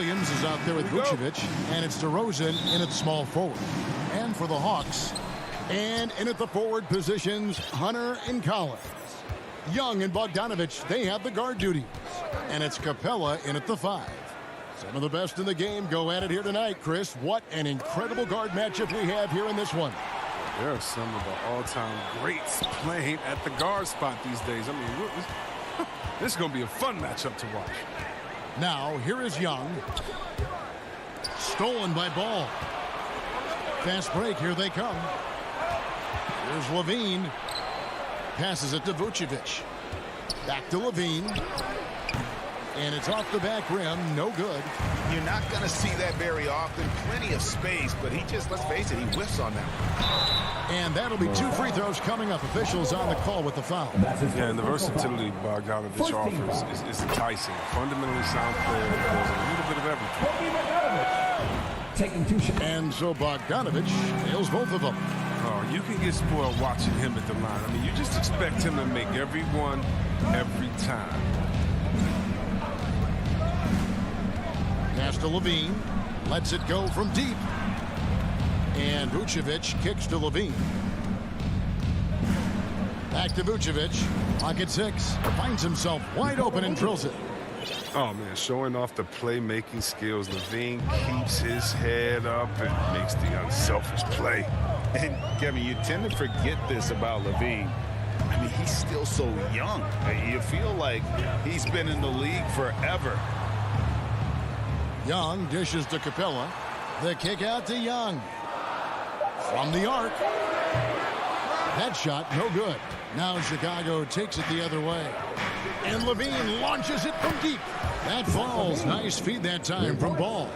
Williams is out there with Vucevic, and it's DeRozan in at small forward. And for the Hawks, and in at the forward positions, Hunter and Collins. Young and Bogdanovich, they have the guard duties. And it's Capella in at the 5. Some of the best in the game go at it here tonight, Chris. What an incredible guard matchup we have here in this one. There are some of the all-time greats playing at the guard spot these days. I mean, this is going to be a fun matchup to watch. Now, here is Young. Stolen by Ball. Fast break, here they come. Here's Levine. Passes it to Vucevic. Back to Levine. And it's off the back rim. No good. You're not going to see that very often. Plenty of space, but he just, let's face it, he whiffs on that. And that'll be 2 free throws coming up. Officials on the call with the foul. Yeah, and the versatility Bogdanovich offers is enticing. Fundamentally sound player that does a little bit of everything. And so Bogdanovich nails both of them. Oh, you can get spoiled watching him at the line. I mean, you just expect him to make every one every time. Pass to Levine. Lets it go from deep. And Vucevic kicks to Levine. Back to Vucevic. Pocket 6. Finds himself wide open and drills it. Oh, man, showing off the playmaking skills. Levine keeps his head up and makes the unselfish play. And, Kevin, you tend to forget this about Levine. I mean, he's still so young. You feel like he's been in the league forever. Young dishes to Capella. The kick out to Young. From the arc. That shot, no good. Now Chicago takes it the other way. And Levine launches it from deep. That falls. Nice feed that time from Ball.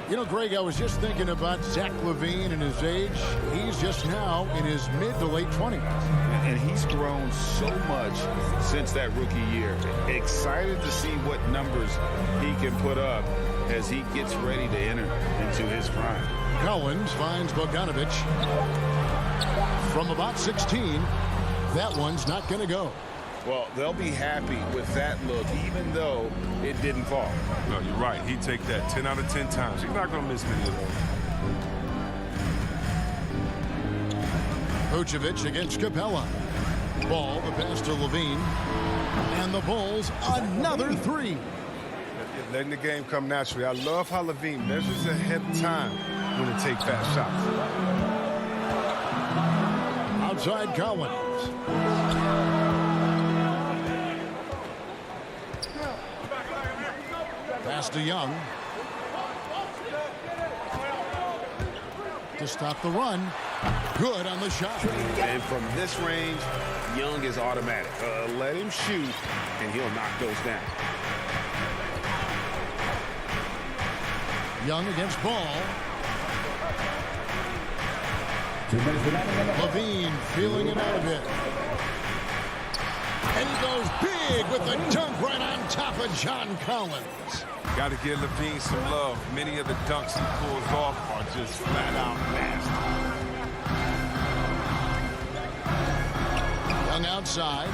You know, Greg, I was just thinking about Zach LaVine and his age. He's just now in his mid to late 20s. And he's grown so much since that rookie year. Excited to see what numbers he can put up as he gets ready to enter into his prime. Collins finds Bogdanovich from about 16. That one's not going to go. Well, they'll be happy with that look, even though it didn't fall. No, you're right. He'd take that 10 out of 10 times. He's not going to miss many of those. Vucevic against Capella. Ball, the pass to Levine. And the Bulls, another 3. Letting the game come naturally. I love how Levine measures ahead of time when to take fast shots. Outside Collins. Pass to Young. To stop the run. Good on the shot. And from this range, Young is automatic. Let him shoot, and he'll knock those down. Young against Ball. Levine feeling it out a bit. And he goes big with the dunk right on top of John Collins. Got to give Levine some love. Many of the dunks he pulls off are just flat out nasty. Young outside.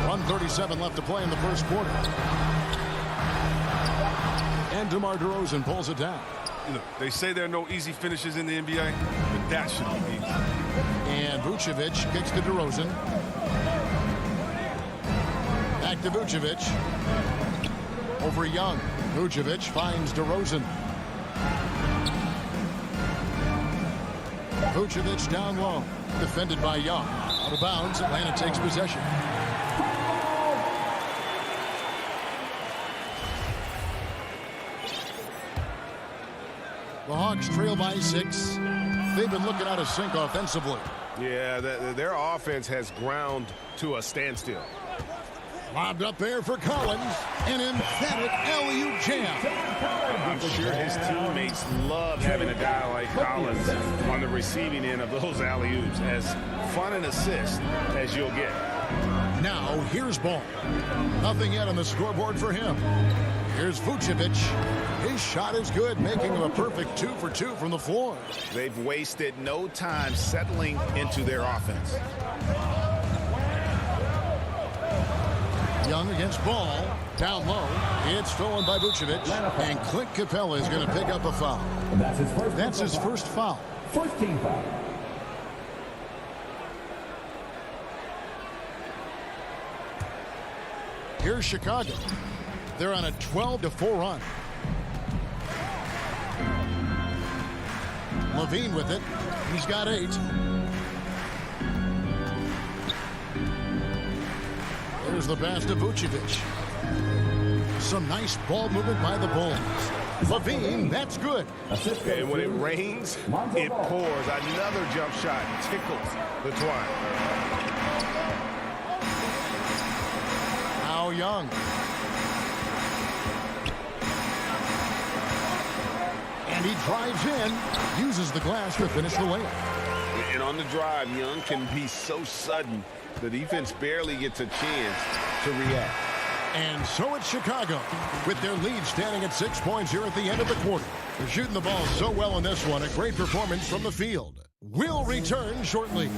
1:37 left to play in the first quarter. And DeMar DeRozan pulls it down. Look, they say there are no easy finishes in the NBA, but that should be easy. And Vucevic kicks to DeRozan. Back to Vucevic. Over Young. Vucevic finds DeRozan. Vucevic down low. Defended by Young. Out of bounds. Atlanta takes possession. The Hawks trail by 6. They've been looking out of sync offensively. Yeah, their offense has ground to a standstill. Lobbed up there for Collins. An emphatic alley-oop jam. I'm sure his teammates love having a guy like Collins on the receiving end of those alley-oops. As fun an assist as you'll get. Now, here's Ball. Nothing yet on the scoreboard for him. Here's Vucevic. His shot is good, making him a perfect 2 for 2 from the floor. They've wasted no time settling into their offense. Young against Ball. Down low. It's stolen by Vucevic. And Clint Capella is going to pick up a foul. That's his first foul. First team foul. Here's Chicago. They're on a 12-4 run. Levine with it. He's got 8. There's the pass to Vucevic. Some nice ball movement by the Bulls. Levine, that's good. And when it rains, it pours. Another jump shot tickles the twine. Now Young. And he drives in, uses the glass to finish the layup. And on the drive, Young can be so sudden, the defense barely gets a chance to react. And so it's Chicago, with their lead standing at 6 points here at the end of the quarter. They're shooting the ball so well in this one. A great performance from the field. We'll return shortly.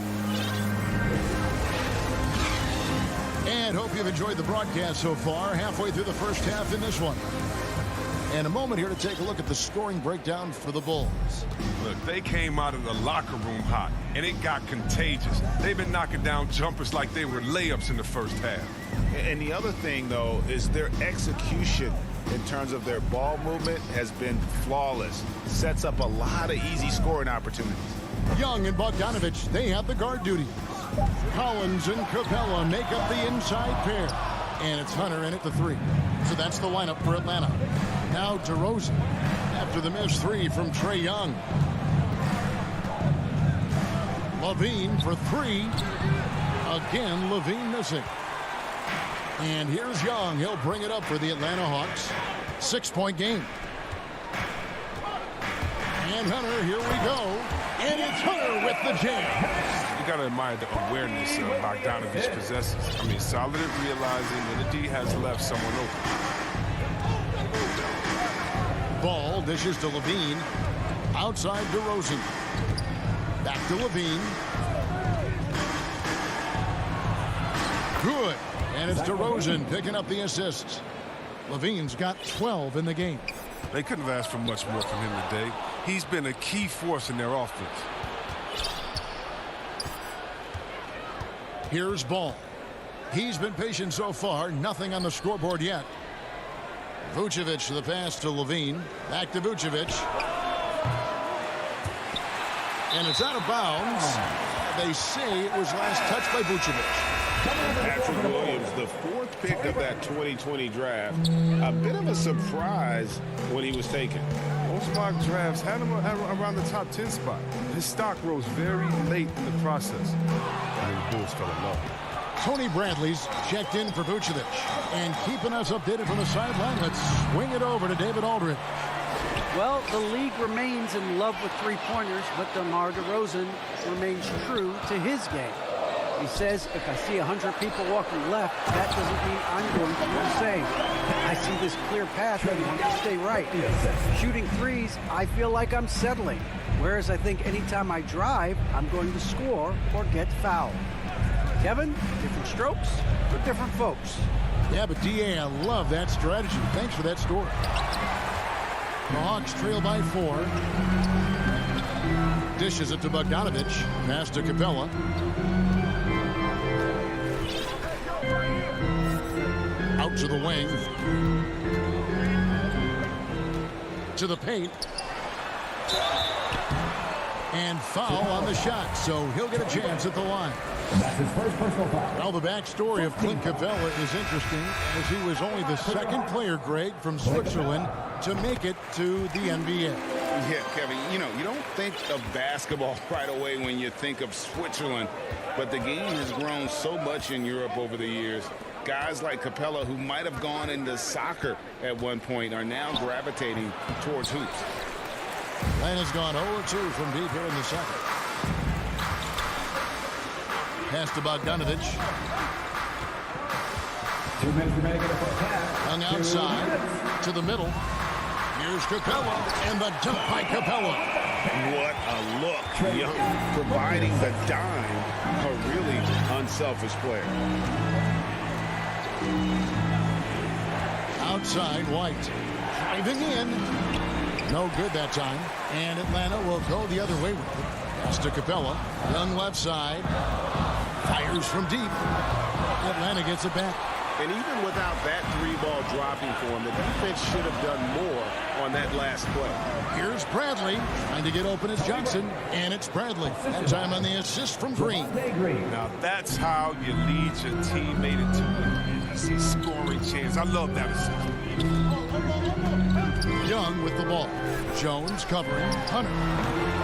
And hope you've enjoyed the broadcast so far. Halfway through the first half in this one. And a moment here to take a look at the scoring breakdown for the Bulls. Look, they came out of the locker room hot, and it got contagious. They've been knocking down jumpers like they were layups in the first half. And the other thing, though, is their execution in terms of their ball movement has been flawless. Sets up a lot of easy scoring opportunities. Young and Bogdanovich, they have the guard duty. Collins and Capella make up the inside pair. And it's Hunter in at the 3. So that's the lineup for Atlanta. Now DeRozan after the missed 3 from Trae Young. Levine for 3. Again, Levine missing. And here's Young. He'll bring it up for the Atlanta Hawks. 6-point game. And Hunter, here we go. And it's Hunter with the jam. You got to admire the awareness Bogdanovich possesses. I mean, solid at realizing that the D has left someone open. Ball dishes to Levine. Outside DeRozan. Back to Levine. Good. And it's DeRozan picking up the assists. Levine's got 12 in the game. They couldn't have asked for much more from him today. He's been a key force in their offense. Here's Ball. He's been patient so far. Nothing on the scoreboard yet. Vucevic the pass to Levine. Back to Vucevic. And it's out of bounds. They say it was last touched by Vucevic. Patrick Williams, the 4th pick of that 2020 draft. A bit of a surprise when he was taken. Most mock drafts had him around the top 10 spot. His stock rose very late in the process. And the Bulls fell in love. Tony Bradley's checked in for Vucevic. And keeping us updated from the sideline, let's swing it over to David Aldridge. Well, the league remains in love with three-pointers, but DeMar DeRozan remains true to his game. He says, if I see 100 people walking left, that doesn't mean I'm going to do the same. I see this clear path and want to stay right. Shooting threes, I feel like I'm settling. Whereas I think anytime I drive, I'm going to score or get fouled. Kevin, different strokes for different folks. Yeah, but DA, I love that strategy. Thanks for that story. The Hawks trail by 4. Dishes it to Bogdanovich. Pass to Capella. Out to the wing. To the paint. And foul on the shot, so he'll get a chance at the line. That's his first personal foul. Well, the backstory of Clint Capella is interesting, as he was only the 2nd player, Greg, from Switzerland to make it to the NBA. Yeah, Kevin, you don't think of basketball right away when you think of Switzerland, but the game has grown so much in Europe over the years. Guys like Capella, who might have gone into soccer at one point, are now gravitating towards hoops. Atlanta's gone 0-2 from deep here in the second. Pass to Bogdanovich. 2 minutes remaining in the first half. Hung outside to the middle. Here's Capella, and the dunk by Capella. What a look. Young providing the dime. A really unselfish player. outside, White. Driving in. No good that time. And Atlanta will go the other way with it. Pass to Capella. Young left side. Fires from deep. Atlanta gets it back. And even without that 3-ball dropping for him, the defense should have done more on that last play. Here's Bradley trying to get open as Johnson, and it's Bradley. That time on the assist from Green. Now that's how you lead your teammate into an easy scoring chance. I love that assist. Young with the ball. Jones covering. Hunter.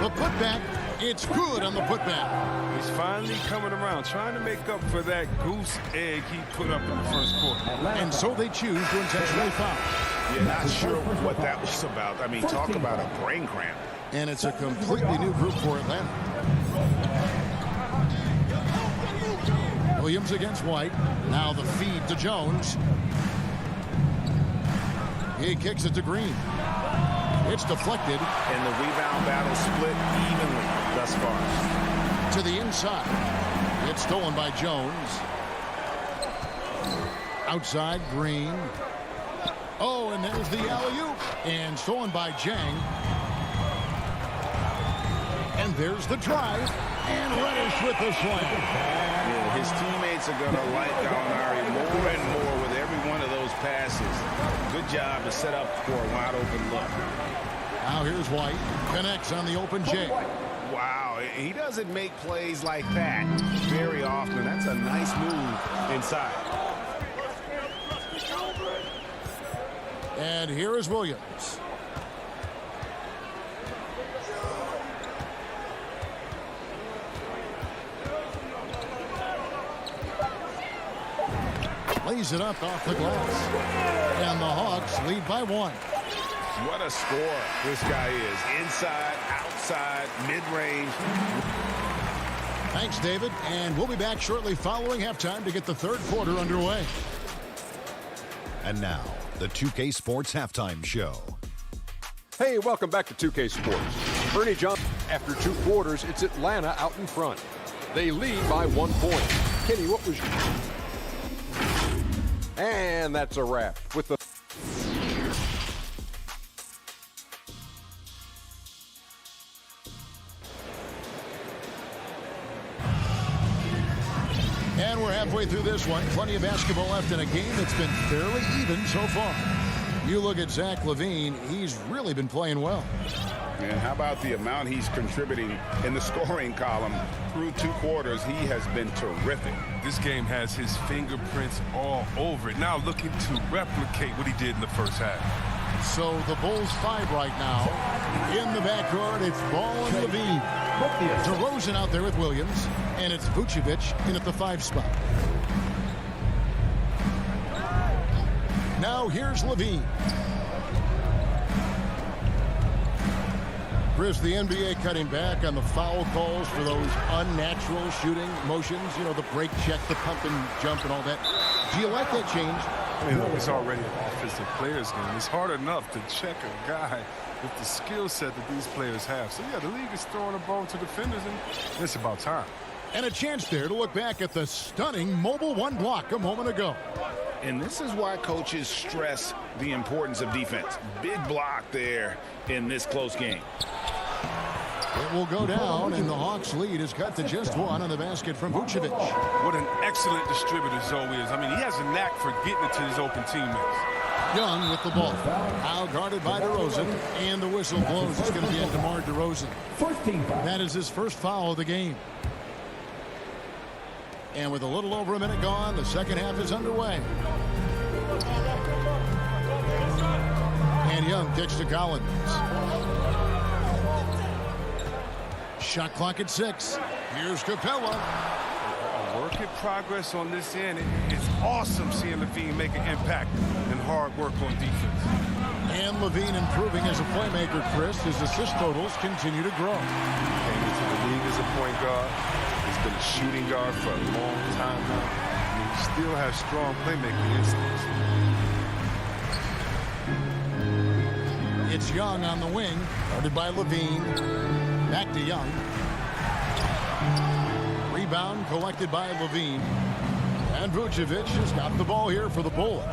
The putback. It's good on the putback. He's finally coming around, trying to make up for that goose egg he put up in the first quarter. And so they choose to intentionally foul. You're not sure what that was about. I mean, talk about a brain cramp. And it's a completely new group for Atlanta. Williams against White. Now the feed to Jones. He kicks it to Green. It's deflected. And the rebound battle split evenly thus far. To the inside. It's stolen by Jones. Outside, Green. Oh, and there's the alley-oop. And stolen by Jang. And there's the drive. And Reddish with the slam. Yeah, his teammates are going to like Gallinari more and more with every one of those passes. Good job to set up for a wide-open look. Now here's White. Connects on the open J. Wow, he doesn't make plays like that very often. That's a nice move inside. And here is Williams. Lays it up off the glass. And the Hawks lead by 1. What a score this guy is. Inside, outside, mid-range. Thanks, David. And we'll be back shortly following halftime to get the third quarter underway. And now, the 2K Sports Halftime Show. Hey, welcome back to 2K Sports. Ernie Johnson, after 2 quarters, it's Atlanta out in front. They lead by 1 point. Kenny, what was your... And that's a wrap with the... And we're halfway through this one. Plenty of basketball left in a game that's been fairly even so far. You look at Zach LaVine, he's really been playing well. And how about the amount he's contributing in the scoring column through 2 quarters? He has been terrific. This game has his fingerprints all over it. Now looking to replicate what he did in the first half. So the Bulls 5 right now. In the backcourt, it's Ball and LaVine. DeRozan out there with Williams. And it's Vucevic in at the 5 spot. Now here's LaVine. Chris, the NBA cutting back on the foul calls for those unnatural shooting motions. You know, the break check, the pump and jump and all that. Do you like that change? I mean, look, it's already an offensive players game. It's hard enough to check a guy with the skill set that these players have. So, yeah, the league is throwing a ball to defenders, and it's about time. And a chance there to look back at the stunning mobile 1 block a moment ago. And this is why coaches stress the importance of defense. Big block there in this close game. It will go down, and the Hawks' lead is cut to just 1 on the basket from Vucevic. What an excellent distributor Zoe is. I mean, he has a knack for getting it to his open teammates. Young with the ball. Now guarded by DeRozan, and the whistle blows. It's going to be at DeMar DeRozan. That is his first foul of the game. And with a little over a minute gone, the second half is underway. And Young kicks to Collins. Shot clock at 6. Here's Capella. A work in progress on this end. It's awesome seeing LaVine make an impact and hard work on defense. And LaVine improving as a playmaker, Chris. His assist totals continue to grow. Came into the league as a point guard. He's been a shooting guard for a long time now. I mean, he still has strong playmaking instincts. It's Young on the wing, guarded by LaVine. Back to Young. Rebound collected by LaVine. And Vucevic has got the ball here for the Bulls.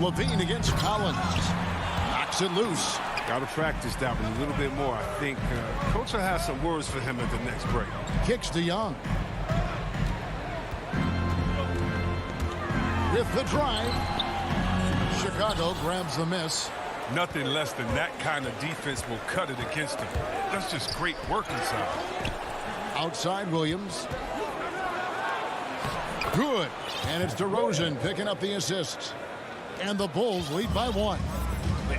Levine against Collins. Knocks it loose. Got to practice that one a little bit more. I think Coach will have some words for him at the next break. Kicks to Young. With the drive. Chicago grabs the miss. Nothing less than that kind of defense will cut it against him. That's just great work inside. Outside Williams. Good. And it's DeRozan picking up the assists. And the Bulls lead by 1.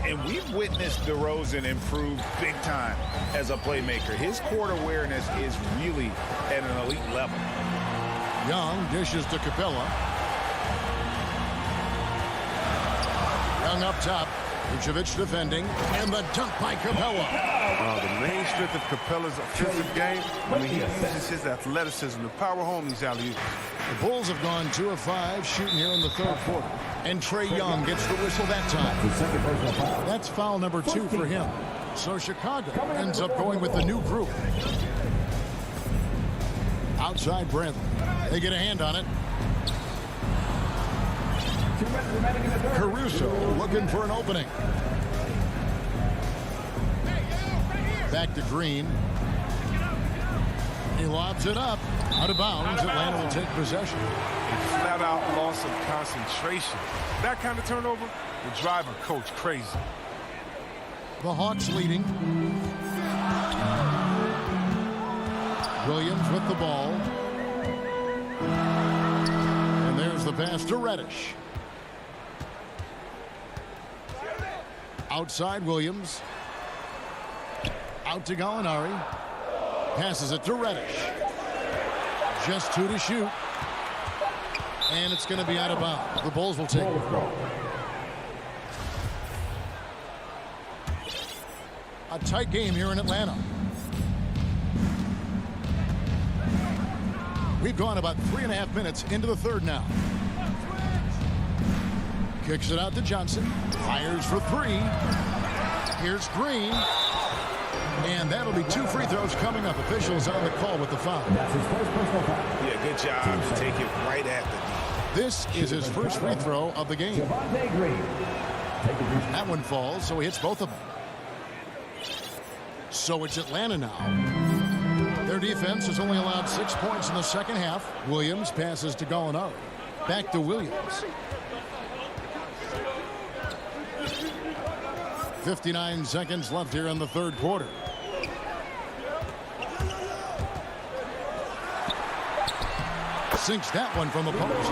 And we've witnessed DeRozan improve big time as a playmaker. His court awareness is really at an elite level. Young dishes to Capella. Young up top. Vucevic defending. And the dunk by Capella. The main strength of Capella's offensive game, he uses his athleticism to power home these alley-oops. The Bulls have gone 2 of 5 shooting here in the third quarter. And Trae Young gets the whistle that time. That's foul number 2 for him. So Chicago ends up going with the new group. Outside Bradley. They get a hand on it. Caruso looking for an opening. Back to Green. He lobs it up. Out of bounds. Atlanta will take possession. Flat-out loss of concentration. That kind of turnover will drive a coach crazy. The Hawks leading. Williams with the ball. And there's the pass to Reddish. Outside Williams. Out to Gallinari. Passes it to Reddish. Just 2 to shoot. And it's going to be out of bounds. The Bulls will take it. A tight game here in Atlanta. We've gone about 3.5 minutes into the third now. Kicks it out to Johnson. Fires for 3. Here's Green. And that'll be 2 free throws coming up. Officials on the call with the foul. That's his first personal foul. Yeah, good job to take it right at the This is his first free throw of the game. Javonte Green. That one falls, so he hits both of them. So it's Atlanta now. Their defense has only allowed 6 points in the second half. Williams passes to Gallinari. Back to Williams. 59 seconds left here in the third quarter. Sinks that one from the post.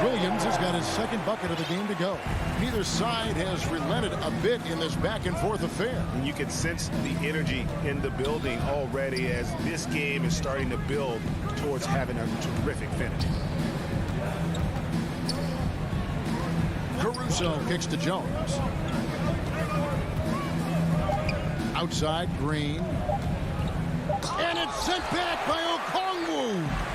Williams has got his second bucket of the game to go. Neither side has relented a bit in this back and forth affair. And you can sense the energy in the building already as this game is starting to build towards having a terrific finish. Caruso kicks to Jones. Outside Green. And it's sent back by Okongwu.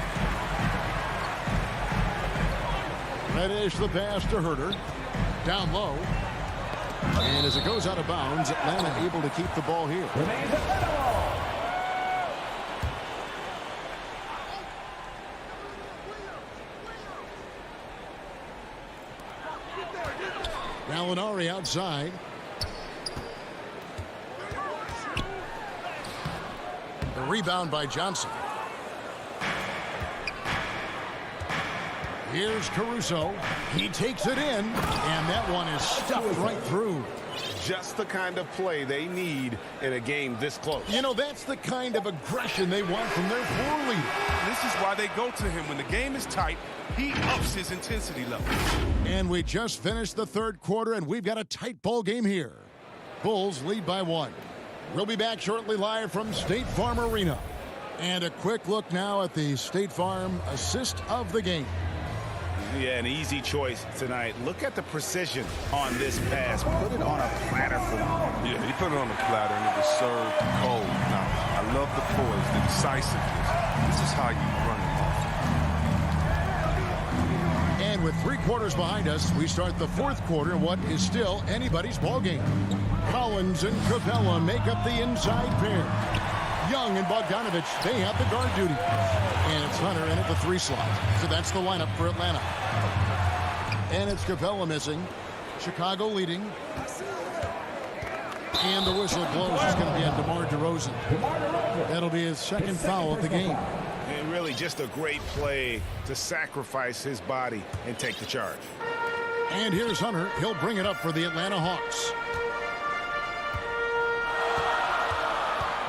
Reddish the pass to Herter. Down low. And as it goes out of bounds, Atlanta able to keep the ball here. Gallinari outside. The rebound by Johnson. Here's Caruso. He takes it in, and that one is stuffed right through. Just the kind of play they need in a game this close. You know, that's the kind of aggression they want from their floor leader. This is why they go to him. When the game is tight, he ups his intensity level. And we just finished the third quarter, and we've got a tight ball game here. Bulls lead by 1. We'll be back shortly live from State Farm Arena. And a quick look now at the State Farm assist of the game. Yeah, an easy choice tonight. Look at the precision on this pass. Put it on a platter for him. Yeah, he put it on the platter and it was served cold. Now, I love the poise, the decisiveness. This is how you run it off. And with 3 quarters behind us, we start the fourth quarter in what is still anybody's ball game. Collins and Capella make up the inside pair. Young and Bogdanovich, they have the guard duty. And it's Hunter in at the 3 slot. So that's the lineup for Atlanta. And it's Capella missing. Chicago leading. And the whistle blows. It's going to be on DeMar DeRozan. That'll be his second foul of the game. And really just a great play to sacrifice his body and take the charge. And here's Hunter. He'll bring it up for the Atlanta Hawks.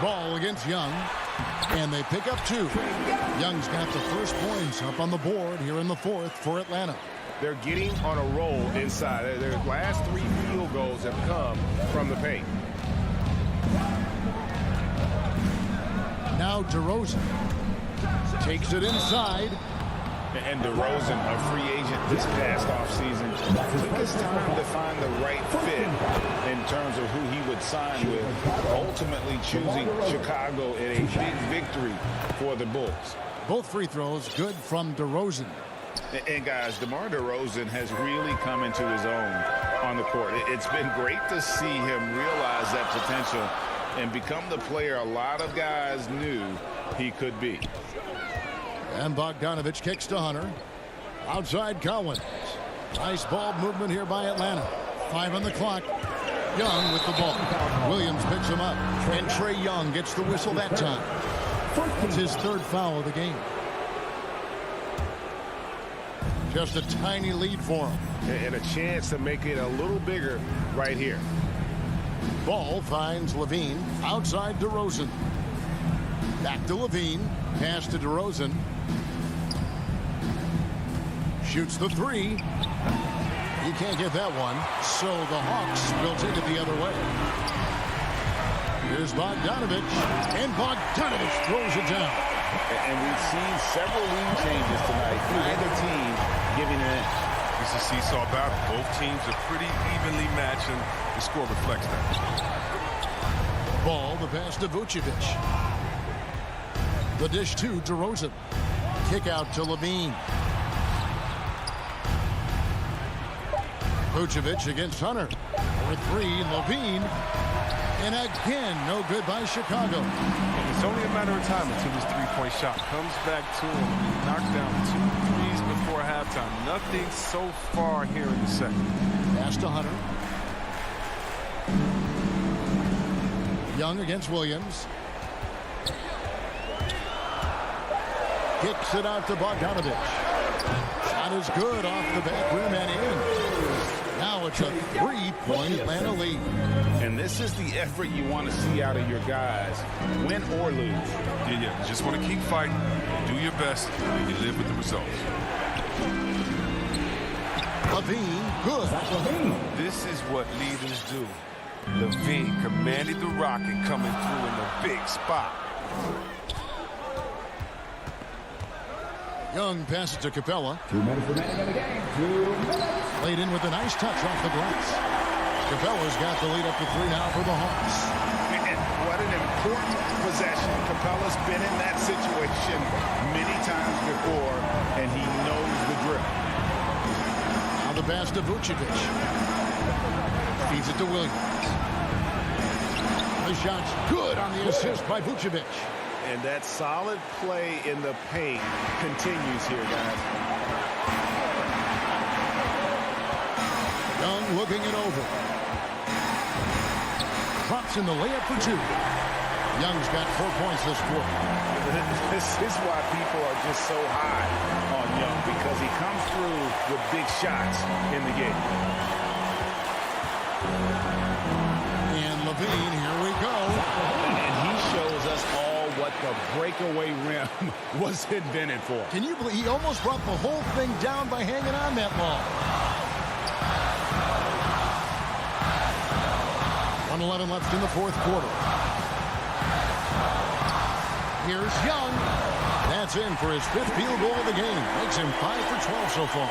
Ball against Young. And they pick up 2. Young's got the first points up on the board here in the fourth for Atlanta. They're getting on a roll inside. Their last 3 field goals have come from the paint. Now DeRozan takes it inside. And DeRozan, a free agent this past offseason, took his time to find the right fit in terms of who he would sign with, ultimately choosing Chicago in a big victory for the Bulls. Both free throws good from DeRozan. And guys, DeMar DeRozan has really come into his own on the court. It's been great to see him realize that potential and become the player a lot of guys knew he could be. And Bogdanovich kicks to Hunter. Outside Collins. Nice ball movement here by Atlanta. 5 on the clock. Young with the ball. Williams picks him up. And Trae Young gets the whistle that time. It's his 3rd foul of the game. Just a tiny lead for him. And a chance to make it a little bigger right here. Ball finds Levine. Outside DeRozan. Back to Levine. Pass to DeRozan. Shoots the 3. He can't get that one. So the Hawks will take it the other way. Here's Bogdanovich. And Bogdanovich throws it down. And we've seen several lead changes tonight. Neither team giving it in. It's a seesaw battle. Both teams are pretty evenly matched, and the score reflects that. Ball, the pass to Vucevic. The dish to DeRozan. Kick out to Levine. Vucevic against Hunter. For 3, Levine. And again, no good by Chicago. It's only a matter of time until this three-point shot comes back to him. He knocked down 2 threes before halftime. Nothing so far here in the second. Pass to Hunter. Young against Williams. Kicks it out to Bogdanovich. Shot is good off the back rim and in. Now it's a 3-point Atlanta lead. And this is the effort you want to see out of your guys, win or lose. Yeah. You just want to keep fighting. Do your best. You live with the results. Levine, good. This is what leaders do. Levine commanded the rocket coming through in the big spot. Young passes to Capella. 2 minutes remaining in the game. 2 minutes. Played in with a nice touch off the glass. Capella's got the lead up to 3 now for the Hawks. And what an important possession. Capella's been in that situation many times before, and he knows the drill. On the pass to Vucevic. Feeds it to Williams. The shot's good on the assist by Vucevic. And that solid play in the paint continues here, guys. Young looking it over. Drops in the layup for 2. Young's got 4 points this quarter. This is why people are just so high on Young, because he comes through with big shots in the game. And Levine, here we go. And he shows us all what the breakaway rim was invented for. Can you believe he almost brought the whole thing down by hanging on that long? 1:11 left in the fourth quarter. Here's Young. That's in for his 5th field goal of the game. Makes him 5 for 12 so far.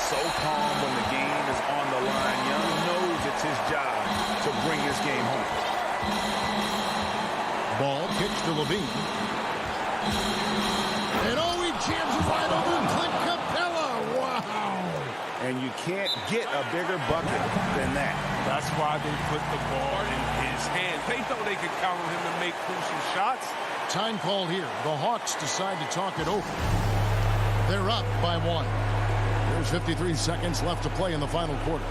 So calm when the game is on the line. Young knows it's his job to bring his game home. Ball kicks to Levine. And he jams it right over Clint Capella. Wow. And you can't get a bigger bucket than that. That's why they put the ball in his hand. They know they could count on him to make crucial shots. Time called here. The Hawks decide to talk it over. They're up by 1. There's 53 seconds left to play in the final quarter.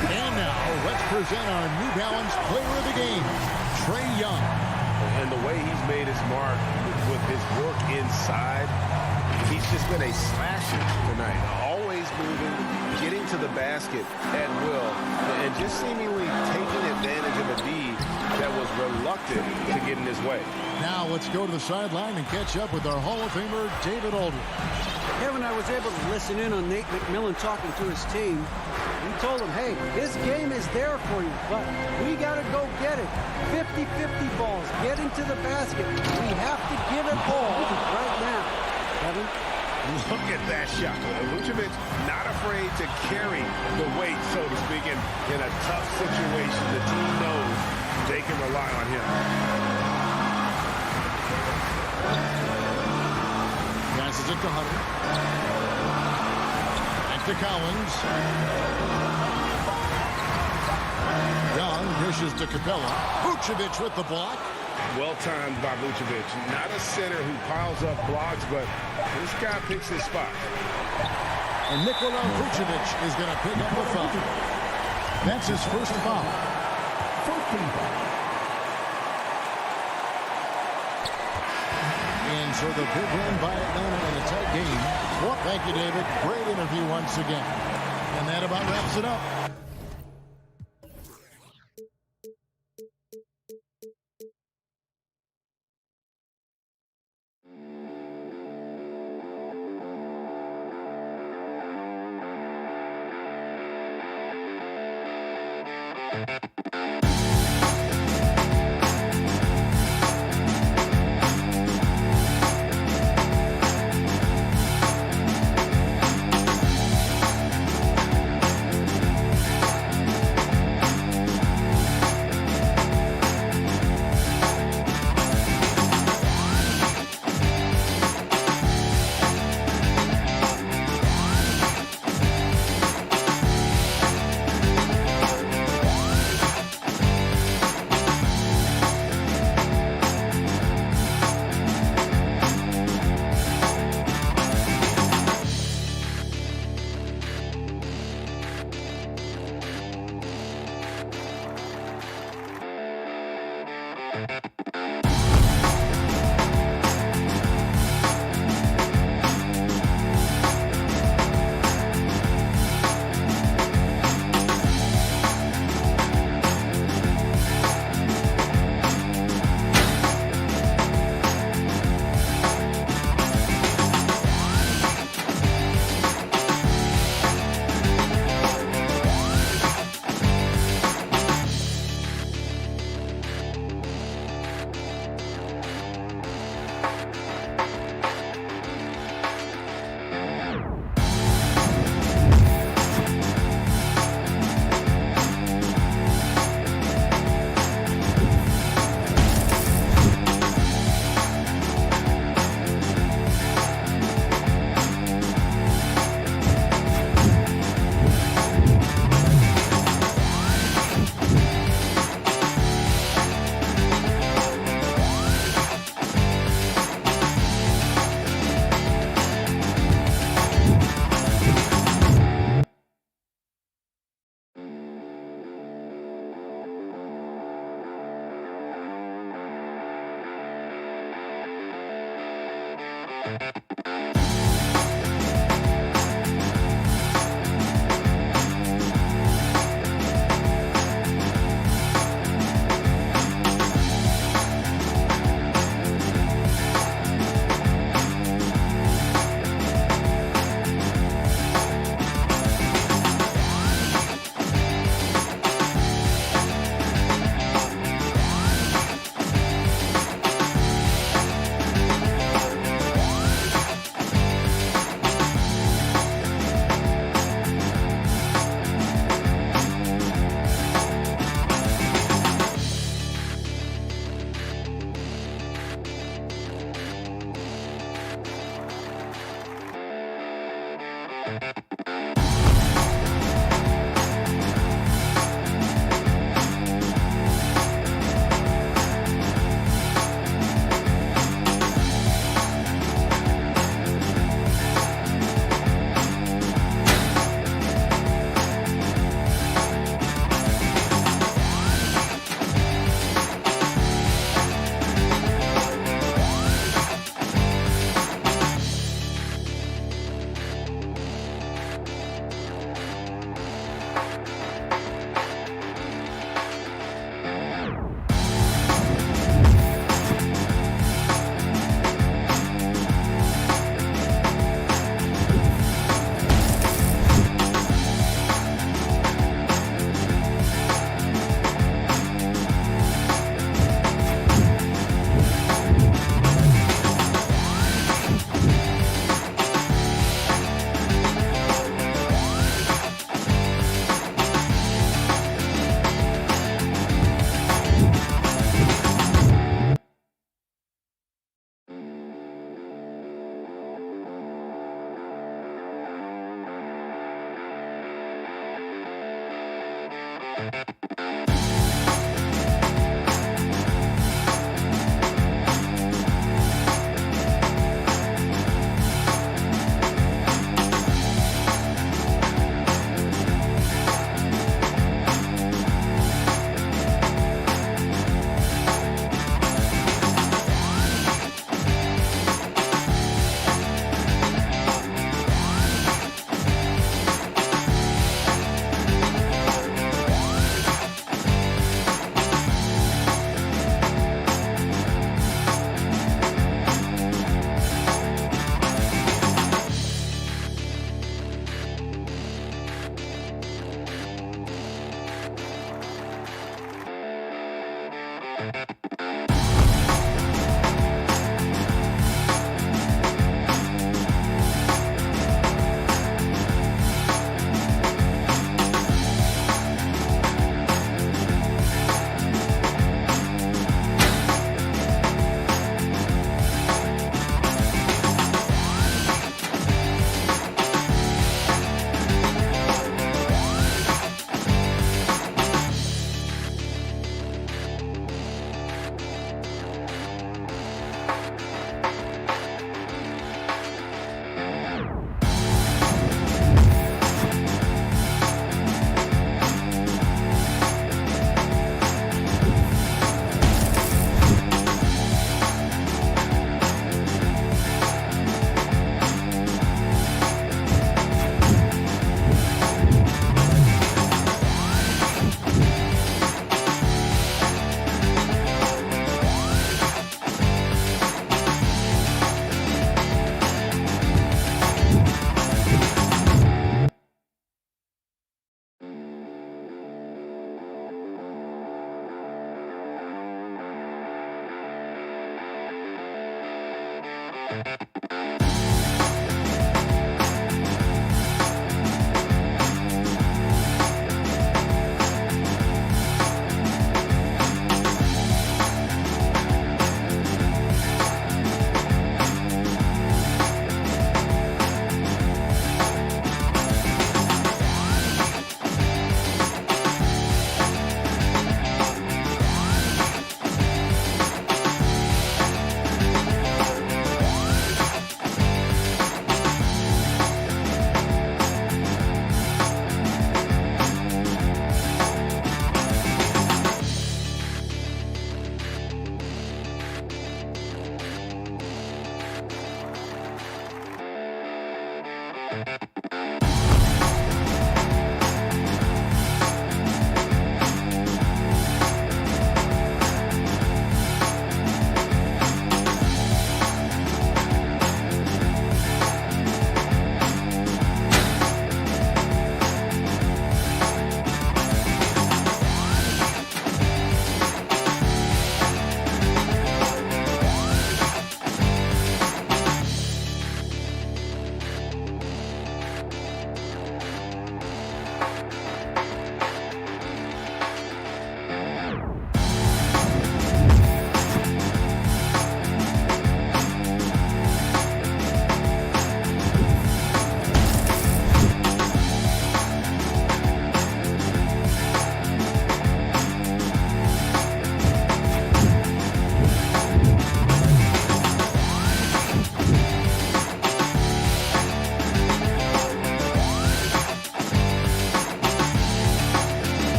And now, let's present our New Balance Player of the Game, Trae Young. And the way he's made his mark with his work inside, he's just been a slasher tonight. Always moving, getting to the basket at will, and just seemingly taking advantage of a D that was reluctant to get in his way. Now let's go to the sideline and catch up with our Hall of Famer, David Aldridge. Kevin, I was able to listen in on Nate McMillan talking to his team. He told them, hey, his game is there for you, but we got to go get it. 50-50 balls, get into the basket. We have to give it all right now. Kevin? Look at that shot. Vucevic not afraid to carry the weight, so to speak, in a tough situation. The team knows they can rely on him. Passes it to Hunter. Back to Collins. Young dishes to Capella. Vucevic with the block. Well timed by Vucevic. Not a center who piles up blocks, but this guy picks his spot. And Nikola Vucevic is going to pick up a foul. That's his first foul. 14. And so the big win by Atlanta in a tight game. Well, thank you, David. Great interview once again. And that about wraps it up.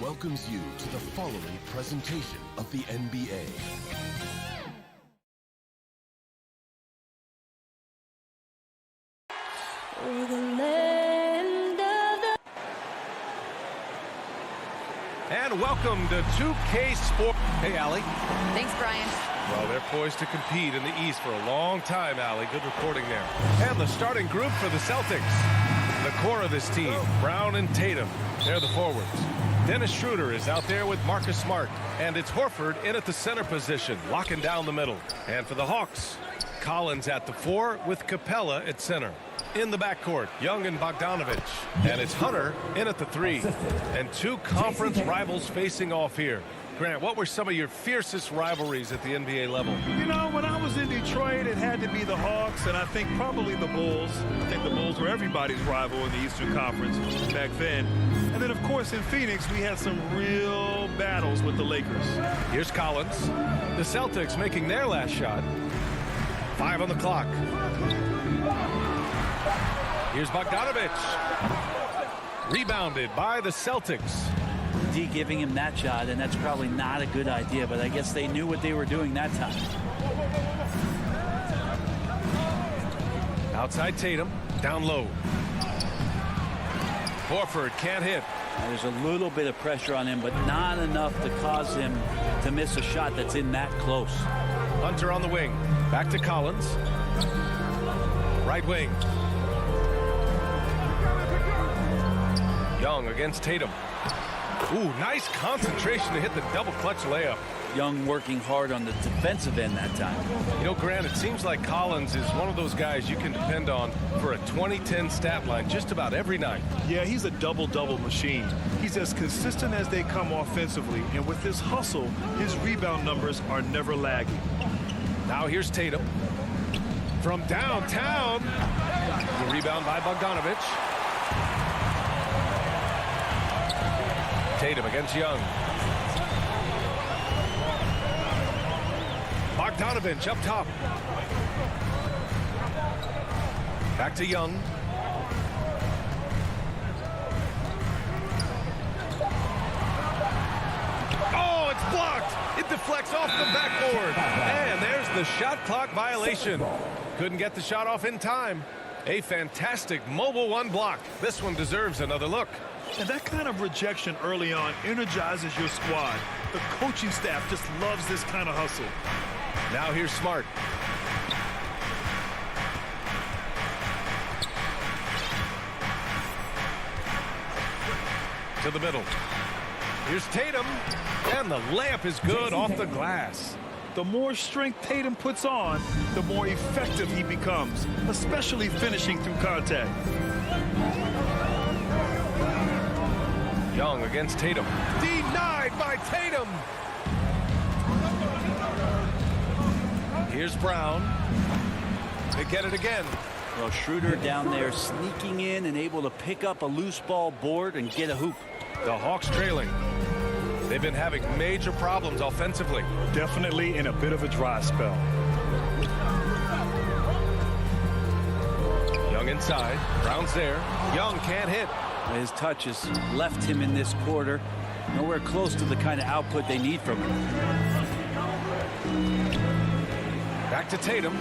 welcomes you to the following presentation of the NBA. And welcome to 2K Sports. Hey, Allie. Thanks, Brian. Well, they're poised to compete in the East for a long time, Allie. Good reporting there. And the starting group for the Celtics. The core of this team, Brown and Tatum. They're the forwards. Dennis Schroeder is out there with Marcus Smart. And it's Horford in at the center position, locking down the middle. And for the Hawks, Collins at the 4 with Capella at center. In the backcourt, Young and Bogdanovich. And it's Hunter in at the 3. And two conference rivals facing off here. Grant, what were some of your fiercest rivalries at the NBA level? You know, when I was in Detroit, it had to be the Hawks, and I think probably the Bulls. I think the Bulls were everybody's rival in the Eastern Conference back then. And then, of course, in Phoenix, we had some real battles with the Lakers. Here's Collins. The Celtics making their last shot. 5 on the clock. Here's Bogdanovich. Rebounded by the Celtics. D giving him that shot, and that's probably not a good idea, but I guess they knew what they were doing that time. Outside Tatum, down low. Horford can't hit. There's a little bit of pressure on him, but not enough to cause him to miss a shot that's in that close. Hunter on the wing. Back to Collins. Right wing. Young against Tatum. Ooh, nice concentration to hit the double clutch layup. Young working hard on the defensive end that time. You know, Grant, it seems like Collins is one of those guys you can depend on for a 20-10 stat line just about every night. Yeah, he's a double-double machine. He's as consistent as they come offensively, and with his hustle, his rebound numbers are never lagging. Now here's Tatum. From downtown. The rebound by Bogdanovich. Tatum against Young. Bogdanovich up top. Back to Young. Oh, it's blocked. It deflects off the backboard. And there's the shot clock violation. Couldn't get the shot off in time. A fantastic mobile one block. This one deserves another look. And that kind of rejection early on energizes your squad. The coaching staff just loves this kind of hustle. Now here's Smart. To the middle. Here's Tatum. And the layup is good off the glass. The more strength Tatum puts on, the more effective he becomes, especially finishing through contact. Young against Tatum. Denied by Tatum. Here's Brown. They get it again. Well, Schroeder down there sneaking in and able to pick up a loose ball board and get a hoop. The Hawks trailing. They've been having major problems offensively. Definitely in a bit of a dry spell. Young inside. Brown's there. Young can't hit. His touch has left him in this quarter. Nowhere close to the kind of output they need from him. Back to Tatum.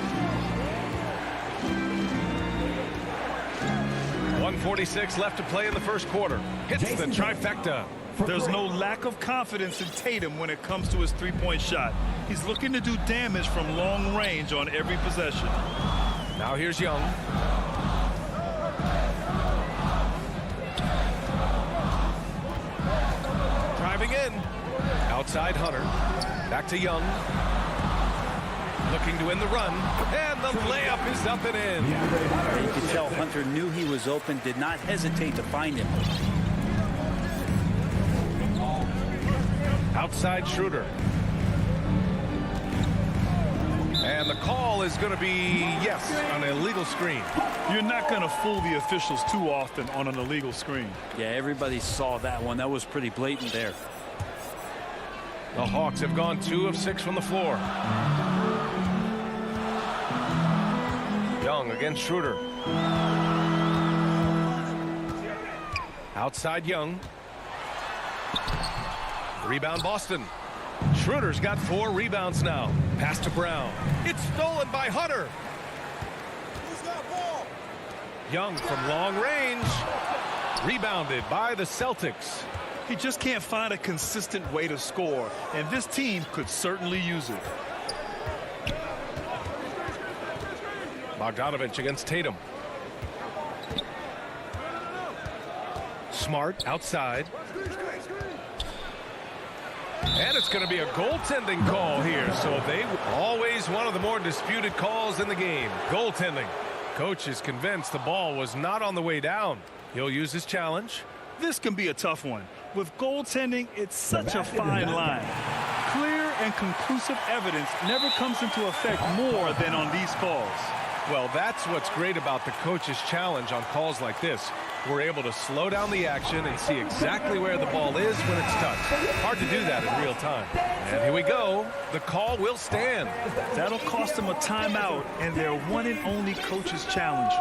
1:46 left to play in the first quarter. Hits the trifecta. There's no lack of confidence in Tatum when it comes to his three-point shot. He's looking to do damage from long range on every possession. Now here's Young. Driving in. Outside Hunter. Back to Young. Looking to win the run. And the layup is up and in. You could tell Hunter knew he was open, did not hesitate to find him. Outside Schroeder. And the call is going to be, yes, an illegal screen. You're not going to fool the officials too often on an illegal screen. Yeah, everybody saw that one. That was pretty blatant there. The Hawks have gone 2 of 6 from the floor. Young against Schroeder. Outside Young. Rebound Boston. Schroeder's got 4 rebounds now. Pass to Brown. It's stolen by Hunter. Young from long range. Rebounded by the Celtics. He just can't find a consistent way to score, and this team could certainly use it. Bogdanovich against Tatum. Smart outside. And it's going to be a goaltending call here. So they always one of the more disputed calls in the game. Goaltending. Coach is convinced the ball was not on the way down. He'll use his challenge. This can be a tough one. With goaltending, it's such a fine line. Clear and conclusive evidence never comes into effect more than on these calls. Well, that's what's great about the coach's challenge on calls like this. We're able to slow down the action and see exactly where the ball is when it's touched. Hard to do that in real time. And here we go. The call will stand. That'll cost them a timeout and their one and only coach's challenge.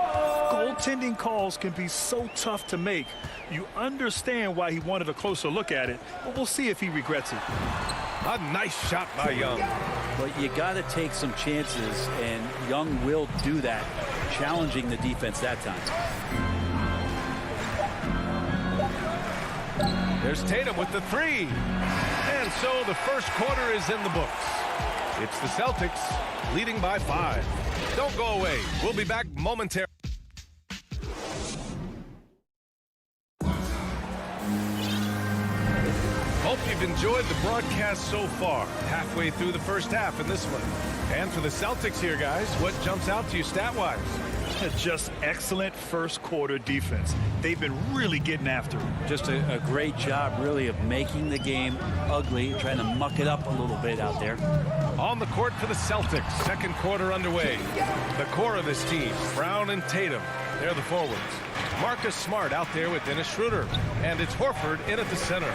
Goaltending calls can be so tough to make. You understand why he wanted a closer look at it, but we'll see if he regrets it. A nice shot by Young. But you got to take some chances, and Young will do that, challenging the defense that time. There's Tatum with the 3. And so the first quarter is in the books. It's the Celtics leading by 5. Don't go away. We'll be back momentarily. Hope you've enjoyed the broadcast so far. Halfway through the first half in this one. And for the Celtics here, guys, what jumps out to you stat-wise? Just excellent first quarter defense. They've been really getting after it. Just a great job, really, of making the game ugly, trying to muck it up a little bit out there. On the court for the Celtics, second quarter underway. The core of this team, Brown and Tatum. They're the forwards. Marcus Smart out there with Dennis Schroeder. And it's Horford in at the center.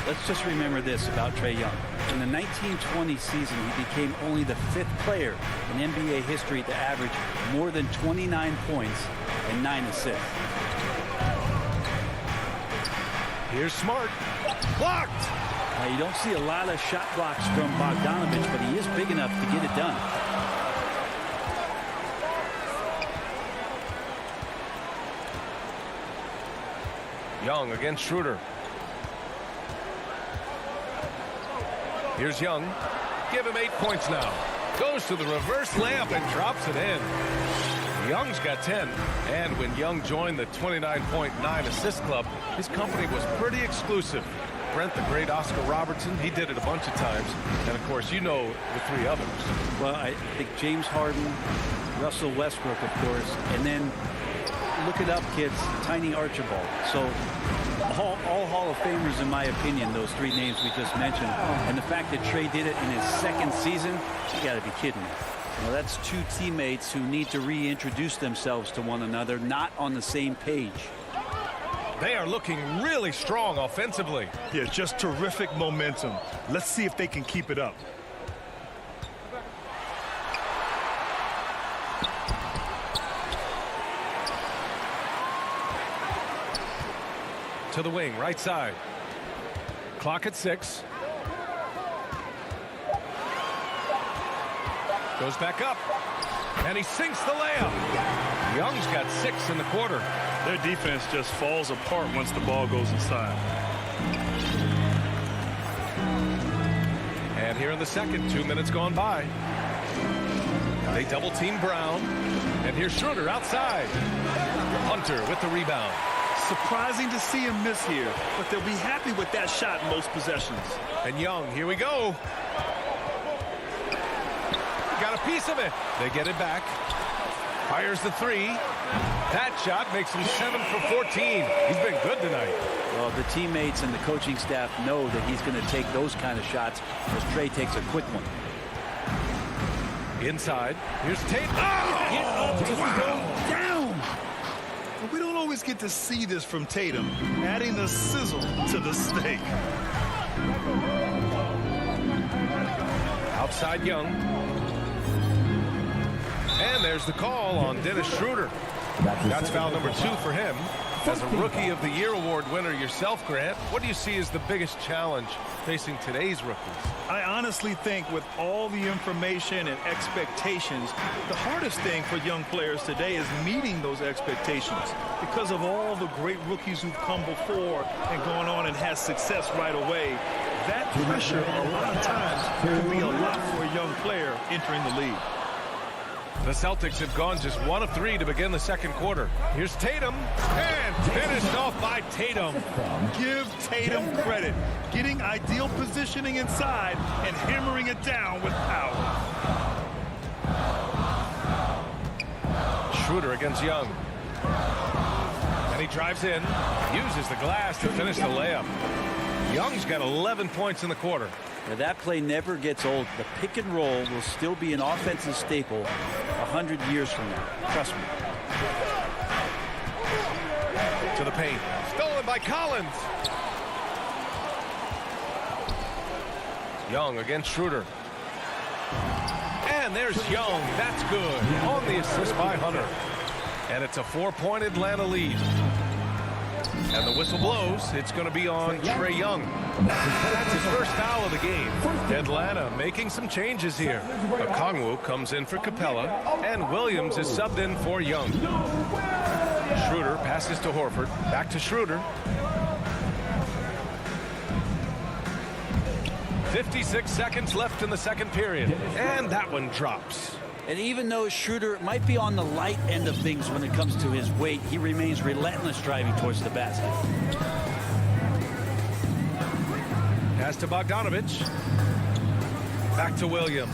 Let's just remember this about Trae Young. In the 1920 season, he became only the 5th player in NBA history to average more than 29 points and 9 assists. Here's Smart. Blocked! Now, you don't see a lot of shot blocks from Bogdanovich, but he is big enough to get it done. Young against Schroeder. Here's Young. Give him 8 points now. Goes to the reverse layup and drops it in. Young's got 10. And when Young joined the 29.9 assist club, his company was pretty exclusive. Brent, the great Oscar Robertson, he did it a bunch of times. And, of course, you know the 3 others. Well, I think James Harden, Russell Westbrook, of course, and then look it up, kids, Tiny Archibald. So all Hall of Famers, in my opinion, those 3 names we just mentioned. And the fact that Trae did it in his 2nd season, you got to be kidding me. Well, that's 2 teammates who need to reintroduce themselves to one another, not on the same page. They are looking really strong offensively. Yeah, just terrific momentum. Let's see if they can keep it up. To the wing, right side. Clock at 6. Goes back up. And he sinks the layup. Young's got 6 in the quarter. Their defense just falls apart once the ball goes inside. And here in the second, 2 minutes gone by. They double team Brown. And here's Schroeder outside. Hunter with the rebound. Surprising to see him miss here, but they'll be happy with that shot in most possessions. And Young, here we go. Got a piece of it. They get it back. Fires the 3. That shot makes him 7 for 14. He's been good tonight. Well, the teammates and the coaching staff know that he's going to take those kind of shots as Trae takes a quick one. Inside. Here's Tate. Oh! Down! We don't always get to see this from Tatum, adding the sizzle to the steak. Outside Young. And there's the call on Dennis Schroeder. That's foul number 2 for him. As a Rookie of the Year award winner yourself, Grant, what do you see as the biggest challenge facing today's rookies? I honestly think with all the information and expectations, the hardest thing for young players today is meeting those expectations because of all the great rookies who've come before and gone on and had success right away. That pressure a lot of times can be a lot for a young player entering the league. The Celtics have gone just 1 of 3 to begin the second quarter. Here's Tatum, and finished off by Tatum. Give Tatum credit, getting ideal positioning inside and hammering it down with power. Schroeder against Young. And he drives in, uses the glass to finish the layup. Young's got 11 points in the quarter. Now, that play never gets old. The pick and roll will still be an offensive staple 100 years from now. Trust me. To the paint. Stolen by Collins. Young against Schroeder. And there's Young. That's good. On the assist by Hunter. And it's a 4-point Atlanta lead. And the whistle blows. It's going to be on Trae Young. That's his first foul of the game. Atlanta making some changes here. Okongwu comes in for Capella, and Williams is subbed in for Young. Schroeder passes to Horford. Back to Schroeder. 56 seconds left in the second period. And that one drops. And even though Schroeder might be on the light end of things when it comes to his weight, he remains relentless driving towards the basket. Pass to Bogdanovich. Back to Williams.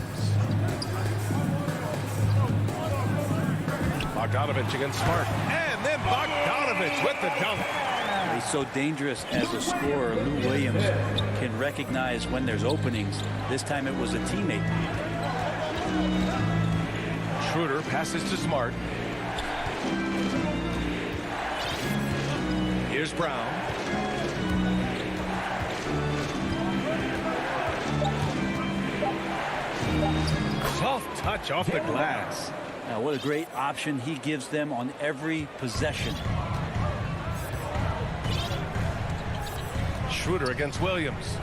Bogdanovich against Smart. And then Bogdanovich with the dunk. He's so dangerous as a scorer. Lou Williams can recognize when there's openings. This time it was a teammate. Schroeder passes to Smart. Here's Brown. Soft touch off the glass. Now, what a great option he gives them on every possession. Schroeder against Williams.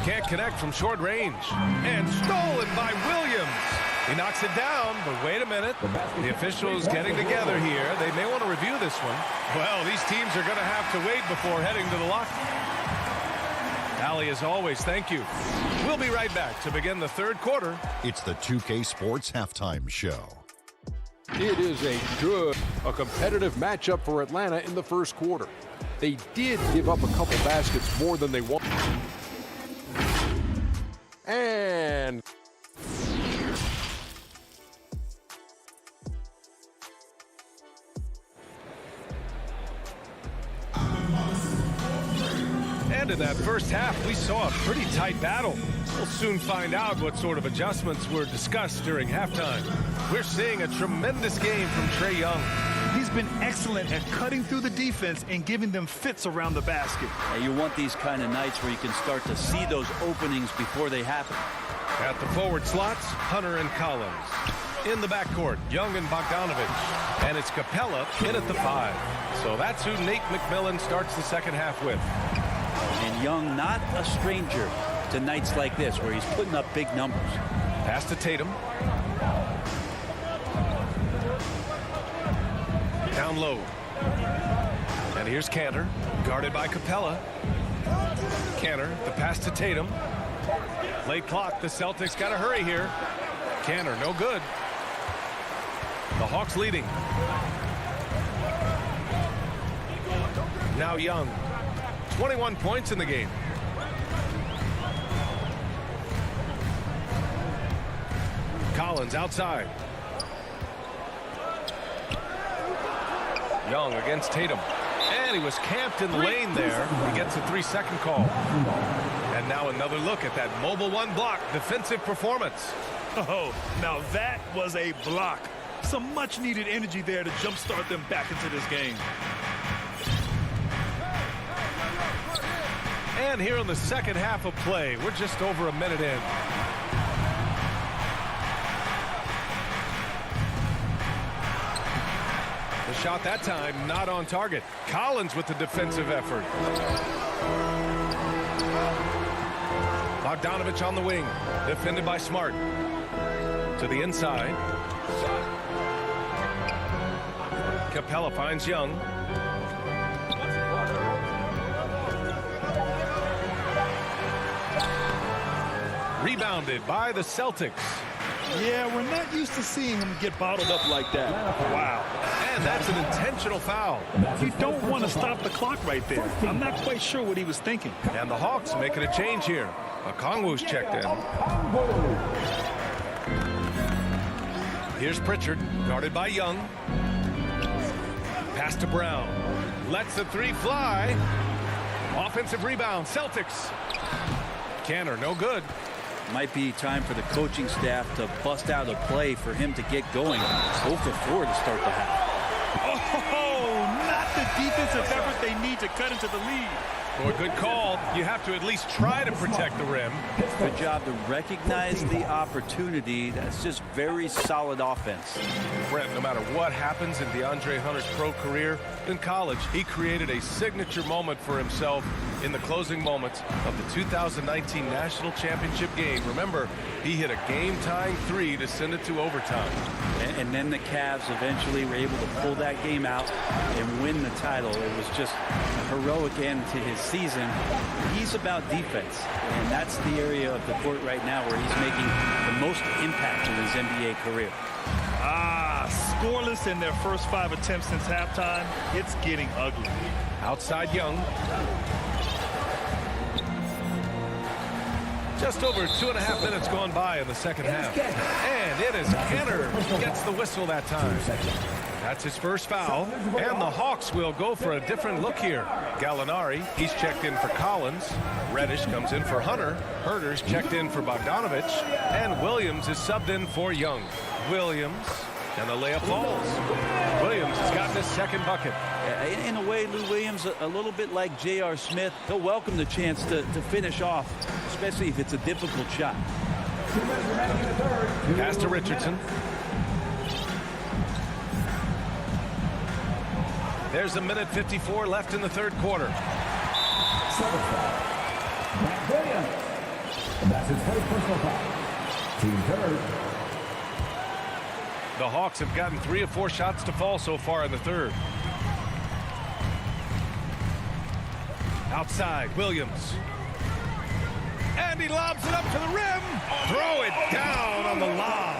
Can't connect from short range. And stolen by Williams. He knocks it down, but wait a minute. The officials getting together here. They may want to review this one. Well, these teams are going to have to wait before heading to the locker. Allie, as always, thank you. We'll be right back to begin the third quarter. It's the 2K Sports Halftime Show. It is a competitive matchup for Atlanta in the first quarter. They did give up a couple baskets more than they wanted. And in that first half, we saw a pretty tight battle. We'll soon find out what sort of adjustments were discussed during halftime. We're seeing a tremendous game from Trae Young. He's been excellent at cutting through the defense and giving them fits around the basket. And you want these kind of nights where you can start to see those openings before they happen. At the forward slots, Hunter and Collins. In the backcourt, Young and Bogdanovich. And it's Capella in at the 5. So that's who Nate McMillan starts the second half with. And Young not a stranger to nights like this where he's putting up big numbers. Pass to Tatum. Down low. And here's Kanter, guarded by Capella. Kanter, the pass to Tatum. Late clock, the Celtics got to hurry here. Kanter, no good. The Hawks leading. Now Young. 21 points in the game. Collins outside. Young against Tatum. And he was camped in the lane there. He gets a 3-second call. And now another look at that mobile one block defensive performance. Oh, now that was a block. Some much needed energy there to jumpstart them back into this game. And here in the second half of play, we're just over a minute in. shot that time, not on target. Collins with the defensive effort. Bogdanovich on the wing, defended by Smart. To the inside. Capella finds Young. Rebounded by the Celtics. Yeah, we're not used to seeing him get bottled up like that. Wow. And that's an intentional foul. You don't want to stop the clock right there. I'm not quite sure what he was thinking. And the Hawks making a change here. Okongwu's checked in. Here's Pritchard, guarded by Young. Pass to Brown. Lets the three fly. Offensive rebound, Celtics. Kanter, no good. Might be time for the coaching staff to bust out a play for him to get going. 0 for 4 to start the half. Oh, not the defensive effort they need to cut into the lead. Well, good call. You have to at least try to protect the rim. Good job to recognize the opportunity. That's just very solid offense. Brent, no matter what happens in DeAndre Hunter's pro career, in college, he created a signature moment for himself in the closing moments of the 2019 National Championship game. Remember, he hit a game-tying three to send it to overtime. And then the Cavs eventually were able to pull that game out and win the title. It was just a heroic end to his season. He's about defense, and that's the area of the court right now where he's making the most impact in his NBA career. Scoreless in their first 5 attempts since halftime. It's getting ugly. Outside Young. Just over 2.5 minutes gone by in the second half. And it is Kanter who gets the whistle that time. That's his first foul. And the Hawks will go for a different look here. Gallinari, he's checked in for Collins. Reddish comes in for Hunter. Herter's checked in for Bogdanovich. And Williams is subbed in for Young. Williams. And the layup falls. Williams has gotten his second bucket. In a way, Lou Williams, a little bit like J.R. Smith, he'll welcome the chance to finish off, especially if it's a difficult shot. Pass to Richardson. There's 1:54 left in the third quarter. That's his first personal foul. Team third. The Hawks have gotten 3 of 4 shots to fall so far in the third. Outside, Williams. And he lobs it up to the rim. Throw it down on the lob.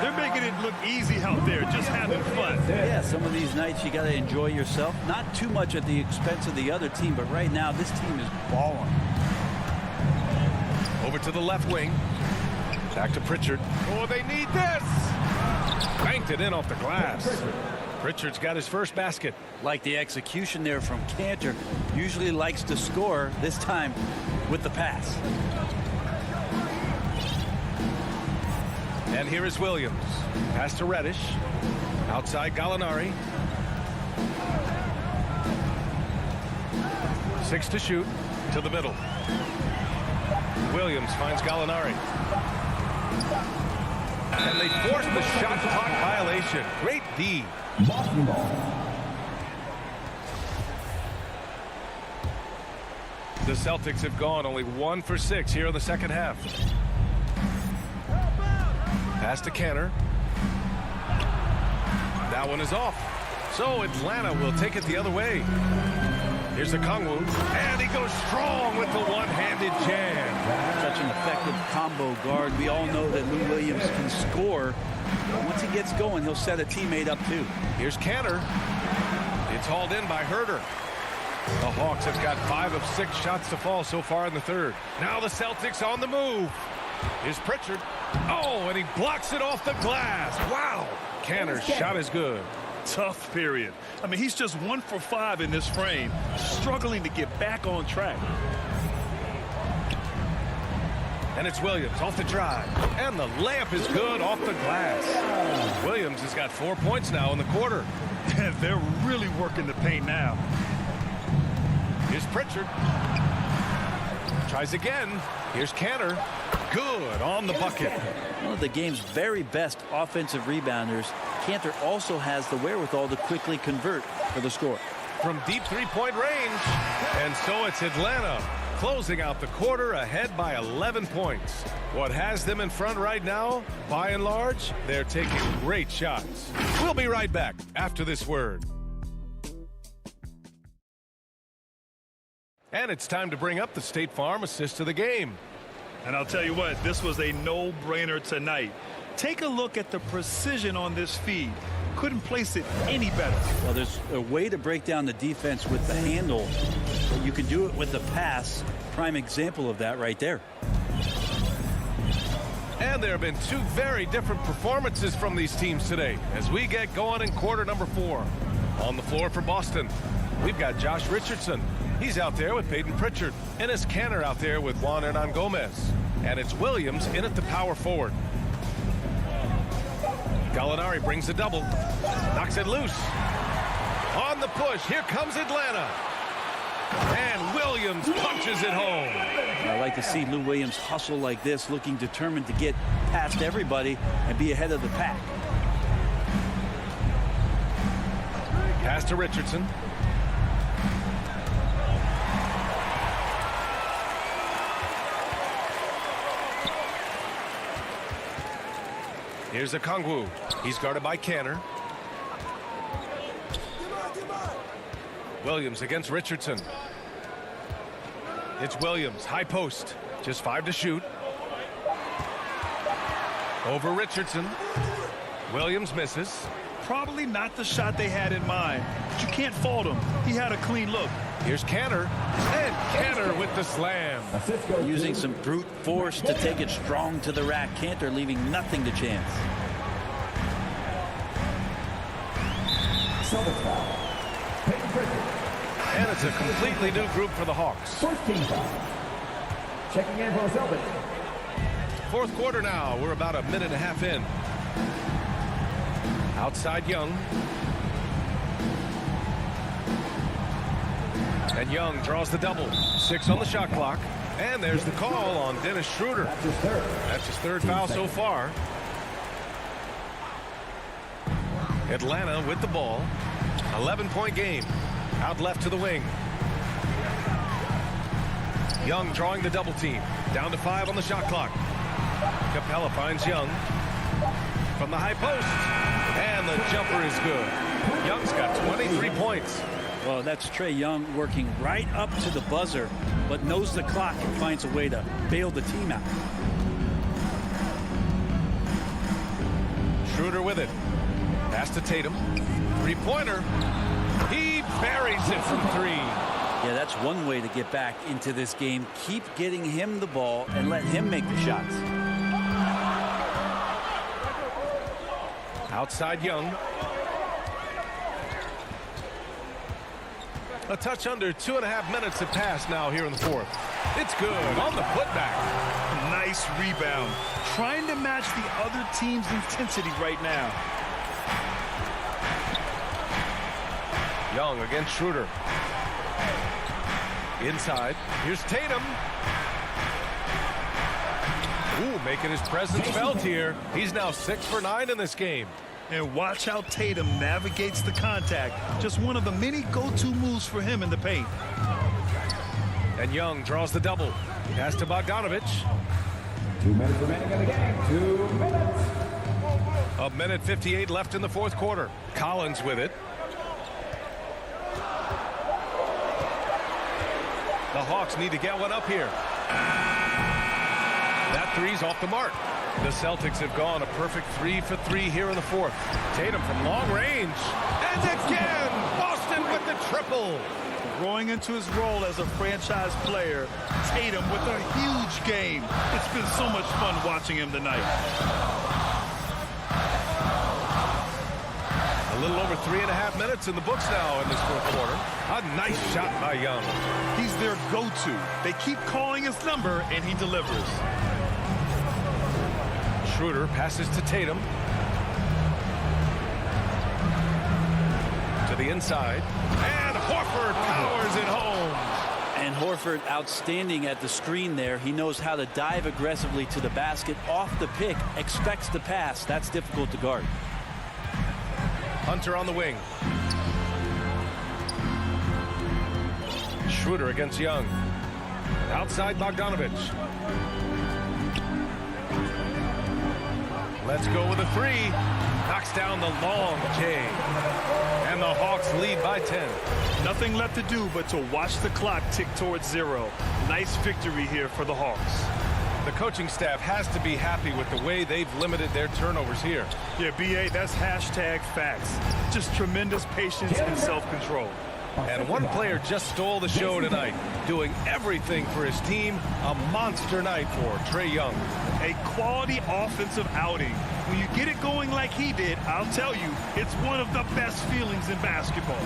They're making it look easy out there, just having fun. Yeah, some of these nights you got to enjoy yourself. Not too much at the expense of the other team, but right now this team is balling. Over to the left wing. Back to Pritchard. Oh, they need this. Banked it in off the glass. Pritchard's got his first basket. Like the execution there from Kanter. Usually likes to score, this time with the pass. And here is Williams. Pass to Reddish. Outside Gallinari. 6 to shoot. To the middle. Williams finds Gallinari. And they force the shot clock violation. Great D. The Celtics have gone only 1 for 6 here in the second half. Pass to Kanter. That one is off. So Atlanta will take it the other way. Here's Okongwu. And he goes strong with the one-handed jam. Such an effective combo guard. We all know that Lou Williams can score. But once he gets going, he'll set a teammate up too. Here's Kanter. It's hauled in by Herter. The Hawks have got 5 of 6 shots to fall so far in the third. Now the Celtics on the move. Here's Pritchard. Oh, and he blocks it off the glass. Wow. Kanter's shot is good. Tough period. I mean, he's just 1 for 5 in this frame, struggling to get back on track. And it's Williams off the drive. And the layup is good off the glass. Williams has got 4 points now in the quarter. And they're really working the paint now. Here's Pritchard. Tries again. Here's Kanter. Good on the bucket. One of the game's very best offensive rebounders, Kanter also has the wherewithal to quickly convert for the score. From deep three-point range. And so it's Atlanta closing out the quarter ahead by 11 points. What has them in front right now, by and large, they're taking great shots. We'll be right back after this word. And it's time to bring up the State Farm assist of the game. And I'll tell you what, this was a no-brainer tonight. Take a look at the precision on this feed. Couldn't place it any better. Well, there's a way to break down the defense with the handle, but you can do it with the pass. Prime example of that right there. And there have been two very different performances from these teams today as we get going in quarter number 4. On the floor for Boston, we've got Josh Richardson. He's out there with Peyton Pritchard. And it's Kanter out there with Juan Hernan Gomez. And it's Williams in at the power forward. Gallinari brings the double. Knocks it loose. On the push, here comes Atlanta. And Williams punches it home. I like to see Lou Williams hustle like this, looking determined to get past everybody and be ahead of the pack. Pass to Richardson. Here's Okongwu. He's guarded by Kanter. Williams against Richardson. It's Williams, high post. Just 5 to shoot. Over Richardson. Williams misses. Probably not the shot they had in mind, but you can't fault him. He had a clean look. Here's Kanter. And Kanter with the slam. Using some brute force to take it strong to the rack. Kanter leaving nothing to chance. And it's a completely new group for the Hawks. Checking in for the Celtics. Fourth quarter now. We're about a minute and a half in. Outside Young. And Young draws the double. 6 on the shot clock. And there's the call on Dennis Schroeder. That's his third foul so far. Atlanta with the ball. 11-point game. Out left to the wing. Young drawing the double team. Down to 5 on the shot clock. Capella finds Young. From the high post. And the jumper is good. Young's got 23 points. Well, that's Trae Young working right up to the buzzer, but knows the clock and finds a way to bail the team out. Schroeder with it. Pass to Tatum. Three-pointer. He buries it from 3. Yeah, that's one way to get back into this game. Keep getting him the ball and let him make the shots. Outside Young. A touch under 2.5 minutes have passed now here in the fourth. It's good on the putback. Nice rebound. Trying to match the other team's intensity right now. Young against Schroeder. Inside. Here's Tatum. Ooh, making his presence felt here. He's now 6 for 9 in this game. And watch how Tatum navigates the contact. Just one of the many go-to moves for him in the paint. And Young draws the double. Pass to Bogdanovich. 2 minutes remaining in the game. 2 minutes. A minute 58 left in the fourth quarter. Collins with it. The Hawks need to get one up here. That three's off the mark. The Celtics have gone a perfect 3 for 3 here in the fourth. Tatum from long range. And again, Boston with the triple. Growing into his role as a franchise player, Tatum with a huge game. It's been so much fun watching him tonight. A little over 3.5 minutes in the books now in this fourth quarter. A nice shot by Young. He's their go-to. They keep calling his number, and he delivers. Schroeder passes to Tatum. To the inside. And Horford powers it home. And Horford outstanding at the screen there. He knows how to dive aggressively to the basket off the pick, expects the pass. That's difficult to guard. Hunter on the wing. Schroeder against Young. Outside Bogdanovich. Let's go with a three. Knocks down the long J. And the Hawks lead by 10. Nothing left to do but to watch the clock tick towards 0. Nice victory here for the Hawks. The coaching staff has to be happy with the way they've limited their turnovers here. Yeah, BA, that's hashtag facts. Just tremendous patience and self-control. And one player just stole the show tonight, doing everything for his team. A monster night for Trae Young. A quality offensive outing. When you get it going like he did, I'll tell you, it's one of the best feelings in basketball.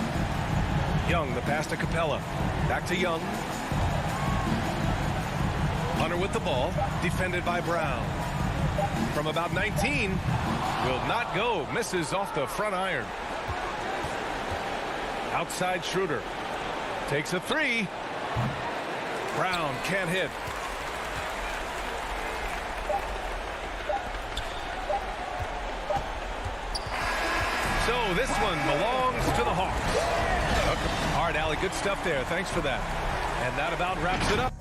Young, the pass to Capella. Back to Young. Hunter with the ball, defended by Brown. From about 19, will not go, misses off the front iron. Outside Schroeder. Takes a three. Brown can't hit. So this one belongs to the Hawks. All right, Allie, good stuff there. Thanks for that. And that about wraps it up.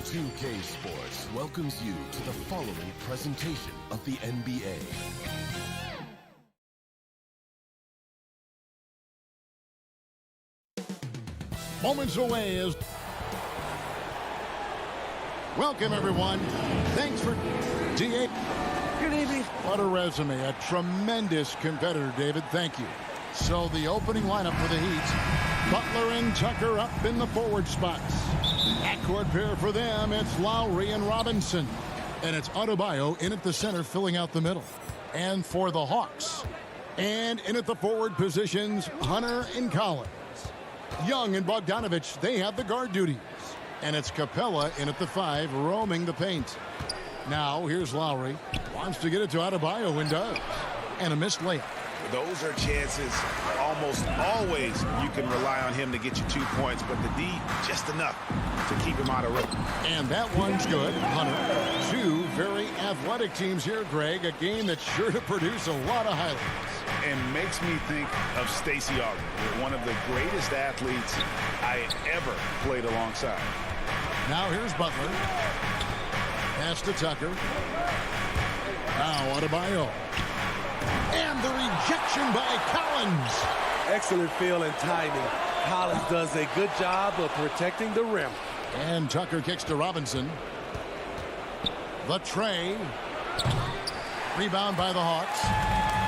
2K Sports welcomes you to the following presentation of the NBA. Moments away is... Welcome, everyone. Thanks for... D8. Good evening. What a resume. A tremendous competitor, David. Thank you. So the opening lineup for the Heat. Butler and Tucker up in the forward spots. Backcourt pair for them, it's Lowry and Robinson. And it's Adebayo in at the center, filling out the middle. And for the Hawks. And in at the forward positions, Hunter and Collins. Young and Bogdanovich, they have the guard duties. And it's Capella in at the 5, roaming the paint. Now, here's Lowry. Wants to get it to Adebayo and does. And a missed layup. Those are chances almost always you can rely on him to get you 2 points, but the D, just enough to keep him out of rhythm. And that one's good. Hunter. Two very athletic teams here, Greg. A game that's sure to produce a lot of highlights. And makes me think of Stacey Augmon, one of the greatest athletes I ever played alongside. Now here's Butler. Pass to Tucker. Now Adebayo. And the rejection by Collins. Excellent feel and timing. Collins does a good job of protecting the rim. And Tucker kicks to Robinson. The tray. Rebound by the Hawks.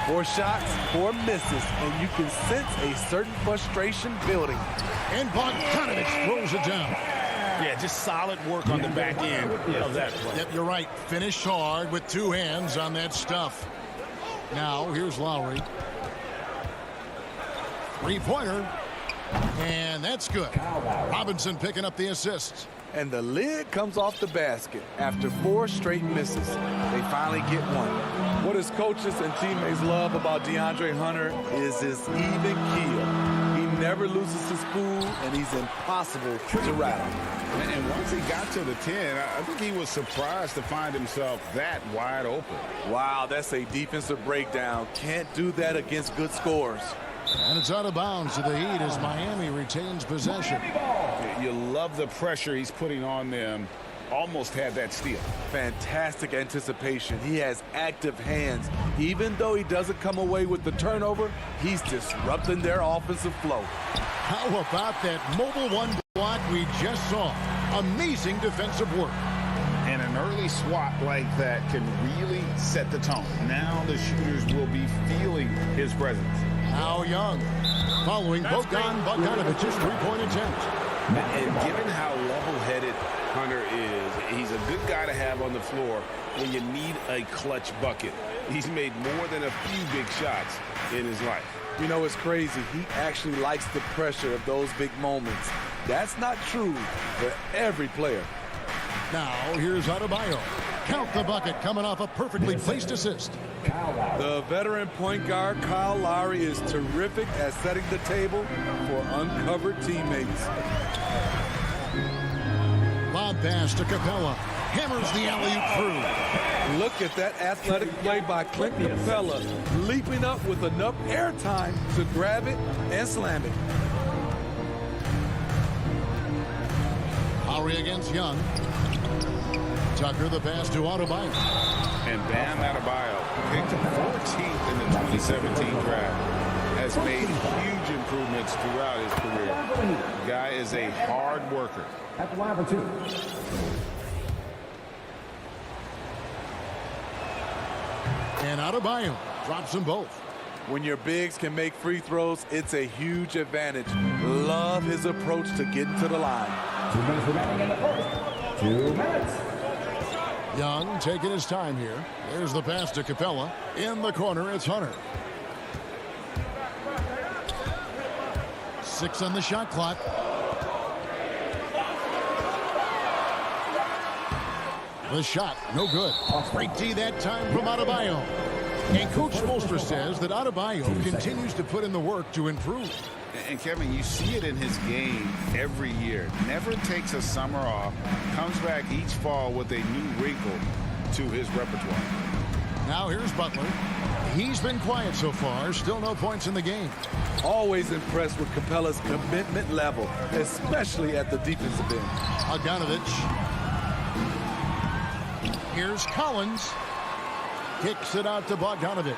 4 shots, 4 misses, and you can sense a certain frustration building. And Bogdanovich throws it down. Yeah, just solid work on the back end of that play. Yep, you're right. Finished hard with 2 hands on that stuff. Now, here's Lowry. 3-pointer. And that's good. Robinson picking up the assist. And the lid comes off the basket after 4 straight misses. They finally get one. What his coaches and teammates love about DeAndre Hunter is his even keel. He never loses his cool, and he's impossible to rattle. And once he got to the 10, I think he was surprised to find himself that wide open. Wow, that's a defensive breakdown. Can't do that against good scores. And it's out of bounds to the Heat as Miami retains possession. You love the pressure he's putting on them. Almost had that steal. Fantastic anticipation. He has active hands. Even though he doesn't come away with the turnover, he's disrupting their offensive flow. How about that mobile 1 block we just saw? Amazing defensive work. And an early swat like that can really set the tone. Now the shooters will be feeling his presence. Now Young, following Bogdanovich's 3-point attempt. And given how level-headed Hunter is, he's a good guy to have on the floor when you need a clutch bucket. He's made more than a few big shots in his life. You know, it's crazy. He actually likes the pressure of those big moments. That's not true for every player. Now, here's Adebayo. Count the bucket coming off a perfectly placed assist. The veteran point guard, Kyle Lowry, is terrific at setting the table for uncovered teammates. Lob pass to Capella. Hammers the alley-oop through. Look at that athletic play by Clint Capella, leaping up with enough airtime to grab it and slam it. Lowry against Young. Tucker the pass to Adebayo. And Bam Adebayo, picked 14th in the 2017 draft, has made huge improvements throughout his career. The guy is a hard worker. At the line for 2. And Adebayo drops them both. When your bigs can make free throws, it's a huge advantage. Love his approach to getting to the line. 2 minutes remaining in the first. 2 minutes. Young taking his time here. There's the pass to Capella. In the corner, it's Hunter. 6 on the shot clock. The shot, no good. Great D that time from Adebayo. And Coach Spoelstra says that Adebayo continues to put in the work to improve. And Kevin, you see it in his game every year. Never takes a summer off. Comes back each fall with a new wrinkle to his repertoire. Now here's Butler. He's been quiet so far. Still no points in the game. Always impressed with Capella's commitment level, especially at the defensive end. Bogdanovich. Here's Collins. Kicks it out to Bogdanovich.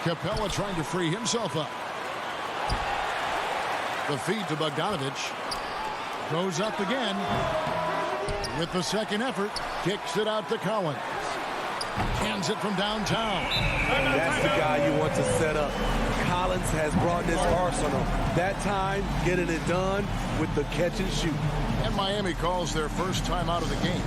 Capella trying to free himself up. The feed to Bogdanovich. Goes up again. With the second effort, kicks it out to Collins. Hands it from downtown. That's the guy you want to set up. Collins has brought this arsenal. That time, getting it done with the catch and shoot. And Miami calls their first time out of the game.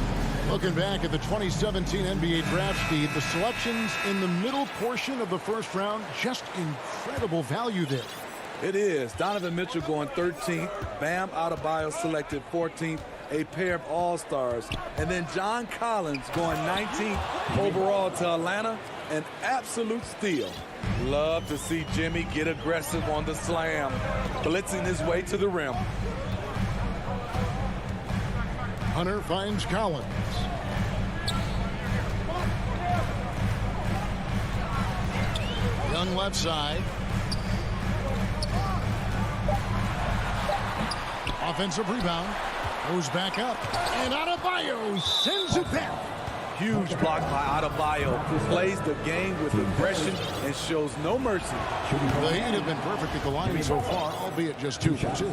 Looking back at the 2017 NBA draft feed, the selections in the middle portion of the first round, just incredible value there. It is. Donovan Mitchell going 13th. Bam Adebayo selected 14th. A pair of all-stars. And then John Collins going 19th overall to Atlanta. An absolute steal. Love to see Jimmy get aggressive on the slam. Blitzing his way to the rim. Hunter finds Collins. Young left side. Offensive rebound. Goes back up. And Adebayo sends it back. Huge block by Adebayo. Plays the game with aggression and shows no mercy. The Heat have been perfect at the line so far, albeit just 2 for 2.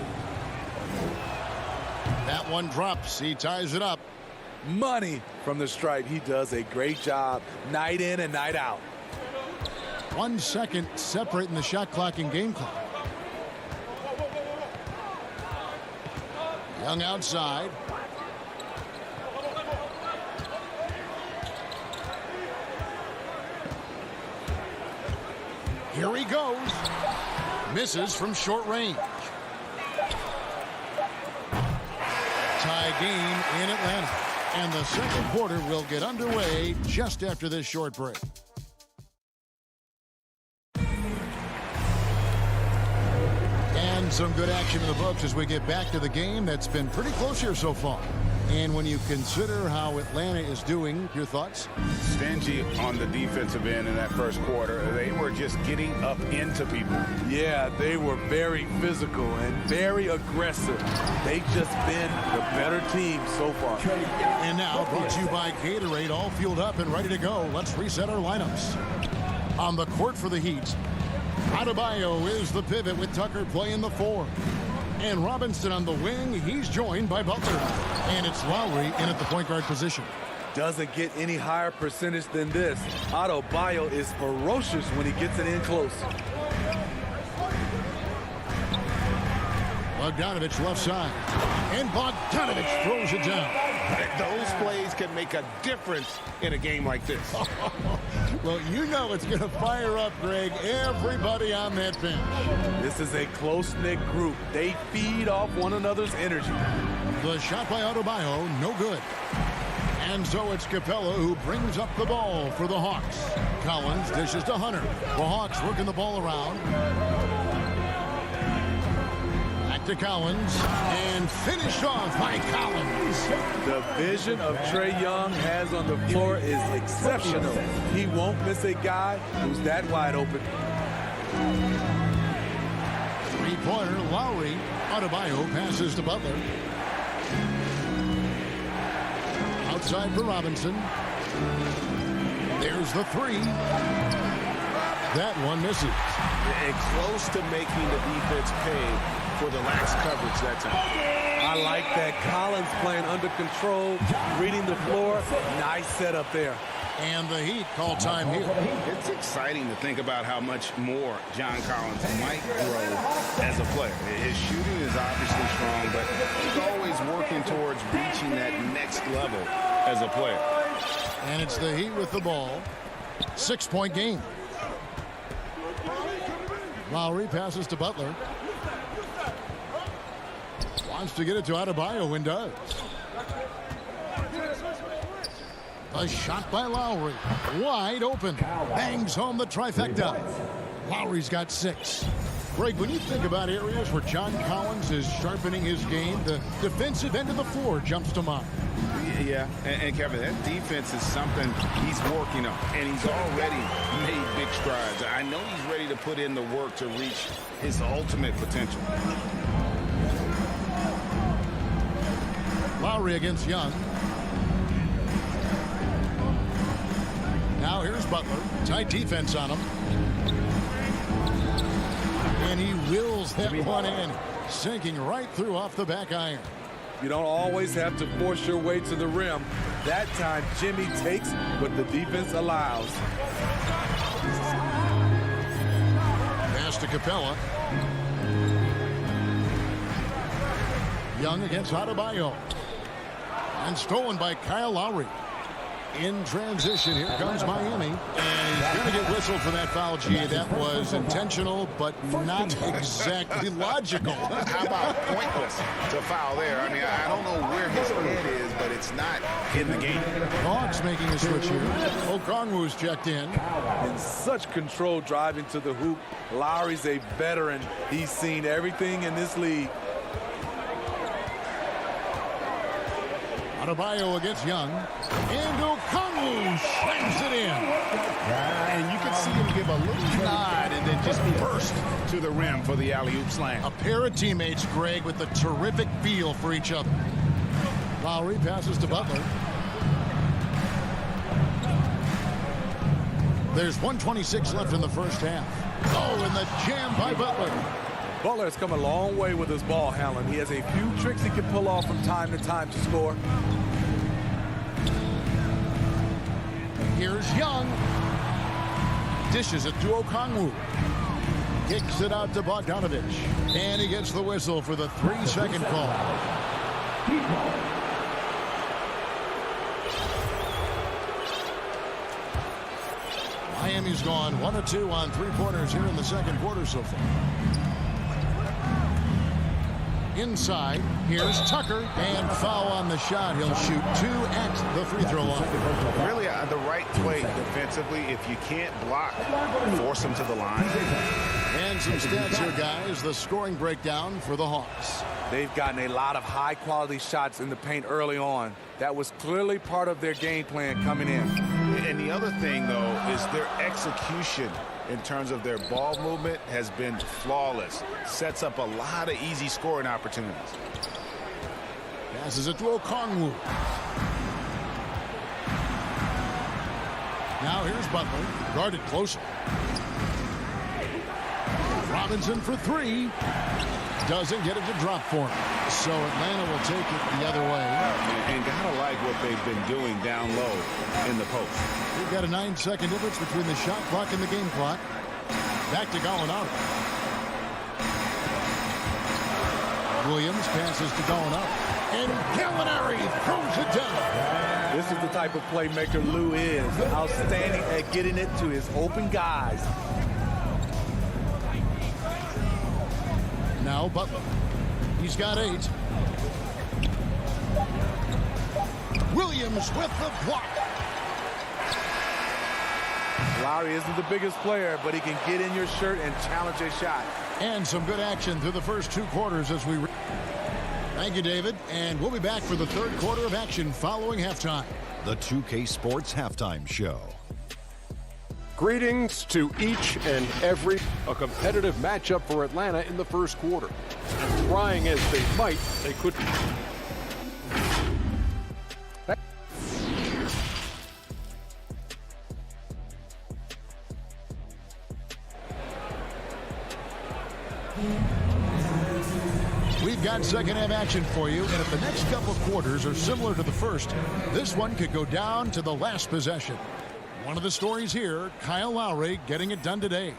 That one drops. He ties it up. Money from the stripe. He does a great job night in and night out. 1 second separating the shot clock and game clock. Young outside. Here he goes. Misses from short range. Tie game in Atlanta. And the second quarter will get underway just after this short break. And some good action in the books as we get back to the game that's been pretty close here so far. And when you consider how Atlanta is doing, your thoughts? Stingy on the defensive end in that first quarter. They were just getting up into people. Yeah, they were very physical and very aggressive. They've just been the better team so far. And now, brought to you by Gatorade, all fueled up and ready to go. Let's reset our lineups. On the court for the Heat, Adebayo is the pivot with Tucker playing the 4. And Robinson on the wing. He's joined by Butler. And it's Lowry in at the point guard position. Doesn't get any higher percentage than this. Adebayo is ferocious when he gets it in close. Bogdanovich left side. And Bogdanovich throws it down. Those plays can make a difference in a game like this. Well, you know it's going to fire up, Greg, everybody on that bench. This is a close-knit group. They feed off one another's energy. The shot by Adebayo, no good. And so it's Capella who brings up the ball for the Hawks. Collins dishes to Hunter. The Hawks working the ball around. Back to Collins. And finished off by Collins. The vision of Trae Young has on the floor is exceptional. He won't miss a guy who's that wide open. Three-pointer, Lowry. Adebayo passes to Butler. Outside for Robinson. There's the 3. That one misses. And close to making the defense pay for the lax coverage that time. I like that. Collins playing under control, reading the floor. Nice setup there. And the Heat call time here. It's exciting to think about how much more John Collins might grow as a player. His shooting is obviously strong, but he's always working towards reaching that next level as a player. And it's the Heat with the ball. 6-point game. Lowry passes to Butler. Wants to get it to Adebayo and does. A shot by Lowry. Wide open. Bangs home the trifecta. Lowry's got 6. Greg, when you think about areas where John Collins is sharpening his game, the defensive end of the floor jumps to mind. Yeah, and Kevin, that defense is something he's working on, and he's already made big strides. I know he's ready to put in the work to reach his ultimate potential. Lowry against Young. Now here's Butler. Tight defense on him. And he wills that one in, sinking right through off the back iron. You don't always have to force your way to the rim. That time, Jimmy takes what the defense allows. Pass to Capella. Young against Adebayo. And stolen by Kyle Lowry. In transition, here comes Miami. And he's going to get whistled for that foul, G. That was intentional, but not exactly logical. How about pointless to foul there? I mean, I don't know where his head is, but it's not in the game. Hawks making a switch here. Okongwu's checked in. In such control driving to the hoop. Lowry's a veteran. He's seen everything in this league. Adebayo against Young. And Okongwu slams it in. And you can see him give a little nod and then just burst to the rim for the alley-oop slam. A pair of teammates, Greg, with a terrific feel for each other. Lowry passes to Butler. There's 1:26 left in the first half. Oh, and the jam by Butler. Butler has come a long way with his ball handling. He has a few tricks he can pull off from time to time to score. Here's Young. Dishes it to Okongwu. Kicks it out to Bogdanovich. And he gets the whistle for the 3-second call. Miami's gone 1 of 2 on three-pointers here in the second quarter so far. Inside, here's Tucker, and foul on the shot. He'll shoot 2 at the free throw line. Really, the right play defensively. If you can't block, force him to the line. And some stats here, guys. The scoring breakdown for the Hawks. They've gotten a lot of high-quality shots in the paint early on. That was clearly part of their game plan coming in. And the other thing, though, is their execution in terms of their ball movement has been flawless. Sets up a lot of easy scoring opportunities. Passes it to Okongwu. Now here's Butler, guarded closely. Robinson for 3. Doesn't get it to drop for him. So Atlanta will take it the other way. And gotta like what they've been doing down low in the post. We've got a 9-second difference between the shot clock and the game clock. Back to Gallinari. Williams passes to Gallinari. And Gallinari throws it down. This is the type of playmaker Lou is. Outstanding at getting it to his open guys. Now Butler. He's got 8. Williams with the block. Lowry isn't the biggest player, but he can get in your shirt and challenge a shot. And some good action through the first 2 quarters as we... Thank you, David. And we'll be back for the third quarter of action following halftime. The 2K Sports Halftime Show. Greetings to each and every. A competitive matchup for Atlanta in the first quarter. And trying as they might, they couldn't. We've got second half action for you, and if the next couple of quarters are similar to the first, this one could go down to the last possession. One of the stories here, Kyle Lowry getting it done today.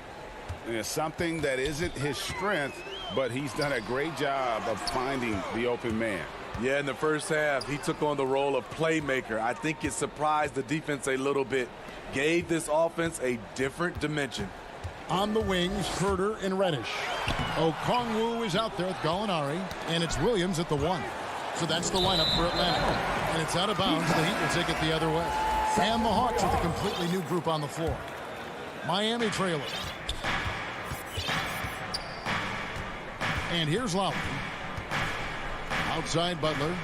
It's something that isn't his strength, but he's done a great job of finding the open man. Yeah, in the first half, he took on the role of playmaker. I think it surprised the defense a little bit. Gave this offense a different dimension. On the wings, Herter and Reddish. Okongwu is out there with Gallinari, and it's Williams at the 1. So that's the lineup for Atlanta. And it's out of bounds. The Heat will take it the other way. And the Hawks with a completely new group on the floor. Miami trailing. And here's Lowry. Outside Butler.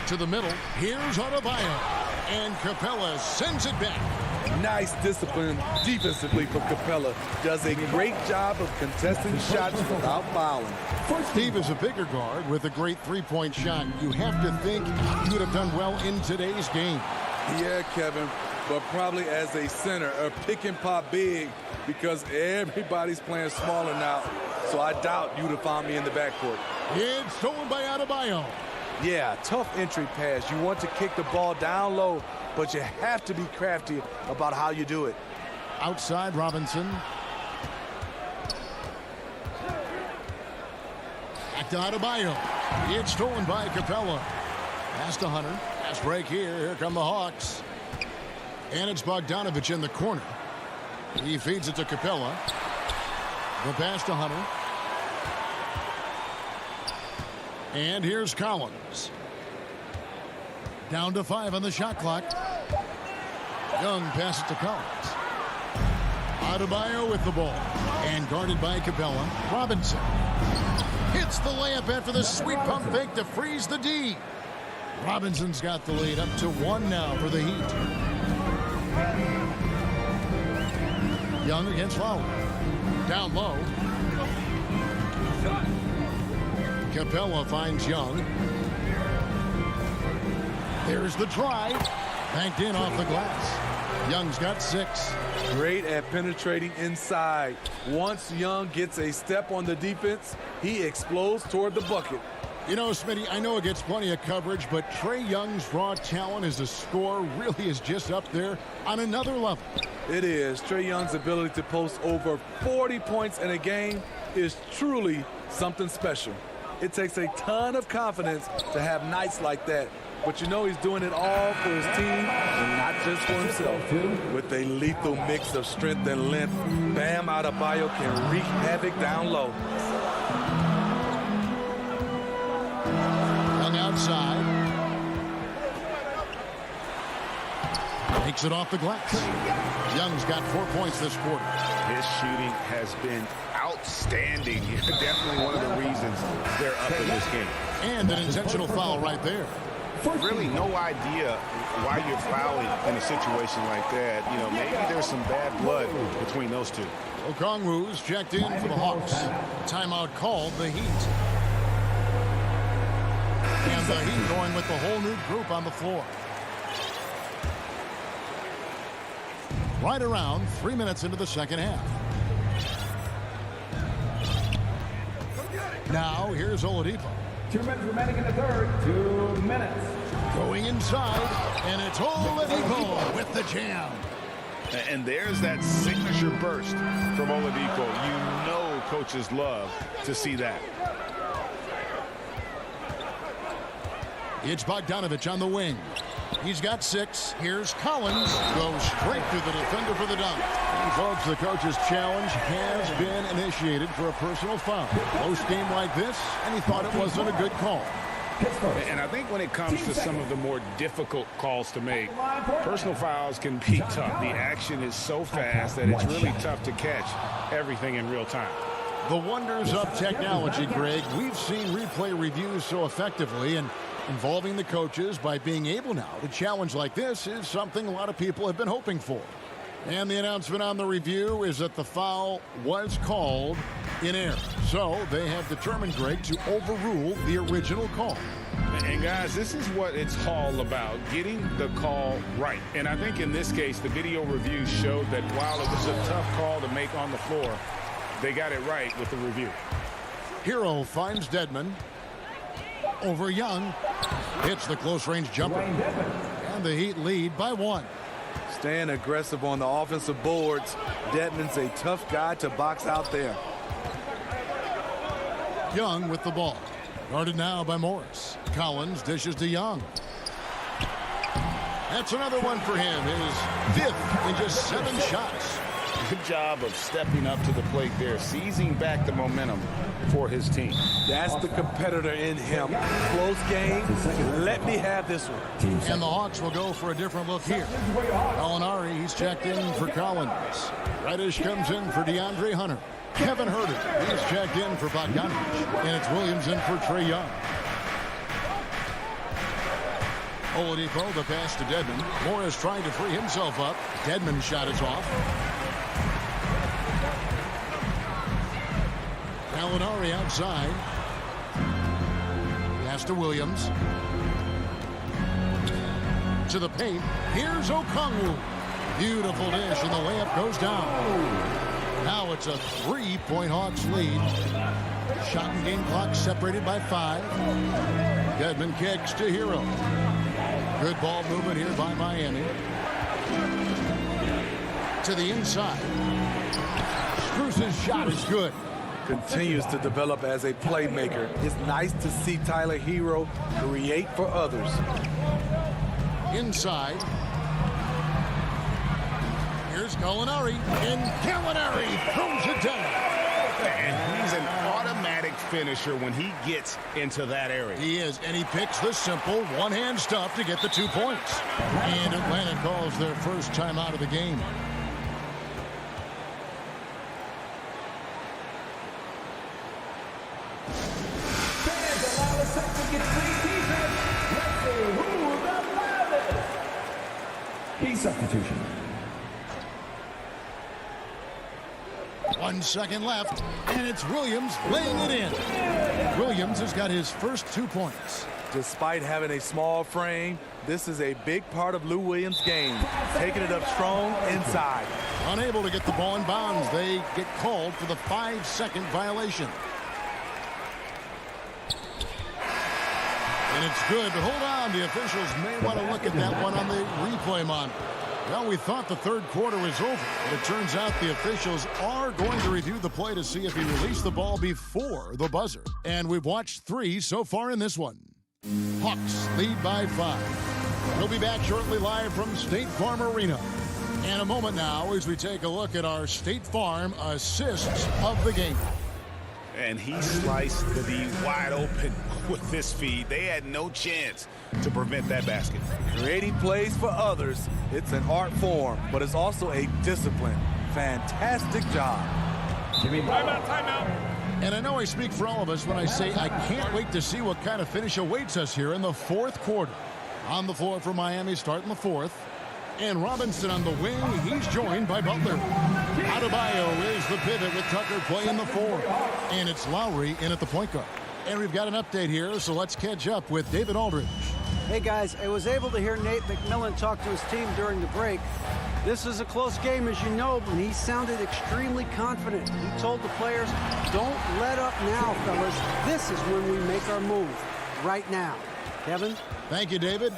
To the middle. Here's Adebayo. And Capella sends it back. Nice discipline defensively from Capella. Does a great job of contesting shots without fouling. Steve is a bigger guard with a great three-point shot. You have to think he would have done well in today's game. Yeah, Kevin, but probably as a center, a pick and pop big, because everybody's playing smaller now. So I doubt you'd have found me in the backcourt. It's stolen by Adebayo. Yeah, tough entry pass. You want to kick the ball down low, but you have to be crafty about how you do it. Outside Robinson. Back to Adebayo. It's stolen by Capella. Pass to Hunter. Pass break here. Here come the Hawks. And it's Bogdanovich in the corner. He feeds it to Capella. The pass to Hunter. And here's Collins. Down to 5 on the shot clock. Young passes to Collins. Adebayo with the ball. And guarded by Capella. Robinson hits the layup after the sweet pump fake to freeze the D. Robinson's got the lead up to 1 now for the Heat. Young against Lowry. Down low. Capella finds Young. There's the drive. Banked in off the glass. Young's got 6. Great at penetrating inside. Once Young gets a step on the defense, he explodes toward the bucket. You know, Smitty, I know it gets plenty of coverage, but Trae Young's raw talent as a scorer really is just up there on another level. It is. Trae Young's ability to post over 40 points in a game is truly something special. It takes a ton of confidence to have nights like that. But you know he's doing it all for his team and not just for himself. With a lethal mix of strength and length, Bam Adebayo can wreak havoc down low. Young outside. Takes it off the glass. Young's got 4 points this quarter. His shooting has been outstanding. Definitely one of the reasons they're up in this game. And an intentional foul right there. Really no idea why you're fouling in a situation like that. You know, maybe there's some bad blood between those two. Okongwu's checked in for the Hawks. Timeout called the Heat. And the Heat going with the whole new group on the floor. Right around 3 minutes into the second half. Now here's Oladipo. 2 minutes remaining in the third. 2 minutes. Going inside, and it's Oladipo with the jam. And there's that signature burst from Oladipo. You know coaches love to see that. It's Bogdanovich on the wing. He's got 6. Here's Collins. Goes straight through the defender for the dunk. And folks, the coach's challenge has been initiated for a personal foul. Close game like this, and he thought it wasn't a good call. And I think when it comes to some of the more difficult calls to make, personal fouls can be tough. The action is so fast that it's really tough to catch everything in real time. The wonders of technology, Greg. We've seen replay reviews so effectively, and involving the coaches by being able now to challenge like this is something a lot of people have been hoping for. And the announcement on the review is that the foul was called in error. So they have determined, Greg, to overrule the original call. And guys, this is what it's all about, getting the call right. And I think in this case, the video review showed that while it was a tough call to make on the floor, they got it right with the review. Hero finds Dedmon. Over Young. Hits the close-range jumper. And the Heat lead by 1. Staying aggressive on the offensive boards. Dedmon's a tough guy to box out there. Young with the ball. Guarded now by Morris. Collins dishes to Young. That's another one for him. His 5th in just 7 shots. Good job of stepping up to the plate there, seizing back the momentum for his team. That's the competitor in him. Close game. Let me have this one. And the Hawks will go for a different look here. Gallinari, he's checked in for Collins. Reddish comes in for DeAndre Hunter. Kevin Huerter, he's checked in for Bogdanovich. And it's Williams in for Trae Young. Oladipo, the pass to Dedmon. Morris trying to free himself up. Dedmon's shot is off. Gallinari outside. Pass to Williams. To the paint. Here's Okongwu. Beautiful dish, and the layup goes down. Now it's a 3-point Hawks lead. Shot and game clock separated by 5. Dedmon kicks to Hero. Good ball movement here by Miami. To the inside. Strus's shot is good. Continues to develop as a playmaker. It's nice to see Tyler Hero create for others. Inside. Here's Gallinari. And Gallinari throws it down. And he's an automatic finisher when he gets into that area. He is, and he picks the simple one-hand stuff to get the 2 points. And Atlanta calls their first time out of the game. Key substitution. 1 second left, and it's Williams laying it in. Williams has got his first 2 points. Despite having a small frame, this is a big part of Lou Williams' game, taking it up strong inside. Unable to get the ball in bounds. They get called for the 5-second violation. And it's good. Hold on. The officials may want to look at that one on the replay monitor. Well, we thought the third quarter was over, but it turns out the officials are going to review the play to see if he released the ball before the buzzer. And we've watched 3 so far in this one. Hawks lead by 5. We'll be back shortly live from State Farm Arena. And a moment now as we take a look at our State Farm assists of the game. And he sliced the D wide open with this feed. They had no chance to prevent that basket. Creating plays for others, it's an art form, but it's also a discipline. Fantastic job. Timeout. And I know I speak for all of us when I say I can't wait to see what kind of finish awaits us here in the fourth quarter. On the floor for Miami starting the fourth. And Robinson on the wing. He's joined by Butler. Adebayo is the pivot with Tucker playing the 4. And it's Lowry in at the point guard. And we've got an update here, so let's catch up with David Aldridge. Hey, guys, I was able to hear Nate McMillan talk to his team during the break. This is a close game, as you know, but he sounded extremely confident. He told the players, don't let up now, fellas. This is when we make our move. Right now. Kevin? Thank you, David.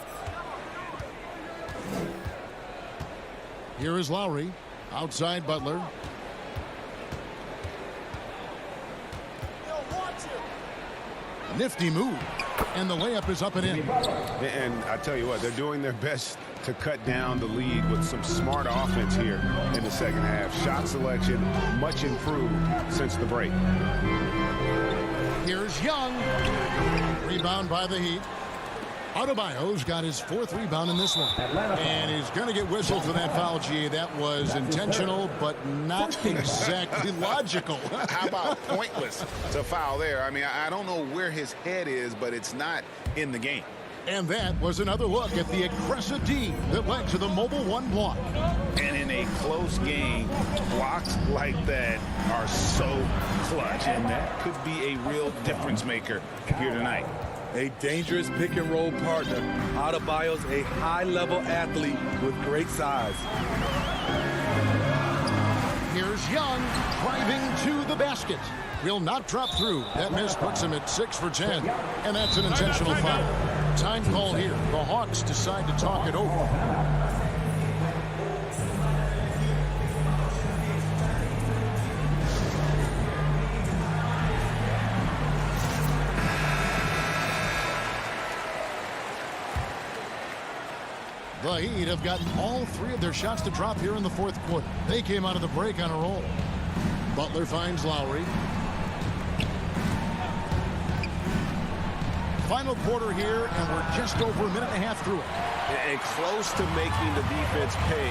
Here is Lowry. Outside Butler. Nifty move. And the layup is up and in. And I tell you what, they're doing their best to cut down the lead with some smart offense here in the second half. Shot selection much improved since the break. Here's Young. Rebound by the Heat. Adebayo's got his 4th rebound in this one. And he's going to get whistled for that foul, G. That was intentional, but not exactly logical. How about pointless to foul there? I mean, I don't know where his head is, but it's not in the game. And that was another look at the aggressive D that led to the mobile 1 block. And in a close game, blocks like that are so clutch, and that could be a real difference maker here tonight. A dangerous pick-and-roll partner. Adebayo's a high-level athlete with great size. Here's Young driving to the basket. Will not drop through. That miss puts him at 6 for 10. And that's an intentional foul. Time call here. The Hawks decide to talk it over. The Heat have gotten all 3 of their shots to drop here in the fourth quarter. They came out of the break on a roll. Butler finds Lowry. Final quarter here, and we're just over a minute and a half through it. And close to making the defense pay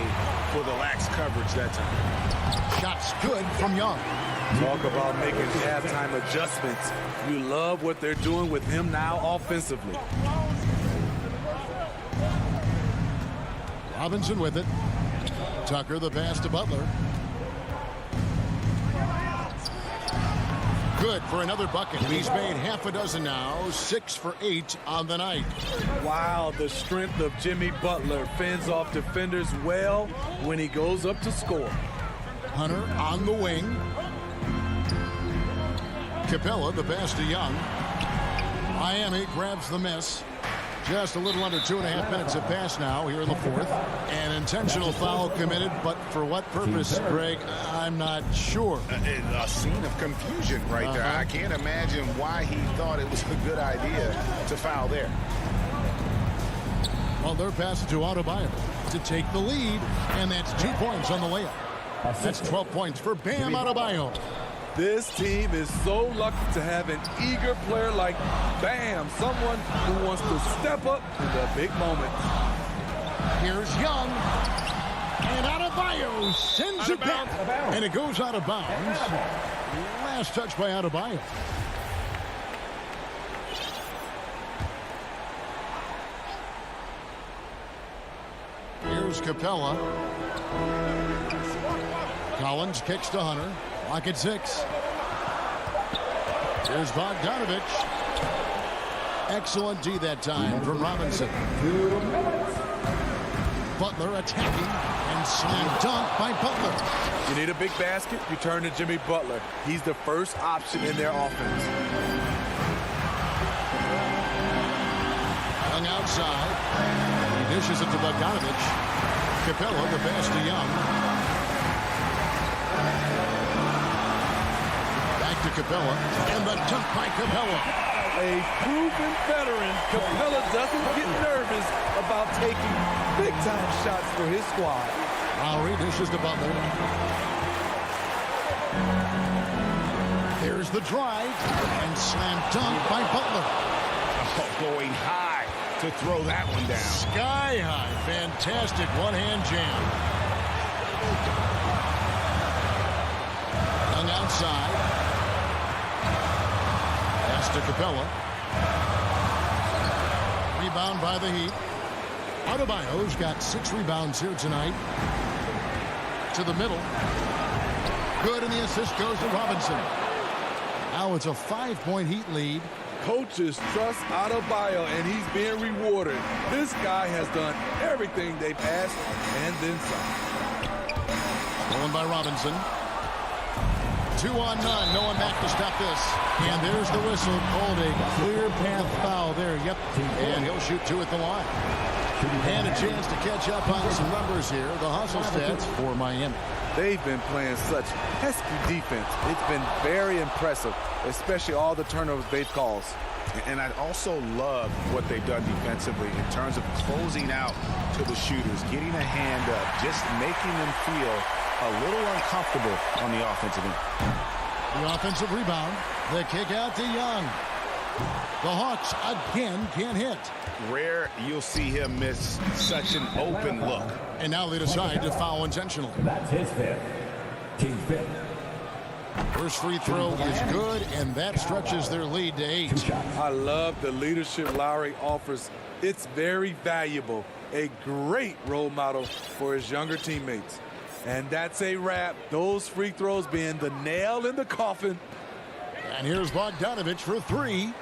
for the lax coverage that time. Shots good from Young. Talk about making halftime adjustments. You love what they're doing with him now offensively. Robinson with it. Tucker the pass to Butler. Good for another bucket. He's made half a dozen now. 6 for 8 on the night. Wow, the strength of Jimmy Butler fends off defenders well when he goes up to score. Hunter on the wing. Capella the pass to Young. Miami grabs the miss. Just a little under 2.5 minutes have passed now here in the fourth. An intentional foul committed, but for what purpose, Greg, I'm not sure. A scene of confusion right there. I can't imagine why he thought it was a good idea to foul there. Well, they're passing to Adebayo to take the lead, and that's 2 points on the layup. That's 12 points for Bam Adebayo. This team is so lucky to have an eager player like Bam, someone who wants to step up in the big moments. Here's Young, and Adebayo sends it back, and it goes out of bounds. Last touch by Adebayo. Here's Capella. Collins kicks to Hunter. Clock at 6. Here's Bogdanovich. Excellent D that time from Robinson. Butler attacking and slam dunk by Butler. You need a big basket, you turn to Jimmy Butler. He's the first option in their offense. Young outside. He dishes it to Bogdanovich. Capella, the pass to Young. Back to Capella. And the dunk by Capella. A proven veteran, Capella doesn't get nervous about taking big-time shots for his squad. Lowry dishes to Butler. There's the drive. And slam dunk by Butler. Oh, going high to throw that one down. Sky high. Fantastic one-hand jam. Young outside. Pass to Capella. Rebound by the Heat. Adebayo's got 6 rebounds here tonight. To the middle. Good, and the assist goes to Robinson. Now it's a 5-point Heat lead. Coaches trust Adebayo, and he's being rewarded. This guy has done everything they've asked and then some. Stolen by Robinson. 2 on none. No one back to stop this. And there's the whistle. Called a clear path foul there. Yep. And he'll shoot 2 at the line. And a chance to catch up on some numbers here. The hustle stats for Miami. They've been playing such pesky defense. It's been very impressive, especially all the turnovers they've caused. And I also love what they've done defensively in terms of closing out to the shooters, getting a hand up, just making them feel a little uncomfortable on the offensive end. The offensive rebound. The kick out to Young. The Hawks again can't hit. Rare you'll see him miss such an open look. And now they decide to foul intentionally. That's his 5th. Team 5th. First free throw is good, and that stretches their lead to 8. I love the leadership Lowry offers. It's very valuable. A great role model for his younger teammates. And that's a wrap. Those free throws being the nail in the coffin. And here's Bogdanovich for 3.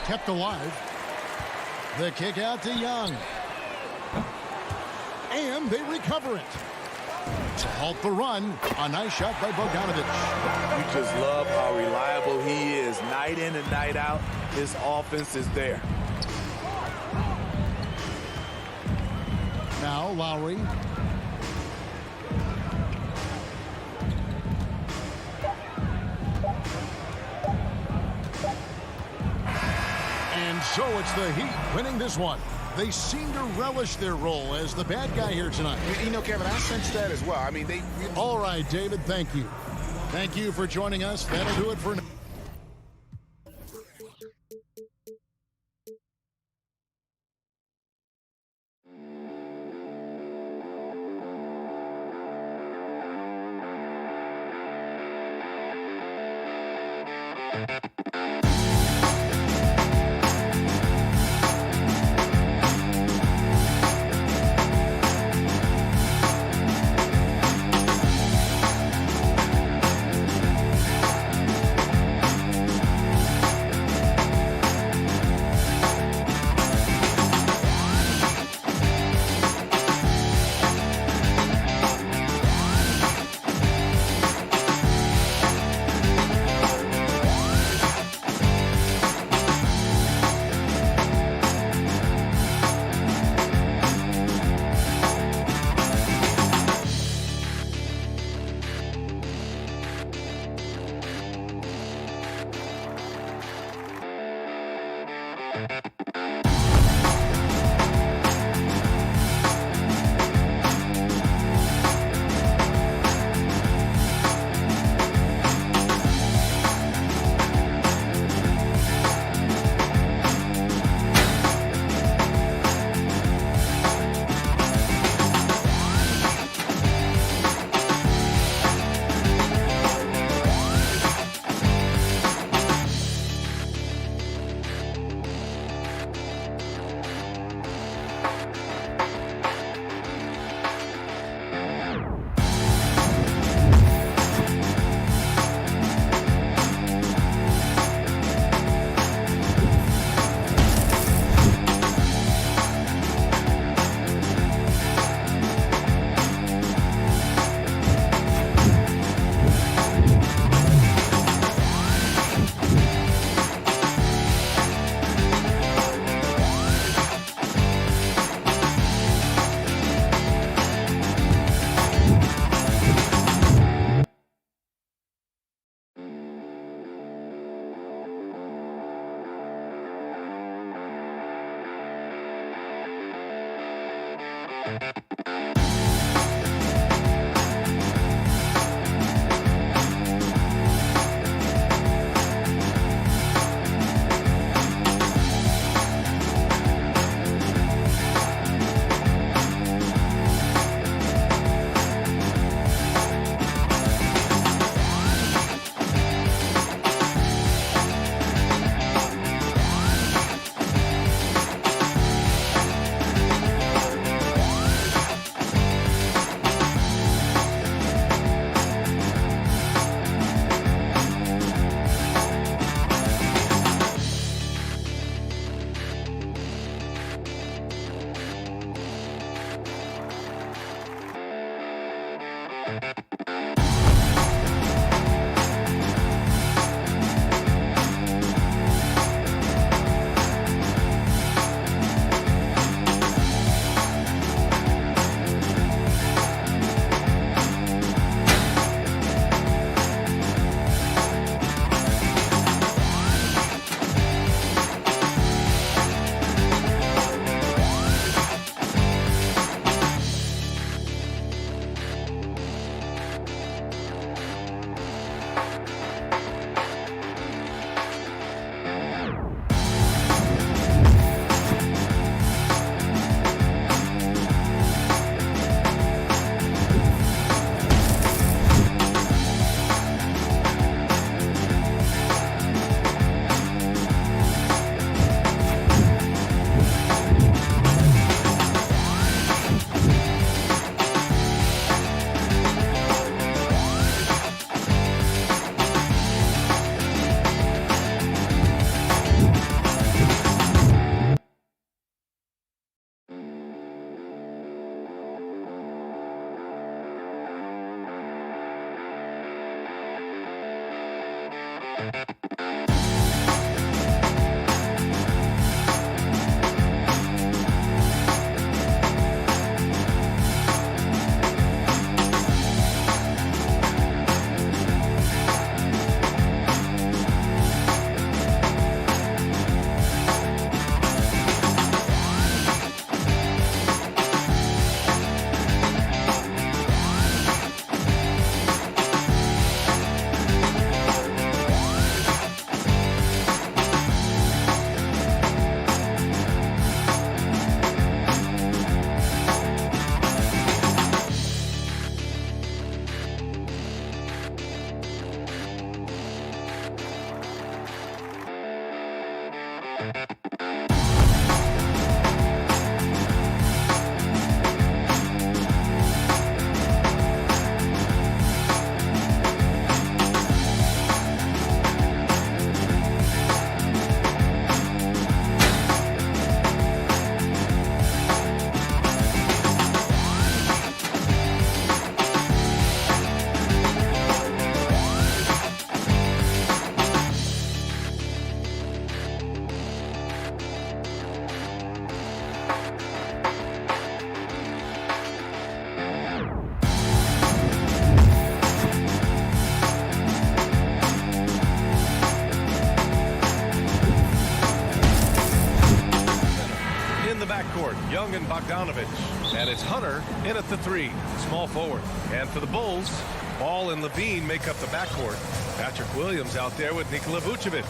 Kept alive. The kick out to Young. And they recover it. To halt the run, a nice shot by Bogdanovich. You just love how reliable he is. Night in and night out, his offense is there. Now Lowry. And so it's the Heat winning this one. They seem to relish their role as the bad guy here tonight. You know, Kevin, I sense that as well. I mean, they... All right, David, thank you. Thank you for joining us. That'll do it for now. Young and Bogdanovich. And it's Hunter in at the 3, small forward. And for the Bulls, Ball and Levine make up the backcourt. Patrick Williams out there with Nikola Vucevic.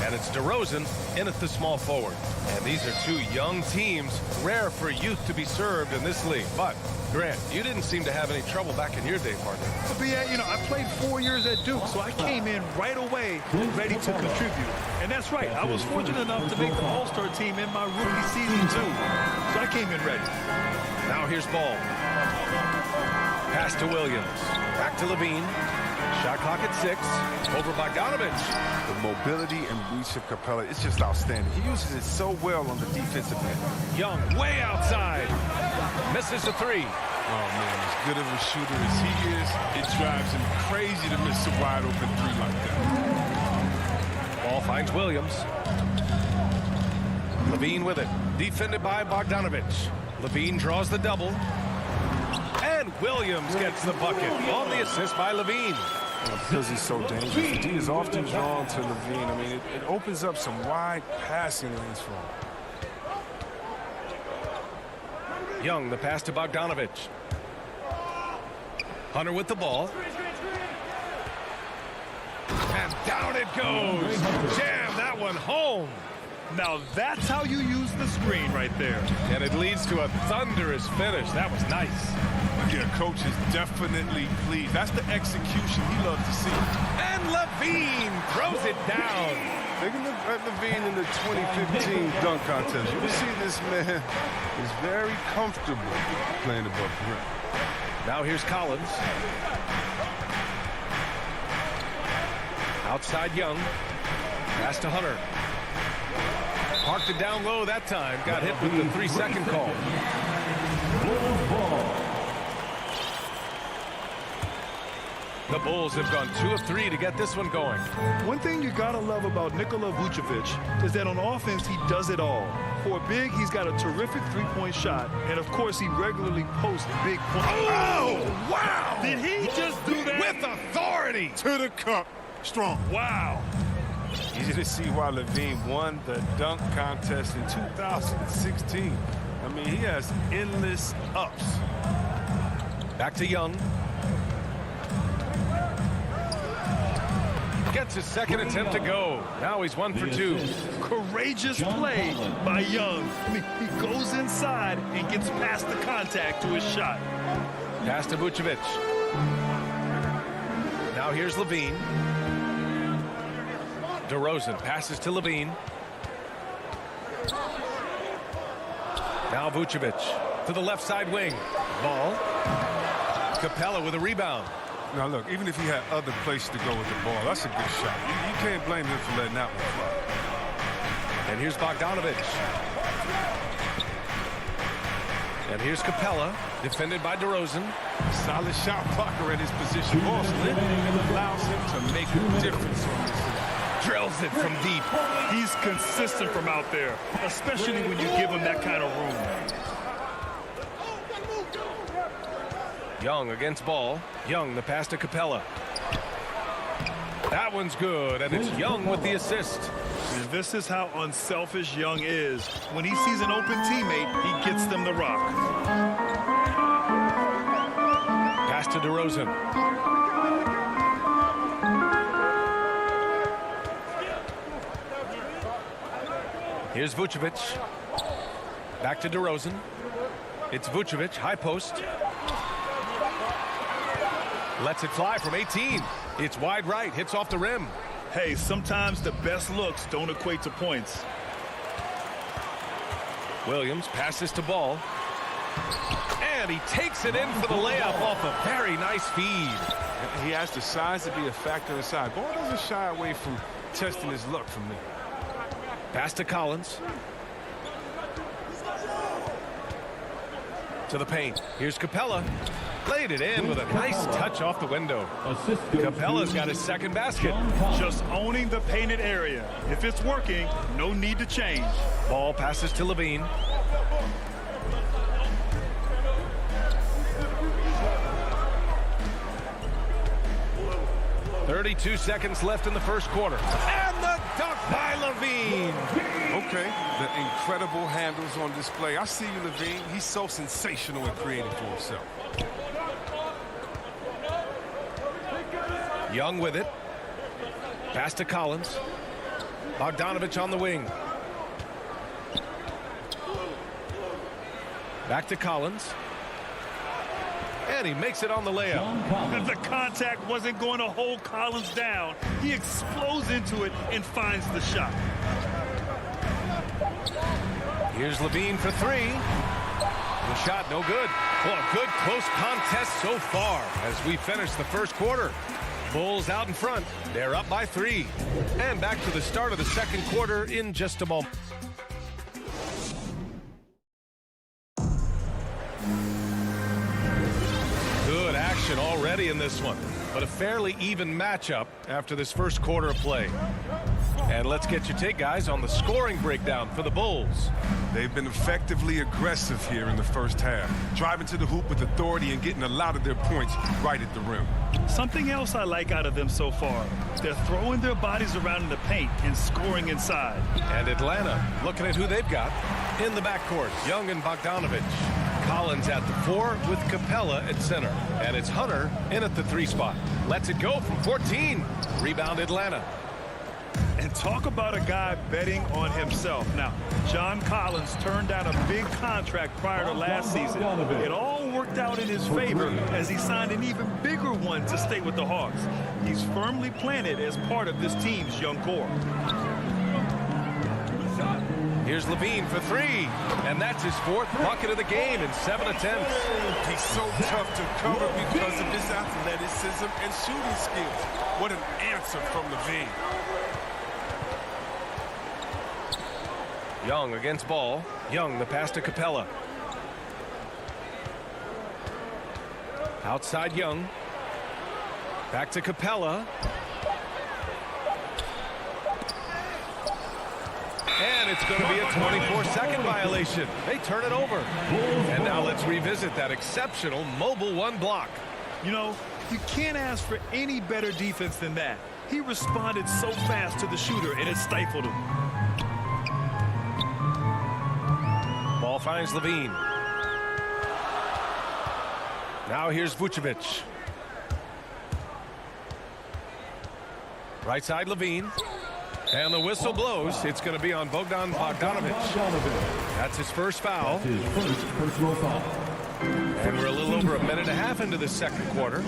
And it's DeRozan in at the small forward. And these are two young teams, rare for youth to be served in this league. But, Grant, you didn't seem to have any trouble back in your day, partner. But yeah, you know, I played 4 years at Duke, so I came in right away ready to contribute. And that's right. I was fortunate enough to make the All-Star team in my rookie season, too. So I came in ready. Now here's Ball. Pass to Williams. Back to Levine. Shot clock at 6. Over Bogdanovich. The mobility and reach of Capella is just outstanding. He uses it so well on the defensive end. Young way outside. Misses the 3. Oh, man, as good of a shooter as he is, it drives him crazy to miss a wide open 3 like that. Ball finds Williams. Levine with it. Defended by Bogdanovich. Levine draws the double. And Williams gets the bucket on the assist by Levine. Because he's so dangerous. He is often drawn to Levine. I mean, it opens up some wide passing lanes for him. Young, the pass to Bogdanovich. Hunter with the ball. And down it goes. Jam that one home. Now that's how you use the screen right there. And it leads to a thunderous finish. That was nice. Yeah, coach is definitely pleased. That's the execution he loves to see. And Levine throws it down. Take a look at Levine in the 2015 dunk contest. You can see this man is very comfortable playing above the rim. Now here's Collins. Outside Young. Pass to Hunter. Parked it down low that time. Got hit with the 3-second call. The Bulls have gone 2 of 3 to get this one going. One thing you gotta love about Nikola Vucevic is that on offense he does it all. For a big, he's got a terrific three-point shot, and of course he regularly posts big points. Oh, wow! Did he just do that? With authority! To the cup. Strong. Wow. Easy to see why Levine won the dunk contest in 2016. I mean, he has endless ups. Back to Young. Gets his second attempt to go. Now he's 1 for 2. Courageous play by Young. I mean, he goes inside and gets past the contact to his shot. Pass to Vucevic. Now here's Levine. DeRozan passes to Levine. Now Vucevic to the left side wing. Ball. Capella with a rebound. Now, look, even if he had other places to go with the ball, that's a good shot. You can't blame him for letting that one fly. And here's Bogdanovich. And here's Capella, defended by DeRozan. Solid shot blocker at his position. Ball slid allows him to make a difference on this. Drills it from deep. He's consistent from out there, especially when you give him that kind of room. Young against Ball. Young, the pass to Capella. That one's good, and it's Young with the assist. This is how unselfish Young is. When he sees an open teammate, he gets them the rock. Pass to DeRozan. Here's Vucevic. Back to DeRozan. It's Vucevic, high post. Lets it fly from 18. It's wide right, hits off the rim. Hey, sometimes the best looks don't equate to points. Williams passes to Ball. And he takes it in for the layup off a very nice feed. He has the size to be a factor inside. Ball doesn't shy away from testing his luck from there. Pass to Collins. To the paint. Here's Capella. Laid it in with a nice touch off the window. Capella's got his second basket. Just owning the painted area. If it's working, no need to change. Ball passes to Levine. .32 seconds left in the first quarter. And the dunk by Levine. Okay, the incredible handles on display. I see you, Levine. He's so sensational in creating for himself. Young with it. Pass to Collins. Bogdanovich on the wing. Back to Collins. And he makes it on the layup. The contact wasn't going to hold Collins down. He explodes into it and finds the shot. Here's Levine for 3. The shot no good. Well, a good close contest so far as we finish the first quarter. Bulls out in front. They're up by 3. And back to the start of the second quarter in just a moment. Good action already in this one, but a fairly even matchup after this first quarter of play. And let's get your take, guys, on the scoring breakdown for the Bulls. They've been effectively aggressive here in the first half, driving to the hoop with authority and getting a lot of their points right at the rim. Something else I like out of them so far, they're throwing their bodies around in the paint and scoring inside. And Atlanta looking at who they've got in the backcourt. Young and Bogdanovich. Collins at the 4 with Capella at center. And it's Hunter in at the 3 spot. Lets it go from 14. Rebound Atlanta. And talk about a guy betting on himself. Now, John Collins turned down a big contract prior to last season. It all worked out in his favor as he signed an even bigger one to stay with the Hawks. He's firmly planted as part of this team's young core. Here's Levine for 3, and that's his 4th bucket of the game in 7 attempts. He's so tough to cover because of his athleticism and shooting skills. What an answer from Levine. Young against Ball. Young, the pass to Capella. Outside Young. Back to Capella. And it's going to be a 24-second violation. They turn it over. And now let's revisit that exceptional mobile 1 block. You know, you can't ask for any better defense than that. He responded so fast to the shooter, and it stifled him. Ball finds Levine. Now here's Vucevic. Right side Levine. And the whistle blows. It's going to be on Bogdan Bogdanovic. That's his first foul. His first personal foul. And we're a little over a minute and a half into the second quarter.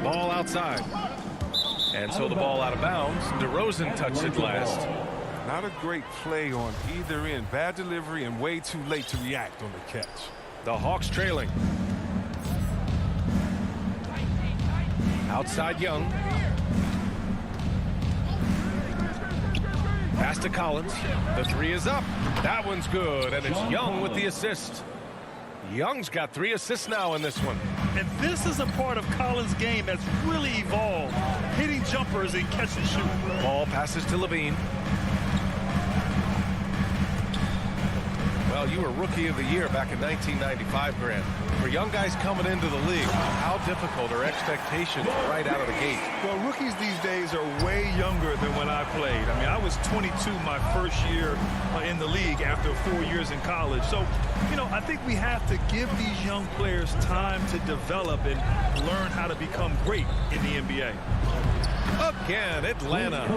Ball outside. And so the ball out of bounds. DeRozan touched it last. Not a great play on either end. Bad delivery and way too late to react on the catch. The Hawks trailing. Outside Young. Pass to Collins. The 3 is up. That one's good, and it's Young with the assist. Young's got 3 assists now in this one. And this is a part of Collins' game that's really evolved, hitting jumpers and catch and shoot. Ball passes to Levine. Well, you were Rookie of the Year back in 1995, Grant. For young guys coming into the league, how difficult are expectations right out of the gate? Well, rookies these days are way younger than when I played. I mean, I was 22 my first year in the league after 4 years in college. So, you know, I think we have to give these young players time to develop and learn how to become great in the NBA. Again, Atlanta.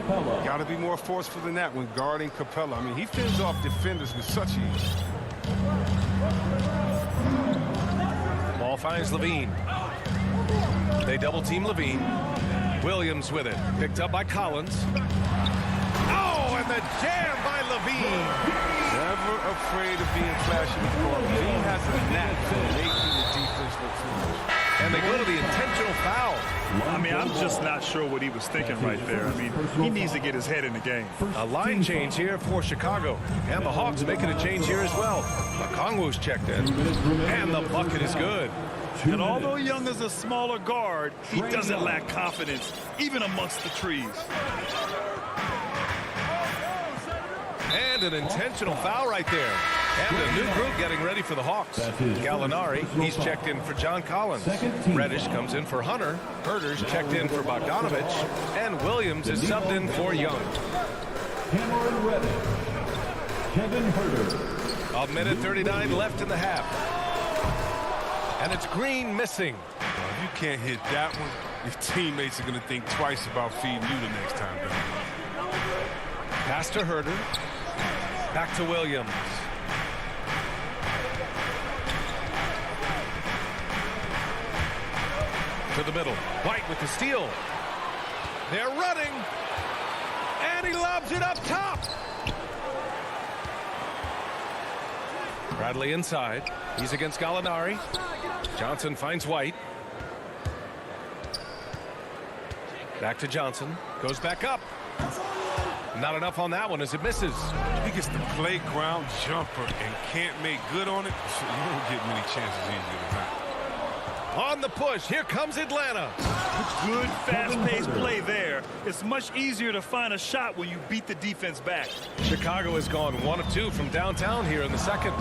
Got to be more forceful than that when guarding Capella. I mean, he fends off defenders with such ease. Ball finds Levine. They double team Levine. Williams with it. Picked up by Collins. Oh, and the jam by Levine. Never afraid of being flashy with the ball. Levine has a knack for making the defense look foolish. And they go to the intentional foul. I mean, I'm just not sure what he was thinking right there. I mean, he needs to get his head in the game. A line change here for Chicago. And the Hawks making a change here as well. Okongwu's checked in. And the bucket is good. And although Young is a smaller guard, he doesn't lack confidence, even amongst the trees. And an intentional foul right there. And a new group getting ready for the Hawks. Gallinari, he's checked in for John Collins. Reddish comes in for Hunter. Herter's checked in for Bogdanovic. And Williams is subbed in for Young. Cameron Reddish. Kevin Herter. A minute 39 left in the half. And it's Green missing. Well, if you can't hit that one, your teammates are going to think twice about feeding you the next time down. Pass to Herter. Back to Williams. To the middle. White with the steal. They're running. And he lobs it up top. Bradley inside. He's against Gallinari. Johnson finds White. Back to Johnson. Goes back up. Not enough on that one as it misses. He gets the playground jumper and can't make good on it. You don't get many chances easier than that. On the push, here comes Atlanta. Good fast-paced play there. It's much easier to find a shot when you beat the defense back. Chicago has gone 1 of 2 from downtown here in the second.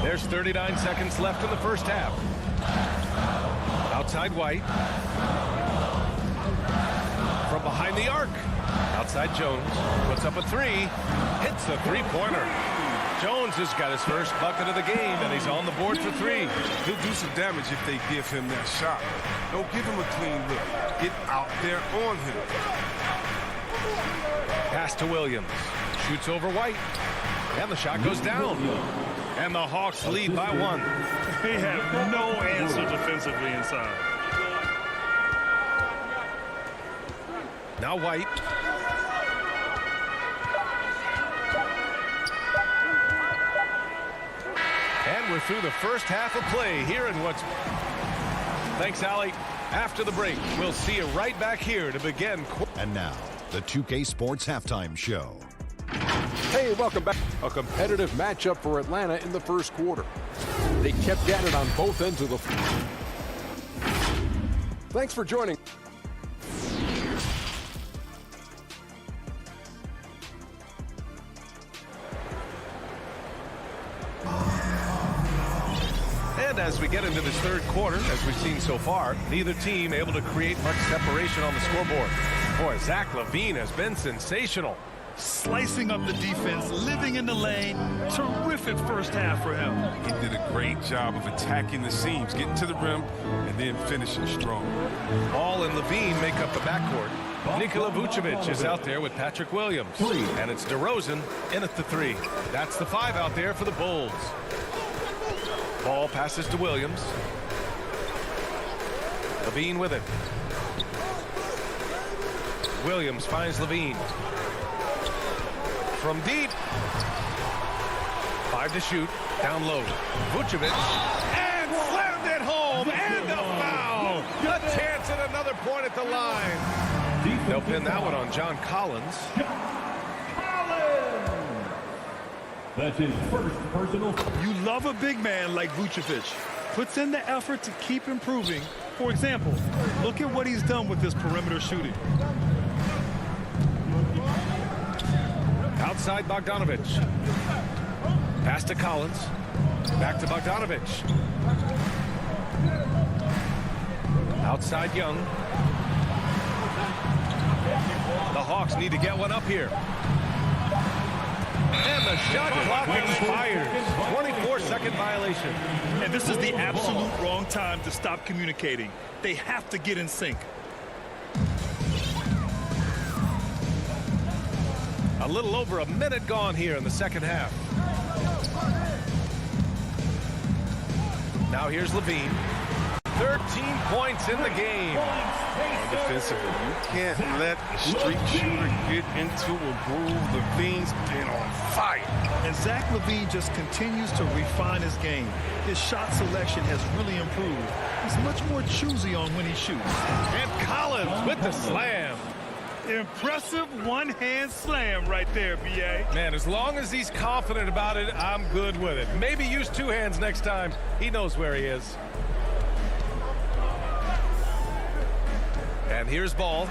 There's 39 seconds left in the first half. Outside White. From behind the arc. Outside Jones. Puts up a three. Hits a three-pointer. Jones has got his first bucket of the game, and he's on the board for three. He'll do some damage if they give him that shot. Don't give him a clean look. Get out there on him. Pass to Williams. Shoots over White. And the shot goes down. And the Hawks lead by one. They have no answer defensively inside. Now White. And we're through the first half of play here in what's... Thanks, Allie. After the break, we'll see you right back here to begin. And now, the 2K Sports Halftime Show. Hey, welcome back. A competitive matchup for Atlanta in the first quarter. They kept at it on both ends of the floor. Thanks for joining. And as we get into this third quarter, as we've seen so far, neither team able to create much separation on the scoreboard. Boy, Zach LaVine has been sensational. Slicing up the defense, living in the lane. Terrific first half for him. He did a great job of attacking the seams, getting to the rim, and then finishing strong. Ball and LaVine make up the backcourt. Nikola Vucevic is out there with Patrick Williams. And it's DeRozan in at the three. That's the five out there for the Bulls. Ball passes to Williams. LaVine with it. Williams finds LaVine. From deep. 5 to shoot. Down low. Vucevic. And slammed it home. And a foul. A chance at another point at the line. They'll pin that one on John Collins. That's his first personal. You love a big man like Vucevic. Puts in the effort to keep improving. For example, look at what he's done with his perimeter shooting. Outside Bogdanovic. Pass to Collins. Back to Bogdanovic. Outside Young. The Hawks need to get one up here. And the shot clock expires. 24-second violation. And this is the absolute wrong time to stop communicating. They have to get in sync. A little over a minute gone here in the second half. Now here's LaVine. 13 points in the game. Defensively, you can't let a street shooter get into a groove. LaVine's been on fire. And Zach LaVine just continues to refine his game. His shot selection has really improved. He's much more choosy on when he shoots. And Collins with the slam. Impressive one-hand slam right there, B.A. Man, as long as he's confident about it, I'm good with it. Maybe use two hands next time. He knows where he is. And here's Ball.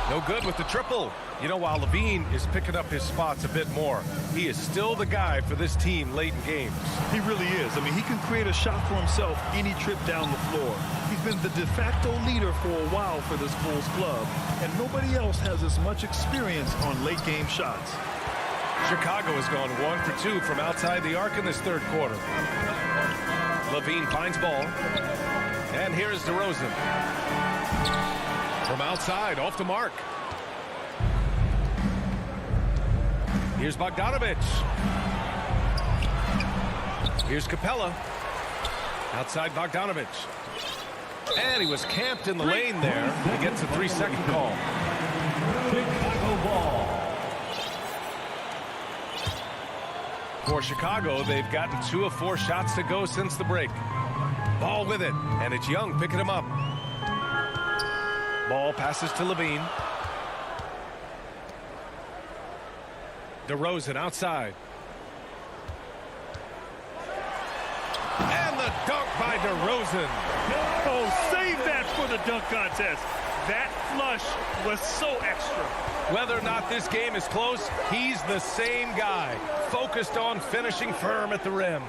No good with the triple. You know, while LaVine is picking up his spots a bit more, he is still the guy for this team late in games. He really is. I mean, he can create a shot for himself any trip down the floor. He's been the de facto leader for a while for this Bulls club, and nobody else has as much experience on late-game shots. Chicago has gone 1 for 2 from outside the arc in this third quarter. LaVine finds Ball. And here's DeRozan. From outside, off the mark. Here's Bogdanovic. Here's Capella. Outside Bogdanovic. And he was camped in the lane there. He gets a 3-second call. Chicago ball. For Chicago, they've gotten 2 of 4 shots to go since the break. Ball with it, and it's Young picking him up. Ball passes to LaVine. DeRozan outside. And the dunk by DeRozan. Oh, save that for the dunk contest. That flush was so extra. Whether or not this game is close, he's the same guy, focused on finishing firm at the rim.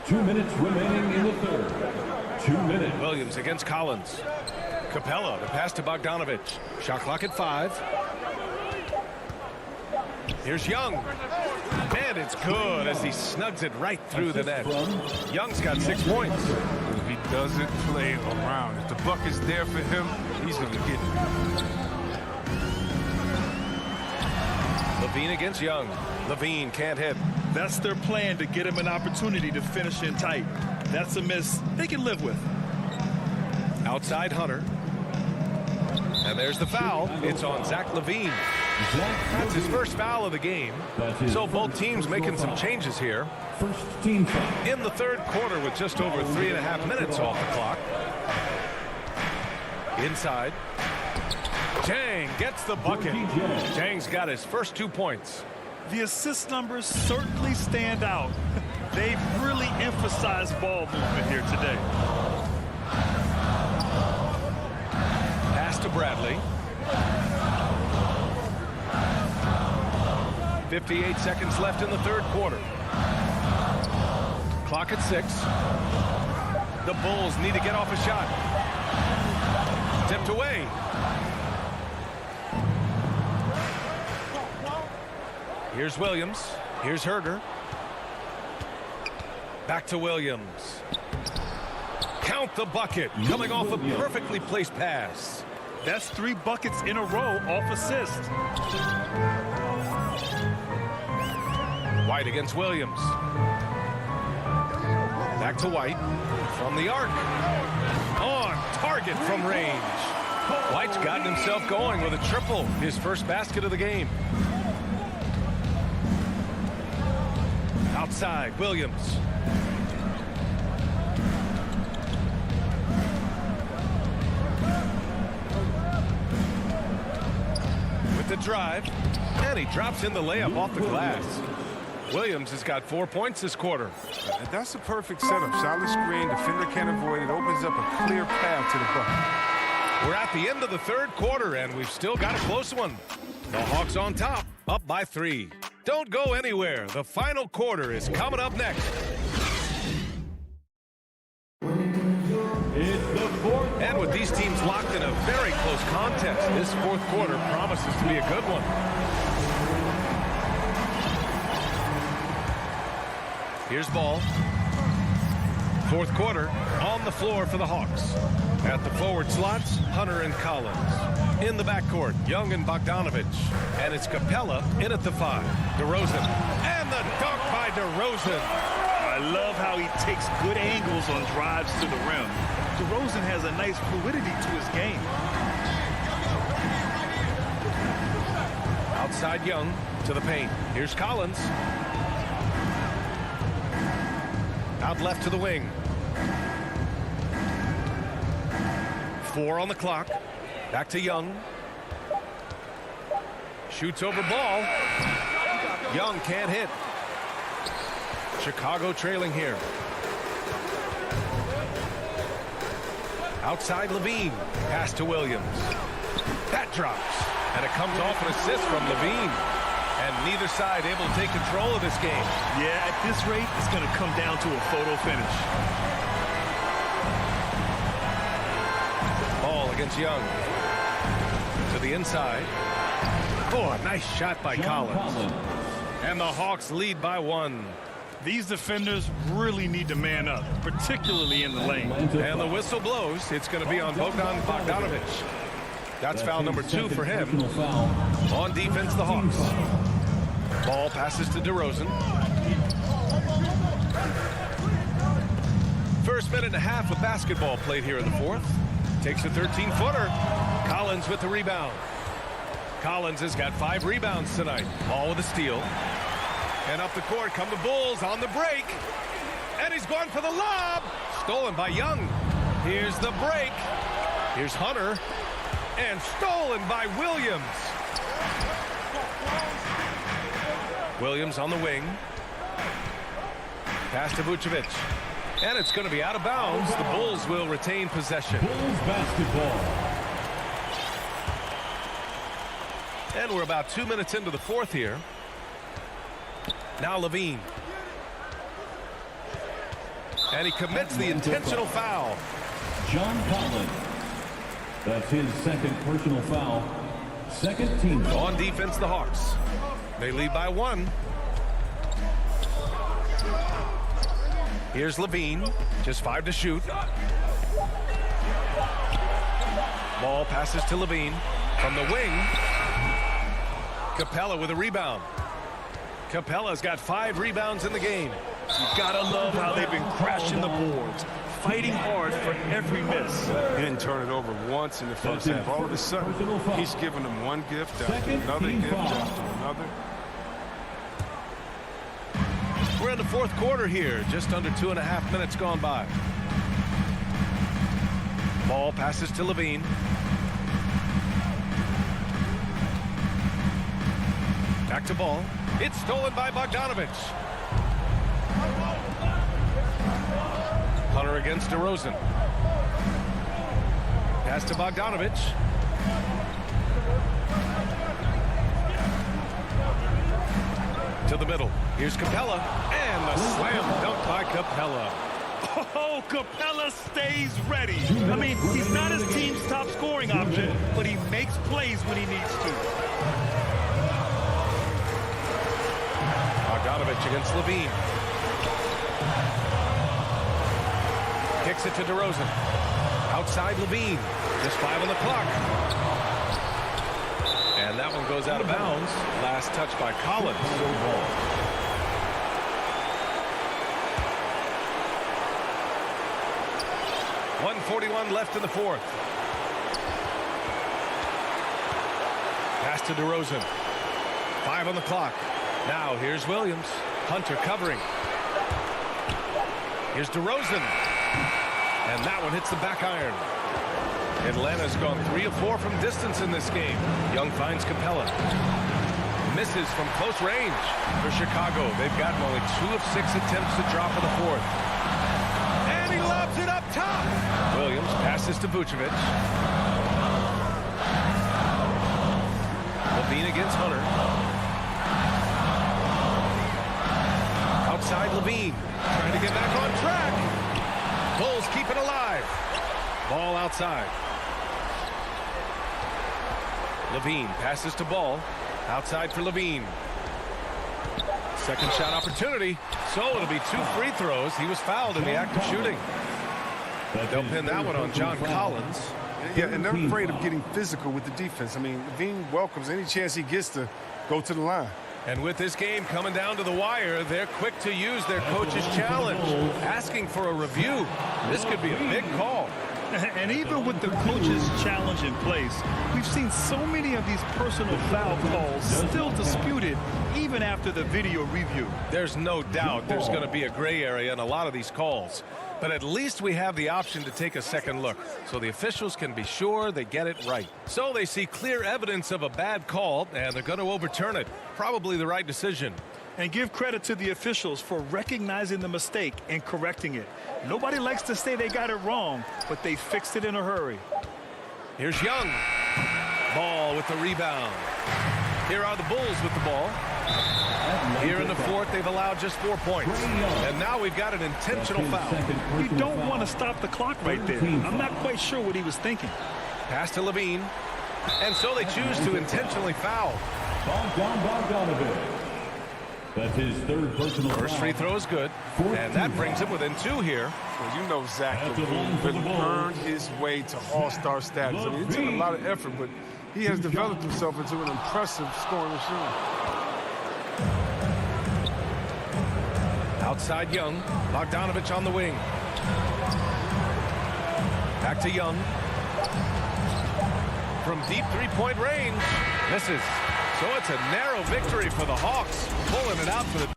2 minutes remaining in the third. 2 minutes. Williams against Collins. Capella, the pass to Bogdanovich. Shot clock at 5. Here's Young. And it's good as he snugs it right through the net. Young's got 6 points. He doesn't play around. If the bucket's there for him, he's going to get it. Levine against Young. Levine can't hit. That's their plan, to get him an opportunity to finish in tight. That's a miss they can live with. Outside Hunter. And there's the foul. It's on Zach Levine. That's his first foul of the game. So both teams making some changes here. First team foul. In the third quarter with just over 3.5 minutes off the clock. Inside. Jang gets the bucket. Jang's got his first 2 points. The assist numbers certainly stand out. They've really emphasized ball movement here today. Pass to Bradley. 58 seconds left in the third quarter. Clock at 6. The Bulls need to get off a shot. Tipped away. Here's Williams. Here's Herder. Back to Williams. Count the bucket. Coming off a perfectly placed pass. That's 3 buckets in a row off assist. White against Williams. Back to White. From the arc. On target from range. White's gotten himself going with a triple. His first basket of the game. Outside, Williams. With the drive. And he drops in the layup off the glass. Williams has got 4 points this quarter. And that's a perfect setup. Solid screen, defender can't avoid it. Opens up a clear path to the bucket. We're at the end of the third quarter, and we've still got a close one. The Hawks on top, up by 3. Don't go anywhere. The final quarter is coming up next. And with these teams locked in a very close contest, this fourth quarter promises to be a good one. Here's Ball. Fourth quarter on the floor for the Hawks. At the forward slots, Hunter and Collins. In the backcourt, Young and Bogdanovich. And it's Capella in at the 5. DeRozan. And the dunk by DeRozan. I love how he takes good angles on drives to the rim. DeRozan has a nice fluidity to his game. Outside Young to the paint. Here's Collins. Out left to the wing. 4 on the clock. Back to Young. Shoots over Ball. Young can't hit. Chicago trailing here. Outside Levine. Pass to Williams. That drops. And it comes off an assist from Levine. And neither side able to take control of this game. Yeah, at this rate, it's going to come down to a photo finish. Ball against Young. To the inside. Oh, a nice shot by Collins. And the Hawks lead by 1. These defenders really need to man up, particularly in the lane. And the whistle blows. It's going to be on Bogdan Bogdanovich. That's foul number 2 for him. On defense, the Hawks. Ball passes to DeRozan. First minute and a half of basketball played here in the fourth. Takes a 13-footer. Collins with the rebound. Collins has got 5 rebounds tonight. Ball with a steal. And up the court come the Bulls on the break. And he's going for the lob. Stolen by Young. Here's the break. Here's Hunter. And stolen by Williams. Williams on the wing. Pass to Vucevic. And it's going to be out of bounds. The Bulls will retain possession. Bulls basketball. And we're about 2 minutes into the fourth here. Now Levine. And he commits the intentional foul. John Collins. That's his second personal foul. Second team. On defense, the Hawks. They lead by 1. Here's Levine. Just 5 to shoot. Ball passes to Levine. From the wing. Capella with a rebound. Capella's got 5 rebounds in the game. You've got to love how they've been crashing the boards, fighting hard for every miss. He didn't turn it over once in the first half. All of a sudden, he's giving them one gift after another gift after another. We're in the fourth quarter here. Just under 2.5 minutes gone by. Ball passes to Levine. Back to ball. It's stolen by Bogdanovich. Hunter against DeRozan. Pass to Bogdanovich. To the middle. Here's Capella. And the slam dunk by Capella. Oh, Capella stays ready. I mean, he's not his team's top scoring option, but he makes plays when he needs to. Bogdanovich against Levine. Kicks it to DeRozan. Outside Levine. Just 5 on the clock. And that one goes out of bounds. Last touch by Collins. 1:41 left in the fourth. Pass to DeRozan. 5 on the clock. Now here's Williams. Hunter covering. Here's DeRozan. And that one hits the back iron. Atlanta's gone 3 of 4 from distance in this game. Young finds Capella. Misses from close range. For Chicago, they've gotten only 2 of 6 attempts to drop in the fourth. And he lobs it up top. Williams passes to Vucevic. Levine against Hunter. Outside Levine. Trying to get back on track. Bulls keep it alive. Ball outside. Levine passes to Ball. Outside for Levine. Second shot opportunity. So it'll be 2 free throws. He was fouled in the act of shooting. They'll pin that one on John Collins. Yeah, and they're afraid of getting physical with the defense. I mean, Levine welcomes any chance he gets to go to the line. And with this game coming down to the wire, they're quick to use their coach's challenge, asking for a review. This could be a big call. And even with the coach's challenge in place, we've seen so many of these personal foul calls still disputed even after the video review. There's no doubt there's going to be a gray area in a lot of these calls. But at least we have the option to take a second look, so the officials can be sure they get it right. So they see clear evidence of a bad call, and they're going to overturn it. Probably the right decision. And give credit to the officials for recognizing the mistake and correcting it. Nobody likes to say they got it wrong, but they fixed it in a hurry. Here's Young. Ball with the rebound. Here are the Bulls with the ball. Here in the fourth, they've allowed just 4 points. And now we've got an intentional foul. You don't want to stop the clock right there. I'm not quite sure what he was thinking. Pass to Levine. And so they choose to intentionally foul. That's his third personal foul. First free throw is good. And that brings him within 2 here. Well, you know Zach Levine really earned his way to all-star status. I mean, it took a lot of effort, but he has developed himself into an impressive scoring machine. Outside Young. Bogdanovich on the wing. Back to Young. From deep three-point range. Misses. So it's a narrow victory for the Hawks. Pulling it out for the...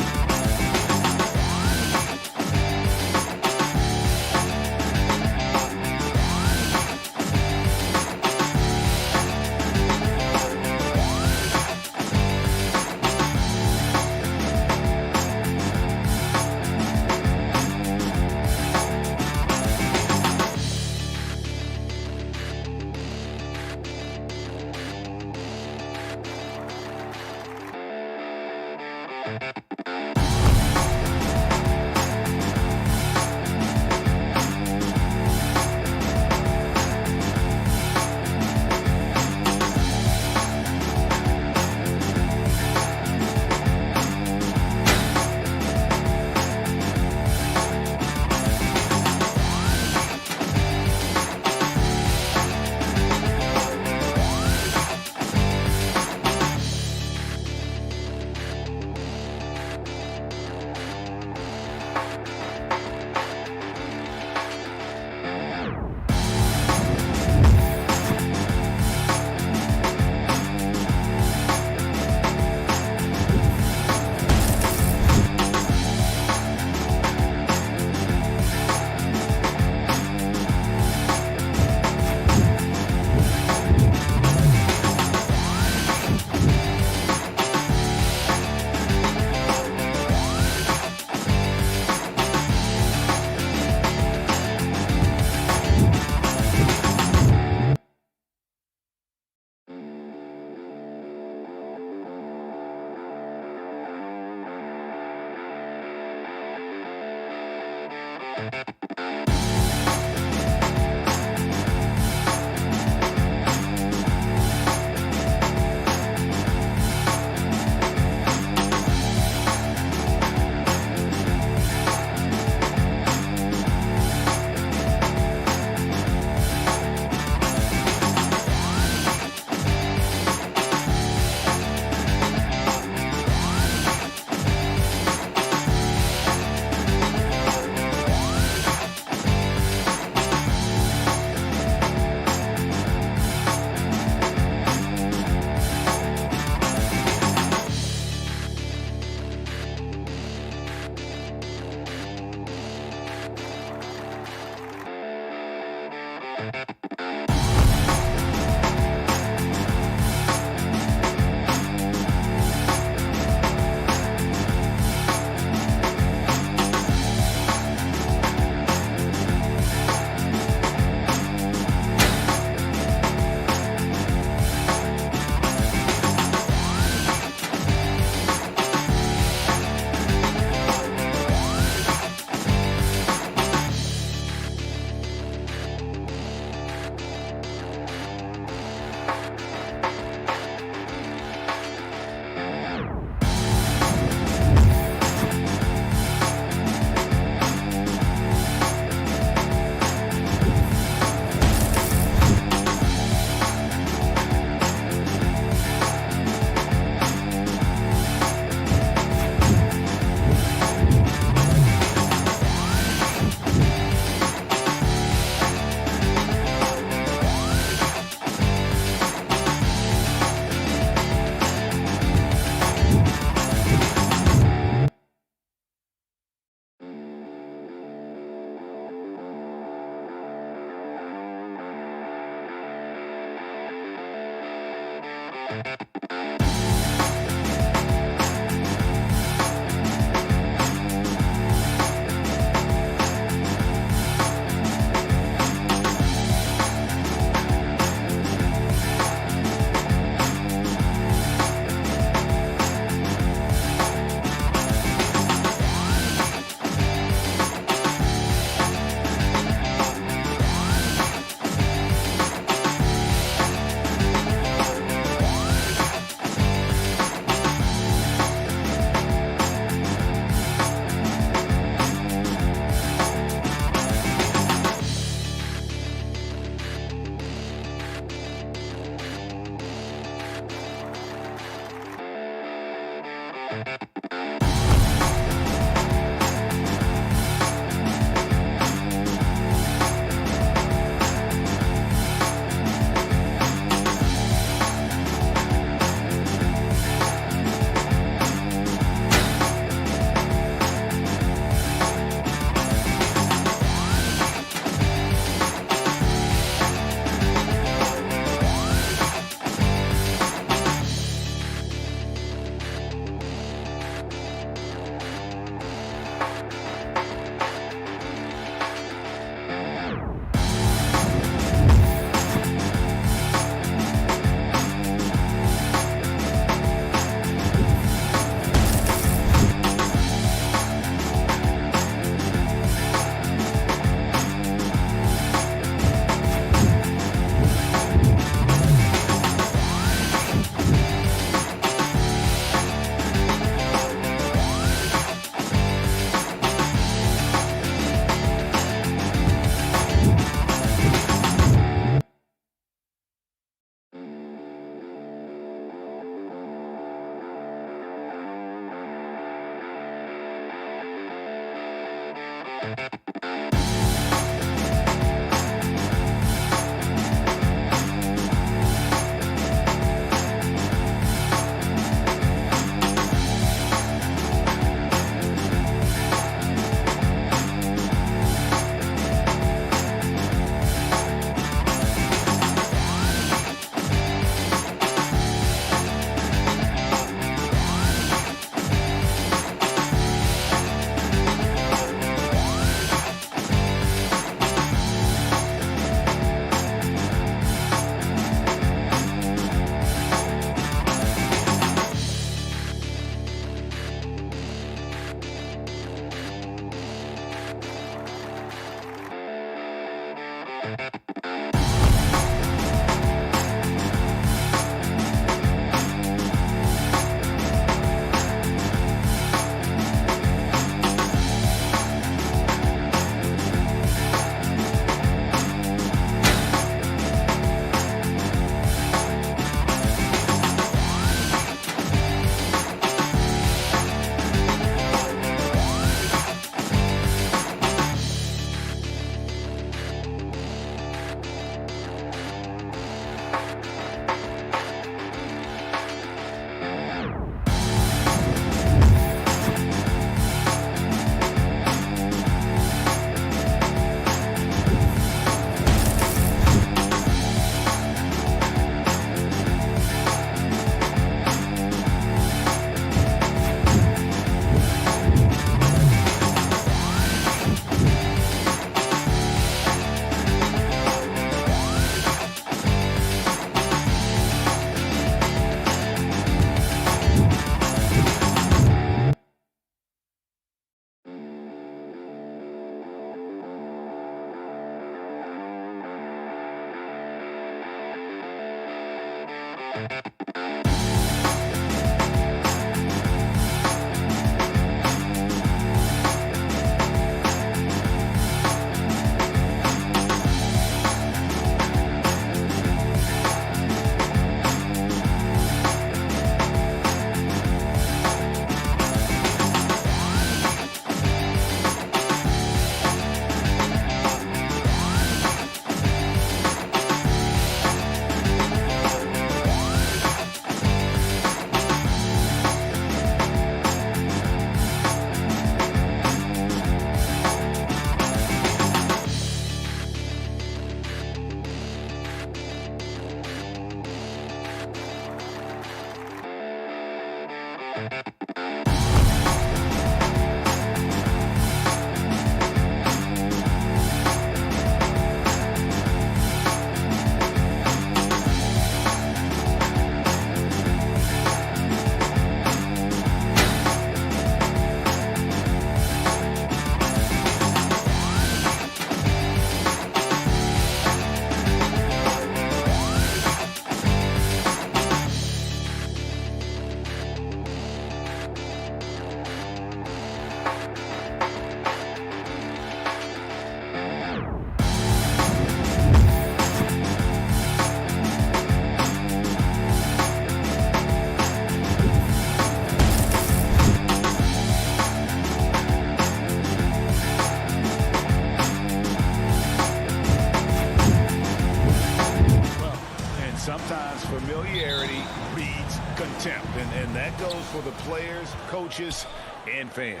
Sometimes familiarity breeds contempt, and that goes for the players, coaches, and fans.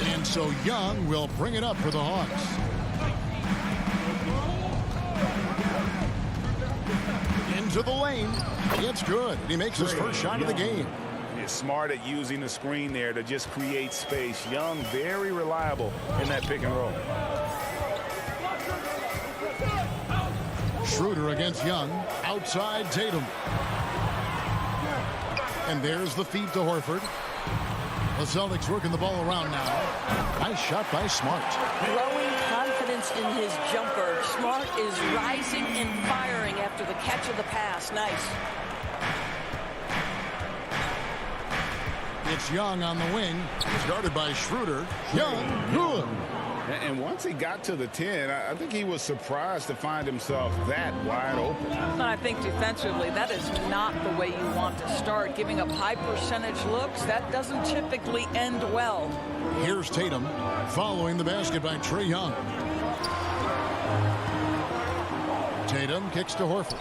And so Young will bring it up for the Hawks. Into the lane. It's good. He makes his first shot of the game. He's smart at using the screen there to just create space. Young, very reliable in that pick and roll. Schroeder against Young. Outside Tatum. And there's the feed to Horford. The Celtics working the ball around now. Nice shot by Smart. Growing confidence in his jumper. Smart is rising and firing after the catch of the pass. Nice. It's Young on the wing. Started by Schroeder. Young, good. And once he got to the 10, I think he was surprised to find himself that wide open. I think defensively, that is not the way you want to start. Giving up high percentage looks, that doesn't typically end well. Here's Tatum following the basket by Trae Young. Tatum kicks to Horford.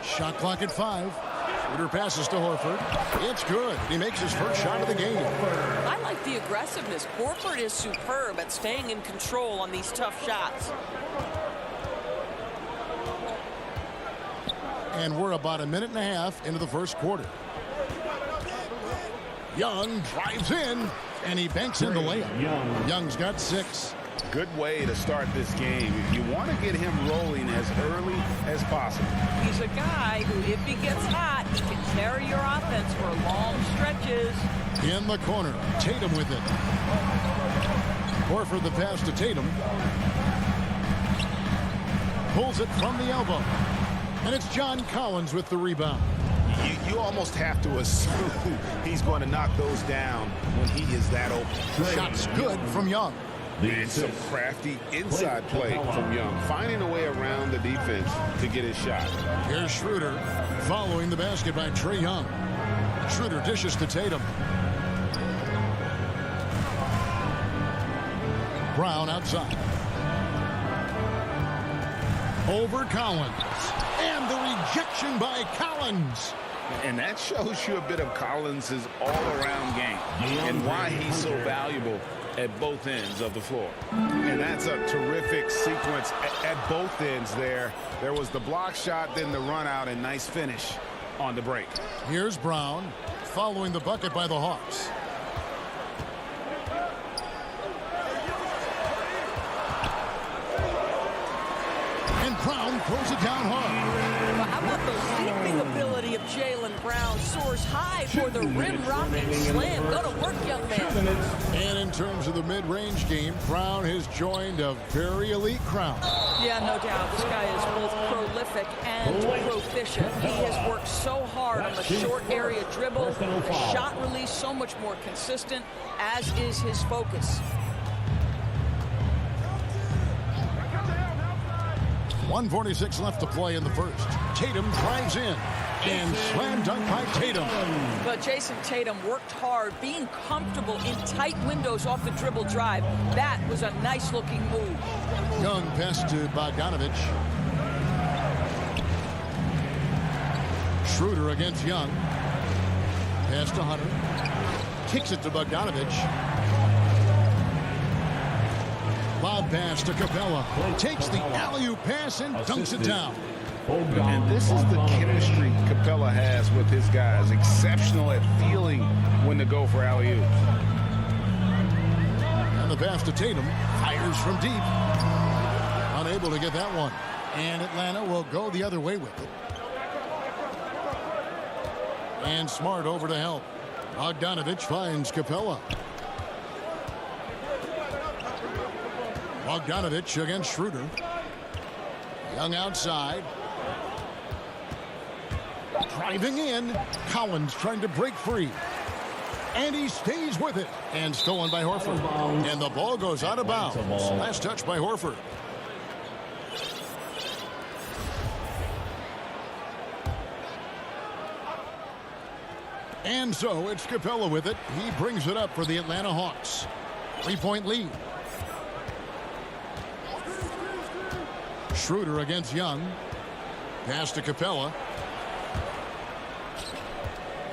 Shot clock at 5. Schroeder passes to Horford. It's good. He makes his first shot of the game. I like the aggressiveness. Horford is superb at staying in control on these tough shots. And we're about a minute and a half into the first quarter. Young drives in, and he banks in the layup. Young's got 6. Good way to start this game. You want to get him rolling as early as possible. He's a guy who, if he gets hot, he can carry your offense for long stretches. In the corner, Tatum with it. Horford the pass to Tatum. Pulls it from the elbow. And it's John Collins with the rebound. You almost have to assume he's going to knock those down when he is that open. Shot's good from Young. It's some crafty inside play from Young, finding a way around the defense to get his shot. Here's Schroeder following the basket by Trae Young. Schroeder dishes to Tatum. Brown outside. Over Collins. And the rejection by Collins. And that shows you a bit of Collins' all-around game and why he's so valuable at both ends of the floor. And that's a terrific sequence at both ends there. There was the block shot, then the run out, and nice finish on the break. Here's Brown following the bucket by the Hawks. And Brown throws it down hard. Well, how about the leaping ability of Jaylen Brown? Soars high for the rim-rocking slam. Go to work, young man. And in terms of the mid-range game, Brown has joined a very elite crowd. Yeah, no doubt. This guy is both prolific and proficient. He has worked so hard on the short area dribble, the shot release so much more consistent, as is his focus. 1:46 left to play in the first. Tatum drives in and slam dunk by Tatum. But Jason Tatum worked hard, being comfortable in tight windows off the dribble drive. That was a nice-looking move. Young pass to Bogdanovich. Schroeder against Young. Pass to Hunter. Kicks it to Bogdanovich. Lob pass to Capella. Takes the alley-oop pass and dunks it down. And this is the chemistry Capella has with his guys. Exceptional at feeling when to go for alley-oops. And the pass to Tatum. Fires from deep. Unable to get that one. And Atlanta will go the other way with it. And Smart over to help. Bogdanovich finds Capella. Bogdanovich against Schroeder. Young outside. Driving in. Collins trying to break free. And he stays with it. And stolen by Horford. And the ball goes out of bounds. Last touch by Horford. And so it's Capella with it. He brings it up for the Atlanta Hawks. 3-point lead. Schroeder against Young. Pass to Capella.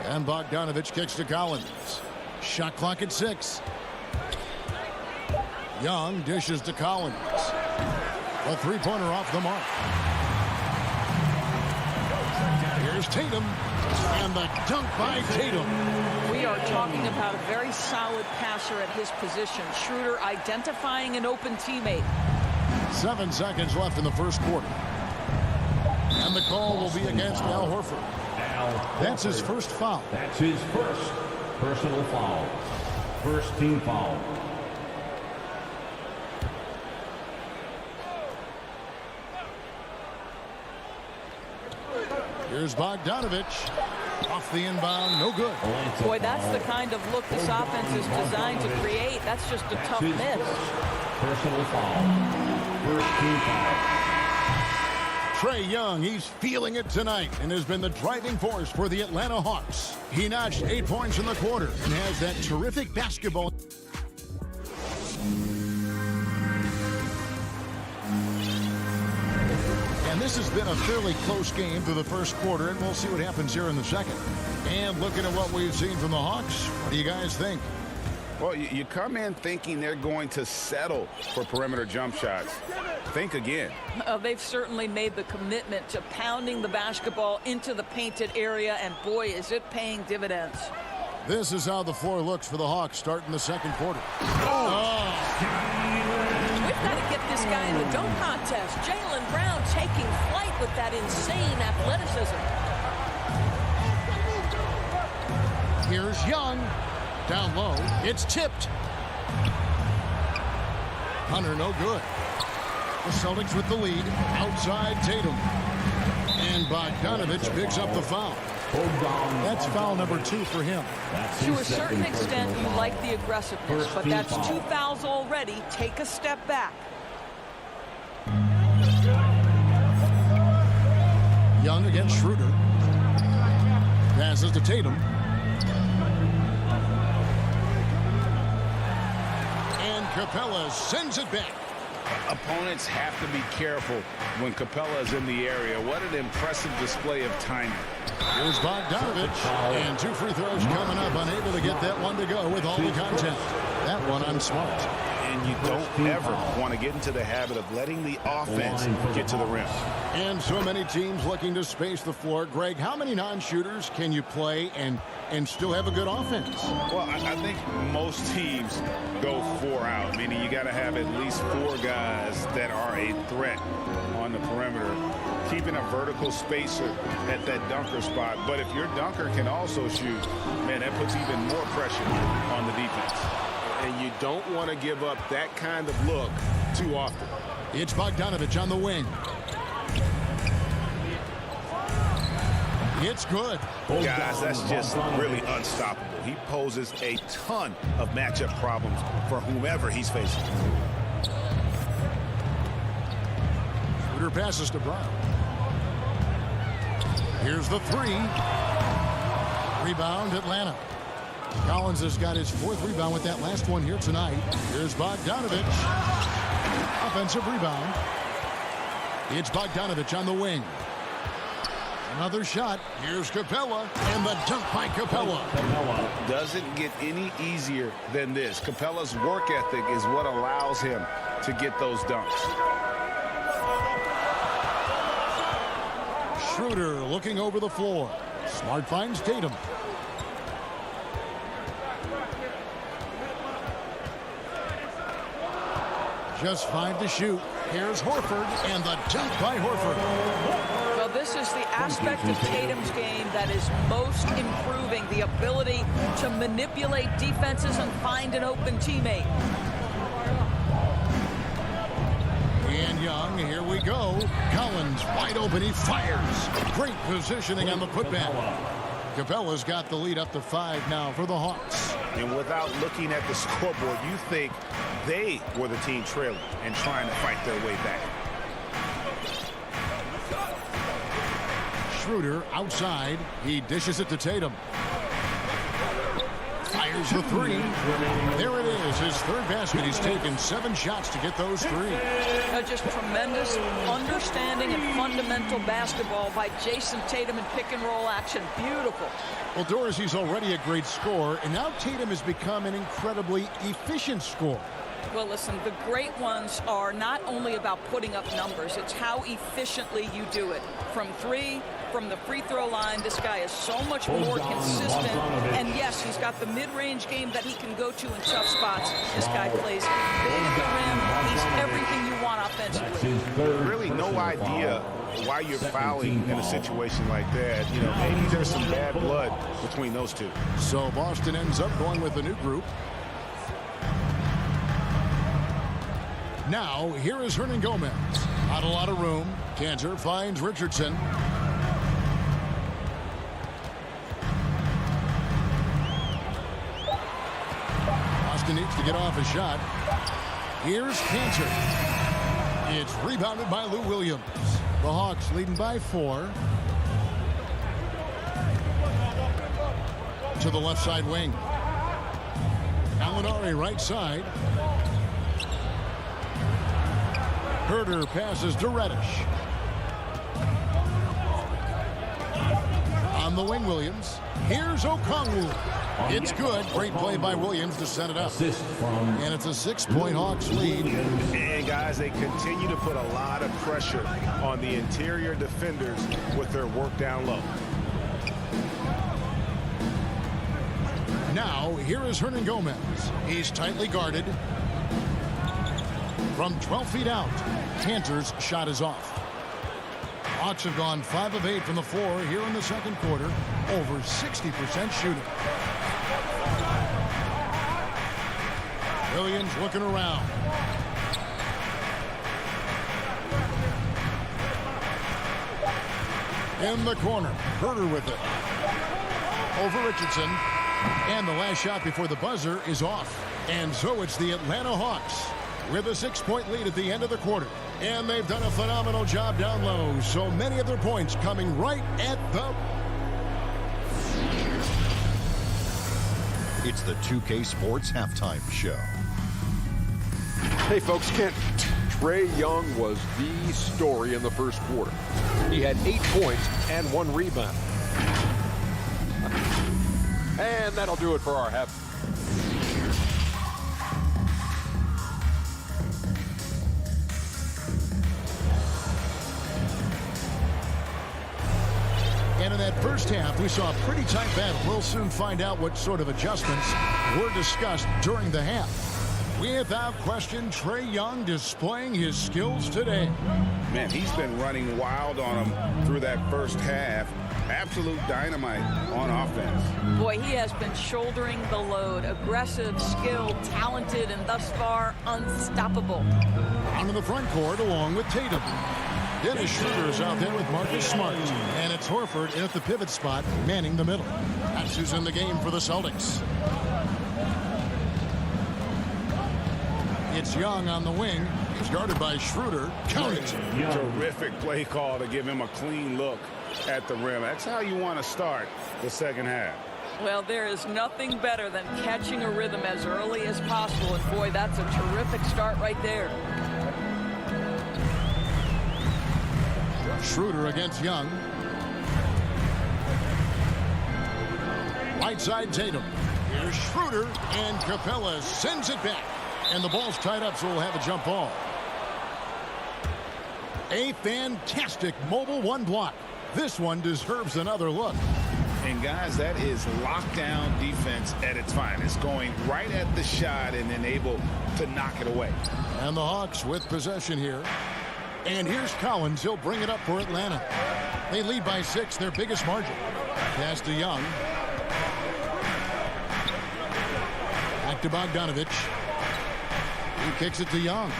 And Bogdanovich kicks to Collins. Shot clock at 6. Young dishes to Collins. A three-pointer off the mark. Here's Tatum. And the dunk by Tatum. We are talking about a very solid passer at his position. Schroeder identifying an open teammate. 7 seconds left in the first quarter. And the call will be against Al Horford. That's his first foul. That's his first personal foul. First team foul. Here's Bogdanovich. Off the inbound, no good. Boy, that's the kind of look this offense is designed to create. That's just a tough miss. Personal foul. First team foul. Trae Young, he's feeling it tonight and has been the driving force for the Atlanta Hawks. He notched 8 points in the quarter and has that terrific basketball. And this has been a fairly close game through the first quarter, and we'll see what happens here in the second. And looking at what we've seen from the Hawks, what do you guys think? Well, you come in thinking they're going to settle for perimeter jump shots. Think again. They've certainly made the commitment to pounding the basketball into the painted area, and boy, is it paying dividends. This is how the floor looks for the Hawks starting the second quarter. We've got to get this guy in the dunk contest. Jaylen Brown taking flight with that insane athleticism. Here's Young. Down low. It's tipped. Hunter, no good. The Celtics with the lead. Outside Tatum. And Bogdanovich picks up the foul. That's foul number 2 for him. To a certain extent, you like the aggressiveness, but that's 2 fouls already. Take a step back. Young against Schroeder. Passes to Tatum. And Capella sends it back. Opponents have to be careful when Capella is in the area. What an impressive display of timing. Here's Bogdanovich. And 2 free throws coming up. Unable to get that one to go with all the contact. That one on Smart. And you don't ever want to get into the habit of letting the offense get to the rim. And so many teams looking to space the floor. Greg, how many non-shooters can you play and still have a good offense? Well, I think most teams go 4 out, meaning you got to have at least 4 guys that are a threat on the perimeter, keeping a vertical spacer at that dunker spot. But if your dunker can also shoot, man, that puts even more pressure on the defense. And you don't want to give up that kind of look too often. It's Bogdanovich on the wing. It's good. Guys, that's just really unstoppable. He poses a ton of matchup problems for whomever he's facing. Schroeder passes to Brown. Here's the three. Rebound, Atlanta. Collins has got his 4th rebound with that last one here tonight. Here's Bogdanovich. Offensive rebound. It's Bogdanovich on the wing. Another shot. Here's Capella. And the dunk by Capella. Doesn't get any easier than this. Capella's work ethic is what allows him to get those dunks. Schroeder looking over the floor. Smart finds Tatum. Just 5 to shoot. Here's Horford, and the dunk by Horford. Well, this is the aspect of Tatum's game that is most improving, the ability to manipulate defenses and find an open teammate. And Young, here we go. Collins wide open, he fires. Great positioning on the putback. Capella's got the lead up to 5 now for the Hawks. And without looking at the scoreboard, you think they were the team trailing and trying to fight their way back. Schroeder outside. He dishes it to Tatum. Fires the three. There it is, his 3rd basket. He's taken 7 shots to get those 3. Just tremendous understanding and fundamental basketball by Jason Tatum in pick-and-roll action. Beautiful. Well, Dorsey's already a great scorer, and now Tatum has become an incredibly efficient scorer. Well, listen, the great ones are not only about putting up numbers, it's how efficiently you do it. From 3, from the free throw line, this guy is so much more consistent. And yes, he's got the mid-range game that he can go to in tough spots. This guy plays big at the rim. He's everything you want offensively. Really no idea why you're fouling in a situation like that. You know, maybe there's some bad blood between those two. So Boston ends up going with a new group. Now, here is Hernan Gomez. Not a lot of room. Cantor finds Richardson. Boston needs to get off a shot. Here's Cantor. It's rebounded by Lou Williams. The Hawks leading by 4. To the left side wing. Gallinari right side. Herder passes to Reddish. On the wing, Williams. Here's Okongwu. It's good. Great play by Williams to set it up. And it's a 6-point Hawks lead. And guys, they continue to put a lot of pressure on the interior defenders with their work down low. Now, here is Hernan Gomez. He's tightly guarded. From 12 feet out, Cantor's shot is off. Hawks have gone 5 of 8 from the floor here in the 2nd quarter. Over 60% shooting. Williams looking around. In the corner, Herder with it. Over Richardson. And the last shot before the buzzer is off. And so it's the Atlanta Hawks with a 6-point lead at the end of the quarter. And they've done a phenomenal job down low. So many of their points coming right at the... It's the 2K Sports Halftime Show. Hey, folks, Kent, Trae Young was the story in the first quarter. He had 8 points and 1 rebound. And that'll do it for our half. And in that first half, we saw a pretty tight battle. We'll soon find out what sort of adjustments were discussed during the half. Without question, Trae Young displaying his skills today. Man, he's been running wild on him through that first half. Absolute dynamite on offense. Boy, he has been shouldering the load. Aggressive, skilled, talented, and thus far unstoppable. Onto the front court along with Tatum. Dennis Schroeder is out there with Marcus Smart. And it's Horford in at the pivot spot, manning the middle. That's who's in the game for the Celtics. It's Young on the wing. He's guarded by Schroeder. Count it. Terrific play call to give him a clean look at the rim. That's how you want to start the second half. Well, there is nothing better than catching a rhythm as early as possible. And boy, that's a terrific start right there. Schroeder against Young. Right side Tatum. Here's Schroeder, and Capella sends it back. And the ball's tied up, so we'll have a jump ball. A fantastic mobile one block. This one deserves another look. And guys, that is lockdown defense at its finest. Going right at the shot and then able to knock it away. And the Hawks with possession here. And here's Collins. He'll bring it up for Atlanta. They lead by 6, their biggest margin. Pass to Young. Back to Bogdanovich. He kicks it to Young.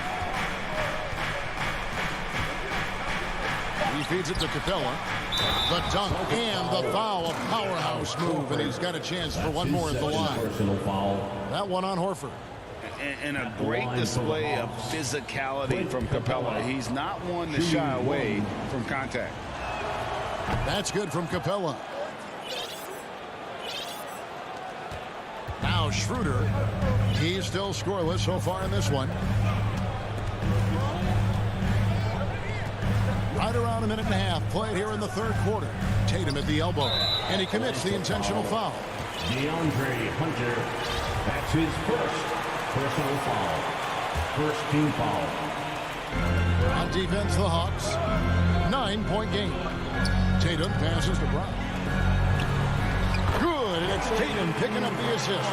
He feeds it to Capella. The dunk and the foul, a powerhouse move, and he's got a chance for one more at the line. That one on Horford. And a great display of physicality from Capella. He's not one to shy away from contact. That's good from Capella. Now Schroeder. He's still scoreless so far in this one. Right around a minute and a half played here in the third quarter. Tatum at the elbow, and he commits the intentional foul. DeAndre Hunter, that's his first personal foul. First team foul. On defense, the Hawks. 9-point game. Tatum passes to Brown. Good, and it's Tatum picking up the assist.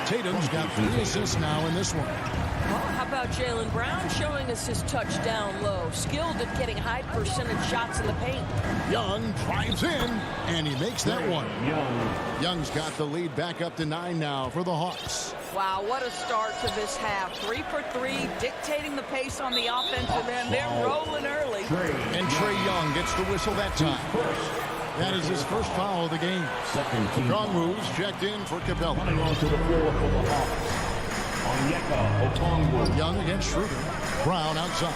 Tatum's got 3 assists now in this one. Well, how about Jaylen Brown showing us his touchdown low? Skilled at getting high percentage shots in the paint. Young drives in, and he makes that one. Young's got the lead back up to 9 now for the Hawks. Wow, what a start to this half. 3 for 3, dictating the pace on the offensive end. They're rolling early. And Trae Young gets the whistle that time. That is his first foul of the game. Strong moves checked in for Capella. Young against Schroeder. Brown outside.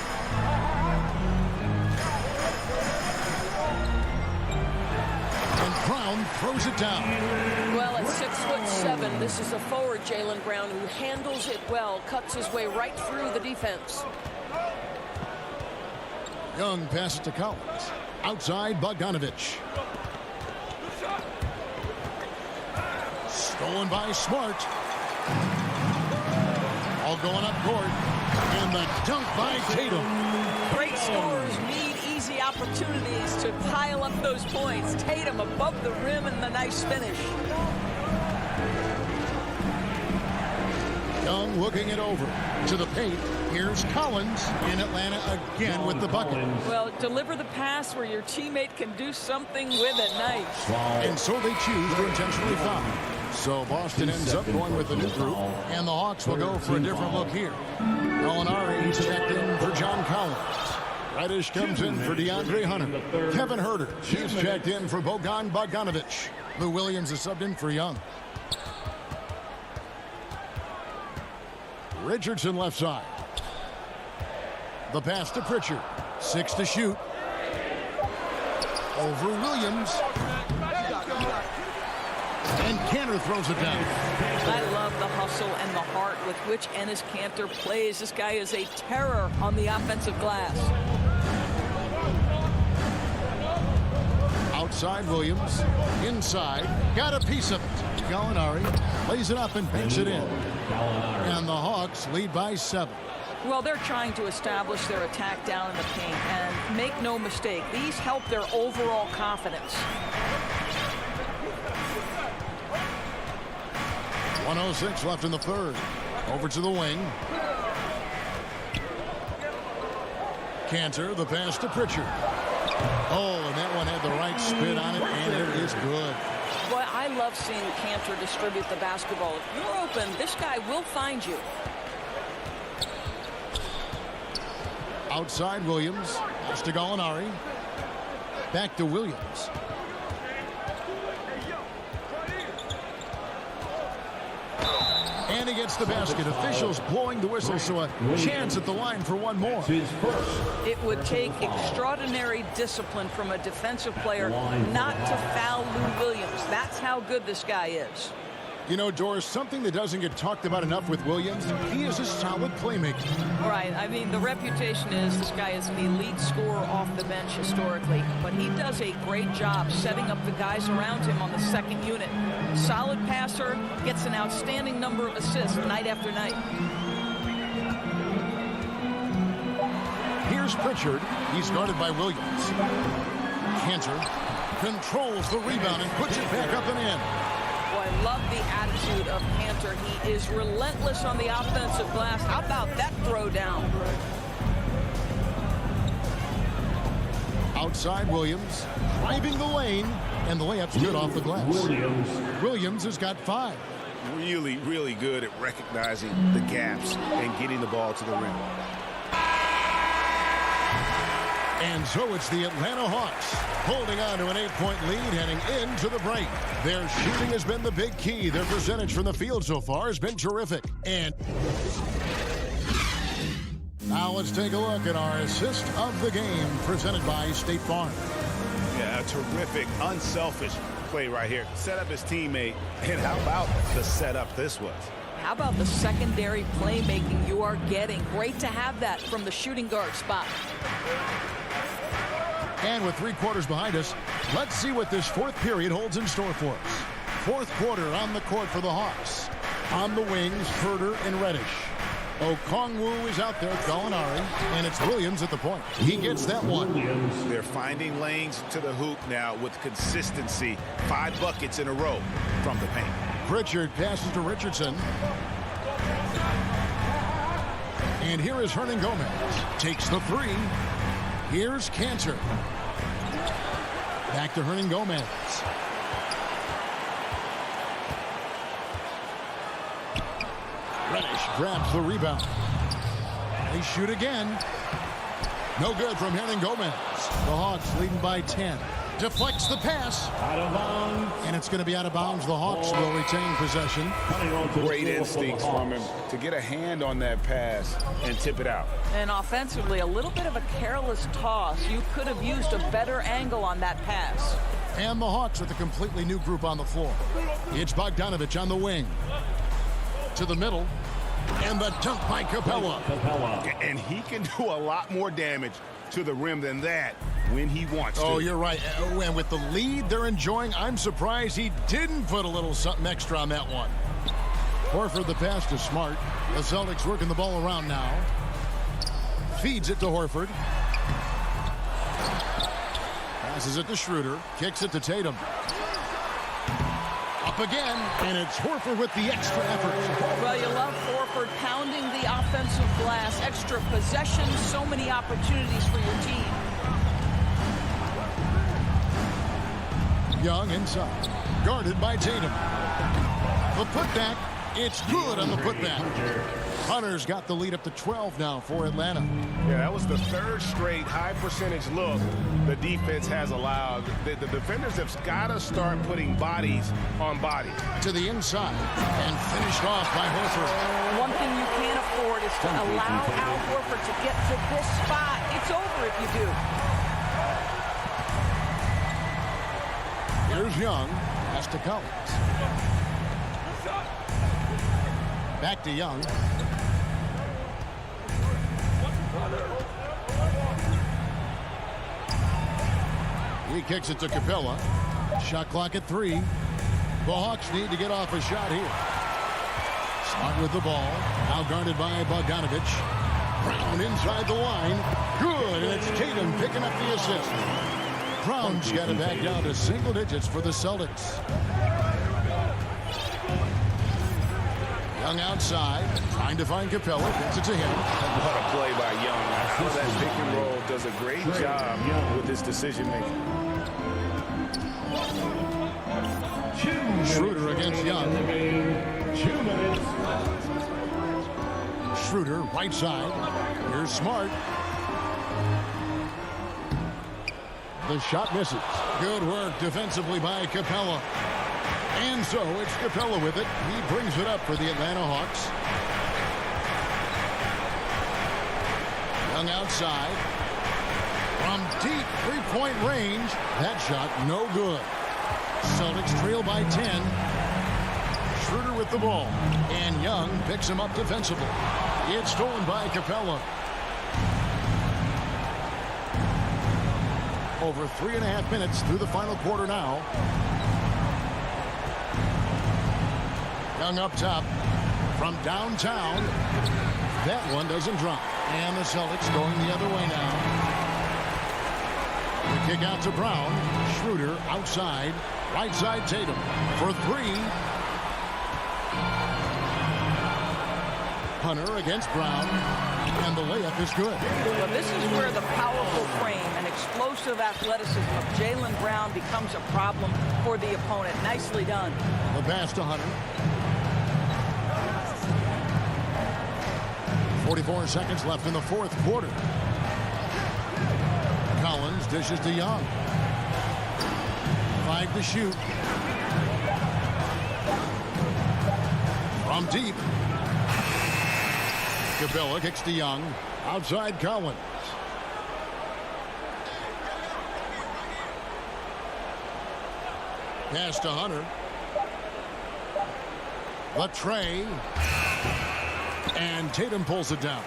And Brown throws it down. Well, at 6'7", this is a forward Jaylen Brown who handles it well, cuts his way right through the defense. Young passes to Collins. Outside Bogdanovich. Stolen by Smart. All going up court. And the dunk by Tatum. Great scorers need easy opportunities to pile up those points. Tatum above the rim and the nice finish. Young looking it over to the paint. Here's Collins in Atlanta again with the bucket. Well, deliver the pass where your teammate can do something with it. Nice. And so they choose to intentionally foul. So Boston ends up going with the new group, and the Hawks will go for a different look here. Gallinari checked in for John Collins. Reddish comes in for DeAndre Hunter. Kevin Huerter is checked in for Bojan Bogdanovich. Lou Williams is subbed in for Young. Richardson left side. The pass to Pritchard. 6 to shoot. Over Williams. And Kanter throws it down. I love the hustle and the heart with which Enes Kanter plays. This guy is a terror on the offensive glass. Outside Williams. Inside. Got a piece of it. Gallinari lays it up and banks it in. And the Hawks lead by 7. Well, they're trying to establish their attack down in the paint. And make no mistake, these help their overall confidence. 1:06 left in the third. Over to the wing. Cantor, the pass to Pritchard. Oh, and that one had the right spin on it, and it is good. Boy, I love seeing Cantor distribute the basketball. If you're open, this guy will find you. Outside Williams. Pass to Gallinari. Back to Williams. And he gets the basket. Officials blowing the whistle, so a chance at the line for one more. It would take extraordinary discipline from a defensive player not to foul Lou Williams. That's how good this guy is. You know, Doris, something that doesn't get talked about enough with Williams, he is a solid playmaker. Right. I mean, the reputation is this guy is an elite scorer off the bench historically, but he does a great job setting up the guys around him on the second unit. Solid passer, gets an outstanding number of assists night after night. Here's Pritchard. He's guarded by Williams. Cantor controls the rebound and puts it back up and in. I love the attitude of Cantor. He is relentless on the offensive glass. How about that throw down? Outside Williams, driving the lane, and the layup's good off the glass. Williams has got 5. Really, really good at recognizing the gaps and getting the ball to the rim. And so it's the Atlanta Hawks holding on to an 8-point lead heading into the break. Their shooting has been the big key. Their percentage from the field so far has been terrific. And now let's take a look at our assist of the game presented by State Farm. Yeah, a terrific, unselfish play right here. Set up his teammate. And how about the setup this was? How about the secondary playmaking you are getting? Great to have that from the shooting guard spot. And with 3 quarters behind us, let's see what this fourth period holds in store for us. Fourth quarter on the court for the Hawks. On the wings, Herter and Reddish. Okongwu is out there, Gallinari, and it's Williams at the point. He gets that one. They're finding lanes to the hoop now with consistency. 5 buckets in a row from the paint. Pritchard passes to Richardson. And here is Hernan Gomez. Takes the 3. Here's Cantor. Back to Hernan Gomez. Reddish grabs the rebound. They shoot again. No good from Hernan Gomez. The Hawks leading by 10. Deflects the pass. Out of bounds. And it's going to be out of bounds. The Hawks will retain possession. Great instincts from him to get a hand on that pass and tip it out. And offensively, a little bit of a careless toss. You could have used a better angle on that pass. And the Hawks with a completely new group on the floor. It's Bogdanovich on the wing. To the middle. And the dunk by Capella. And he can do a lot more damage to the rim than that when he wants to. Oh, you're right. And with the lead they're enjoying, I'm surprised he didn't put a little something extra on that one. Horford the pass to Smart. The Celtics working the ball around now. Feeds it to Horford. Passes it to Schroeder. Kicks it to Tatum. Up again, and it's Horford with the extra effort. Well, you love Horford pounding the offensive glass. Extra possessions, so many opportunities for your team. Young inside. Guarded by Tatum. The putback. It's good on the putback. Hunter's got the lead up to 12 now for Atlanta. Yeah, that was the 3rd straight high percentage look the defense has allowed. The defenders have got to start putting bodies on bodies. To the inside and finished off by Horford. One thing you can't afford is to allow Al Horford to get to this spot. It's over if you do. Here's Young. Pass to Collins. Back to Young. He kicks it to Capella. Shot clock at 3. The Hawks need to get off a shot here. Smart with the ball. Now guarded by Bogdanovich. Brown inside the line. Good, and it's Tatum picking up the assist. Brown's got it back down to single digits for the Celtics. Young outside, trying to find Capella, gets it to him. What a play by Young. That pick and roll does a great job with his decision making. Schroeder against Young. 2 minutes. Schroeder, right side. Here's Smart. The shot misses. Good work defensively by Capella. And so it's Capella with it. He brings it up for the Atlanta Hawks. Young outside. From deep three-point range. That shot no good. Celtics trail by 10. Schroeder with the ball. And Young picks him up defensively. It's stolen by Capella. Over 3.5 minutes through the final quarter now. Young up top from downtown. That one doesn't drop. And the Celtics going the other way now. The kick out to Brown. Schroeder outside. Right side Tatum for three. Hunter against Brown. And the layup is good. Well, this is where the powerful frame and explosive athleticism of Jaylen Brown becomes a problem for the opponent. Nicely done. The pass to Hunter. 44 seconds left in the fourth quarter. Collins dishes to Young. 5 to shoot. From deep. Capella kicks to Young. Outside Collins. Pass to Hunter. The tray. And Tatum pulls it down.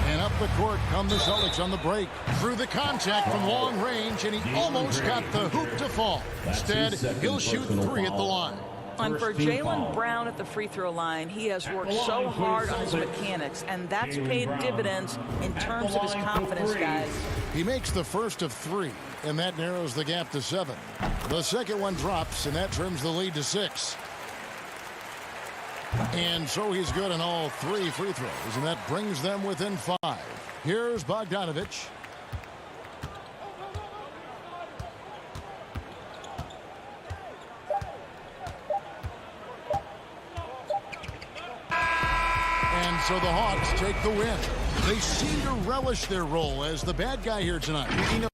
And up the court come the Celtics on the break. Through the contact from long range, and he almost got the hoop to fall. Instead, he'll shoot 3 at the line. And for Jaylen Brown at the free throw line, he has worked so hard on his mechanics, and that's paid dividends in terms of his confidence, guys. He makes the first of 3, and that narrows the gap to 7. The second one drops, and that trims the lead to 6. And so he's good in all 3 free throws, and that brings them within 5. Here's Bogdanovich. And so the Hawks take the win. They seem to relish their role as the bad guy here tonight.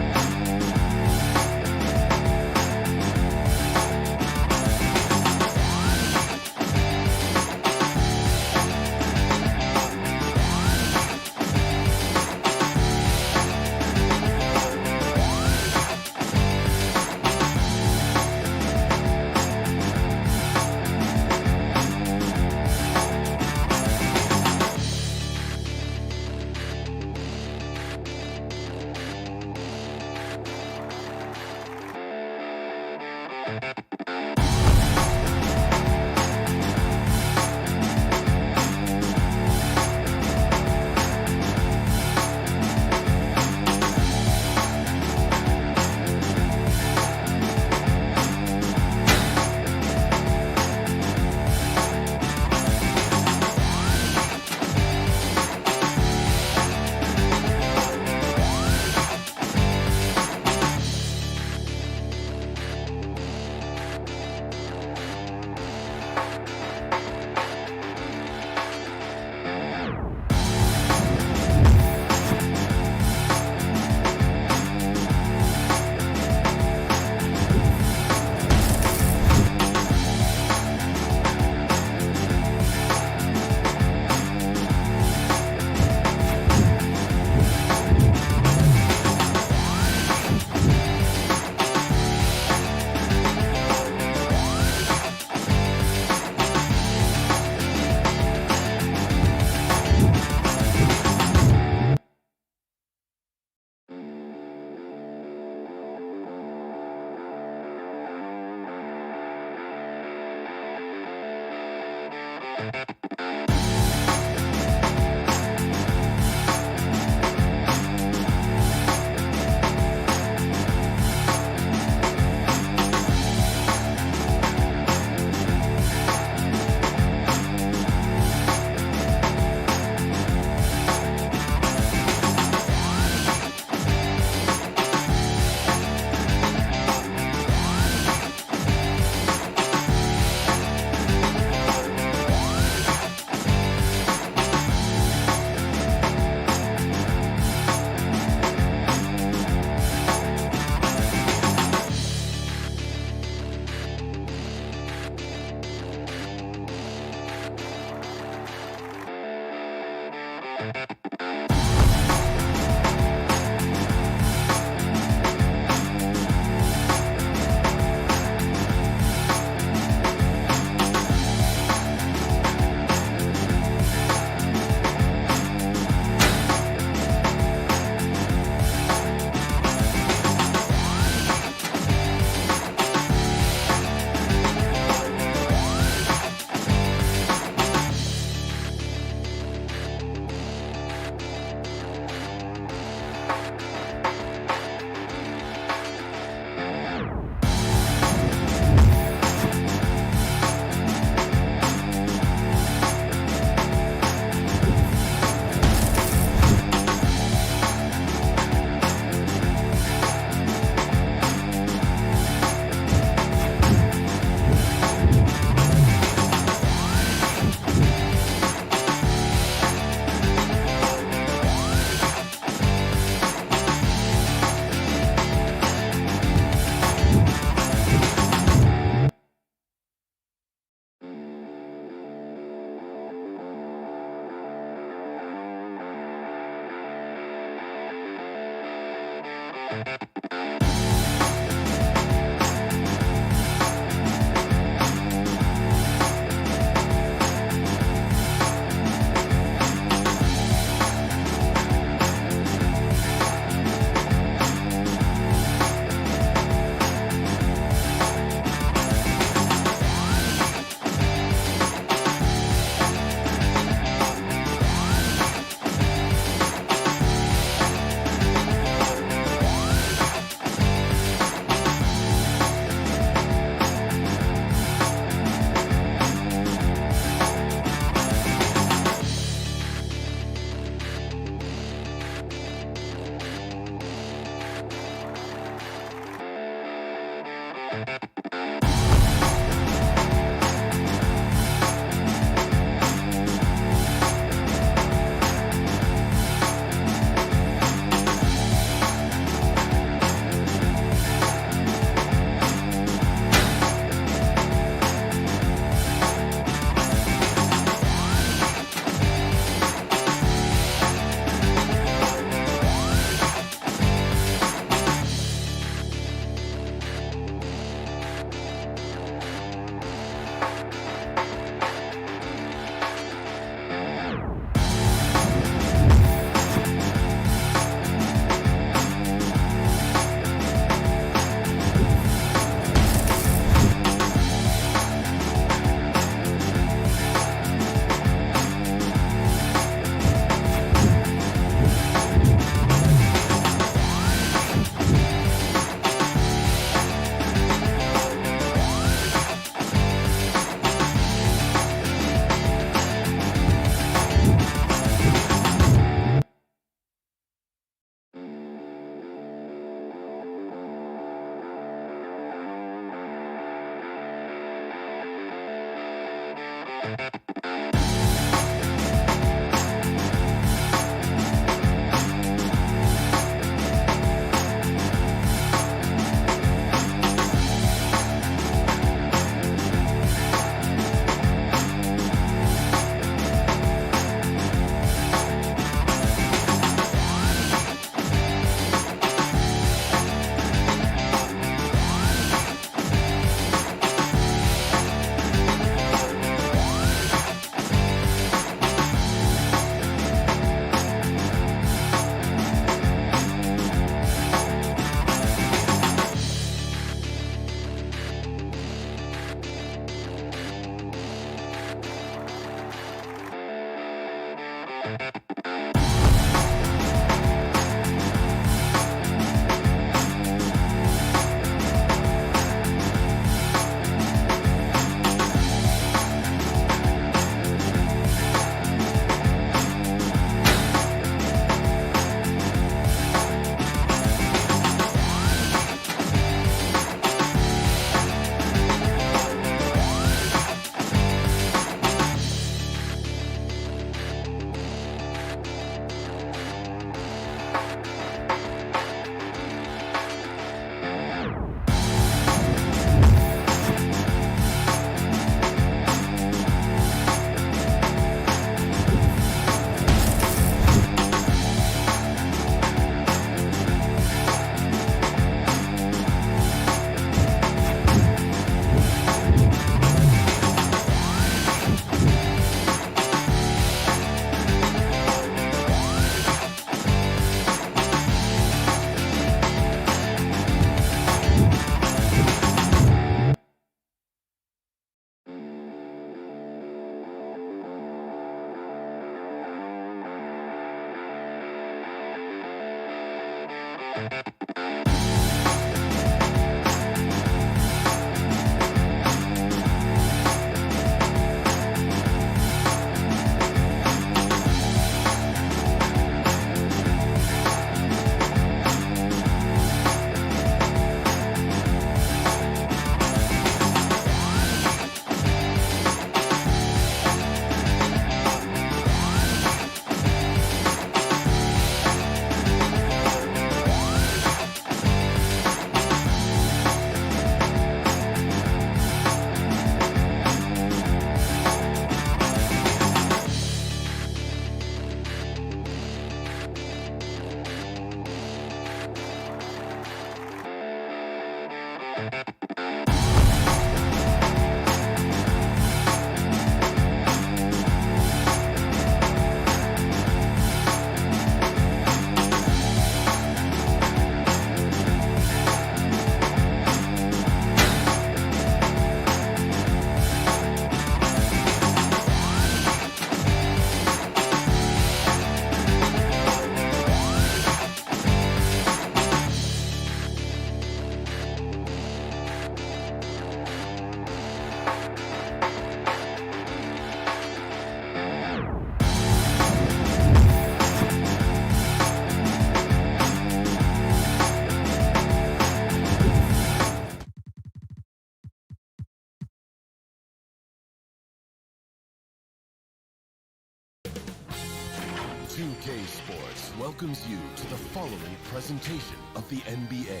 2K Sports welcomes you to the following presentation of the NBA.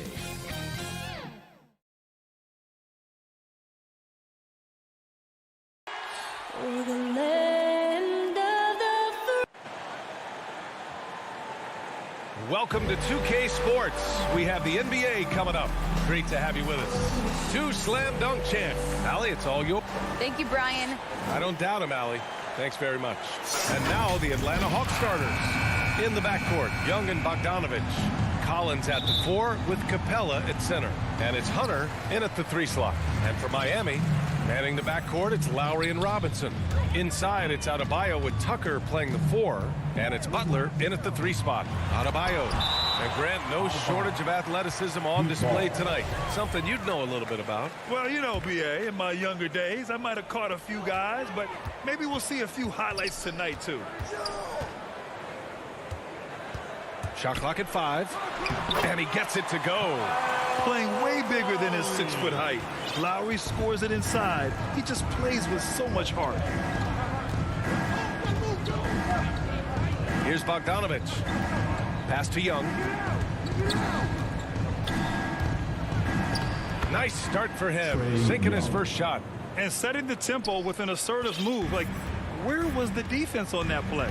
Welcome to 2K Sports. We have the NBA coming up. Great to have you with us. 2 slam dunk champs. Allie, it's all yours. Thank you, Brian. I don't doubt him, Allie. Thanks very much. And now the Atlanta Hawks starters. In the backcourt, Young and Bogdanovich. Collins at the 4 with Capella at center. And it's Hunter in at the 3 slot. And for Miami, manning the backcourt, it's Lowry and Robinson. Inside, it's Adebayo with Tucker playing the 4. And it's Butler in at the 3 spot. Adebayo. And Grant, no shortage of athleticism on display tonight. Something you'd know a little bit about. Well, you know, BA, in my younger days, I might have caught a few guys, but maybe we'll see a few highlights tonight, too. Shot clock at 5. And he gets it to go. Playing way bigger than his 6-foot height. Lowry scores it inside. He just plays with so much heart. Here's Bogdanovich. Pass to Young. Nice start for him. Sinking his first shot. And setting the tempo with an assertive move. Like, where was the defense on that play?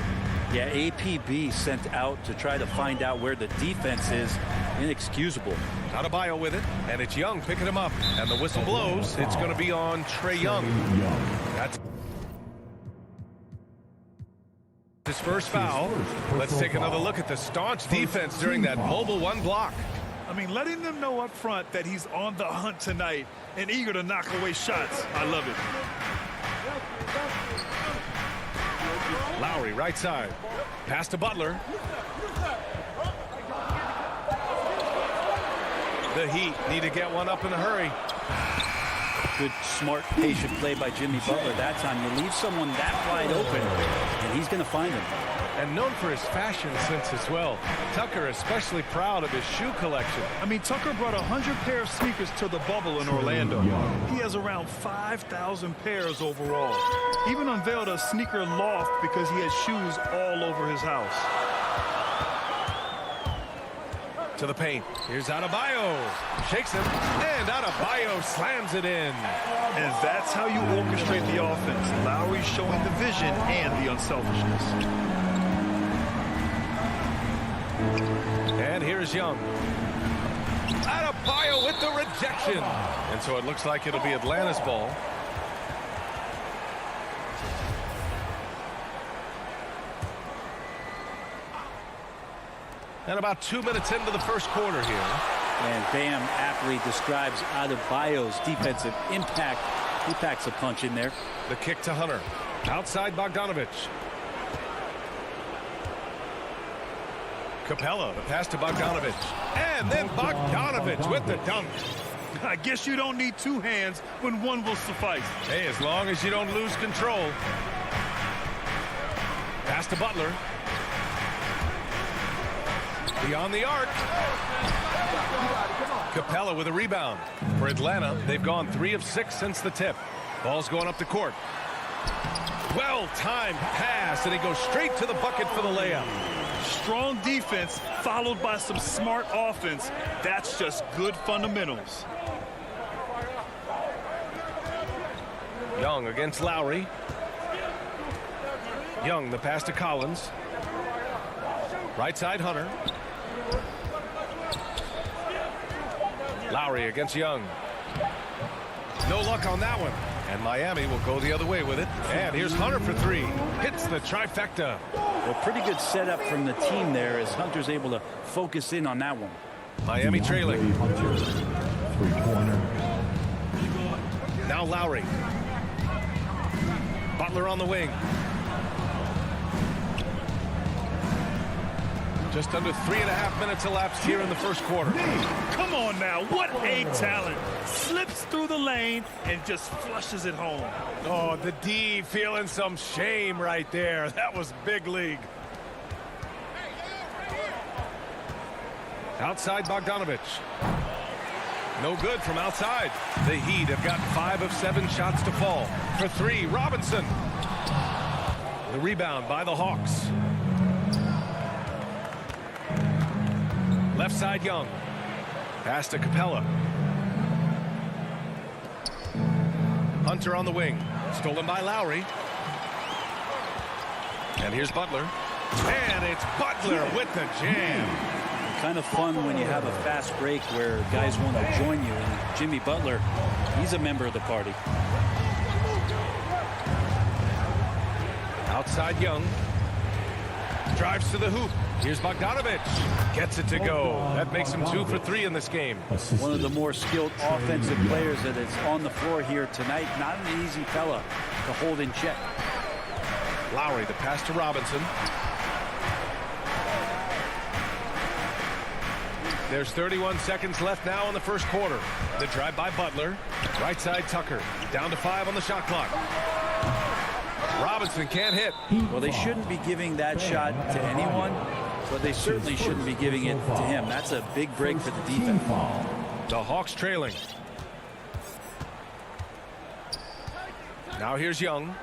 Yeah, APB sent out to try to find out where the defense is. Inexcusable. Adebayo with it, and it's Young picking him up. And the whistle blows. It's going to be on Trae Young. That's his first foul. Let's take another look at the staunch defense during that mobile 1 block. I mean, letting them know up front that he's on the hunt tonight and eager to knock away shots. I love it. Lowry, right side. Pass to Butler. The Heat need to get one up in a hurry. Good, smart, patient play by Jimmy Butler that time. You leave someone that wide open, and he's going to find him. And known for his fashion sense as well. Tucker especially proud of his shoe collection. I mean, Tucker brought 100 pair of sneakers to the bubble in Orlando. He has around 5,000 pairs overall. Even unveiled a sneaker loft because he has shoes all over his house. To the paint. Here's Adebayo. Shakes it. And Adebayo slams it in. And that's how you orchestrate the offense. Lowry showing the vision and the unselfishness. And here's Young. Adebayo with the rejection. And so it looks like it'll be Atlanta's ball. And about 2 minutes into the first quarter here. And Bam aptly describes Adebayo's defensive impact. He packs a punch in there. The kick to Hunter. Outside Bogdanovich. Capella, the pass to Bogdanovich. And then Bogdanovich with the dunk. I guess you don't need two hands when one will suffice. Hey, as long as you don't lose control. Pass to Butler. Beyond the arc. Capella with a rebound. For Atlanta, they've gone 3 of 6 since the tip. Ball's going up the court. Well-timed pass, and he goes straight to the bucket for the layup. Strong defense followed by some smart offense. That's just good fundamentals. Young against Lowry. Young, the pass to Collins. Right side, Hunter. Lowry against Young. No luck on that one. And Miami will go the other way with it. And here's Hunter for 3. Hits the trifecta. Well, pretty good setup from the team there as Hunter's able to focus in on that one. Miami trailing. Now Lowry. Butler on the wing. Just under 3.5 minutes elapsed here in the first quarter. Come on now, what a talent. Slips through the lane and just flushes it home. Oh, the D feeling some shame right there. That was big league. Outside Bogdanovich. No good from outside. The Heat have gotten 5 of 7 shots to fall. For 3, Robinson. The rebound by the Hawks. Left side, Young. Pass to Capella. Hunter on the wing. Stolen by Lowry. And here's Butler. And it's Butler with the jam. Kind of fun when you have a fast break where guys want to join you. And Jimmy Butler, he's a member of the party. Outside Young. Drives to the hoop. Here's Bogdanovich. Gets it to go. That makes him 2 for 3 in this game. One of the more skilled offensive players that is on the floor here tonight. Not an easy fella to hold in check. Lowry, the pass to Robinson. There's 31 seconds left now in the first quarter. The drive by Butler. Right side Tucker. Down to 5 on the shot clock. Robinson can't hit. Well, they shouldn't be giving that shot to anyone, but they certainly shouldn't be giving it to him. That's a big break for the defense. The Hawks trailing. Now here's Young.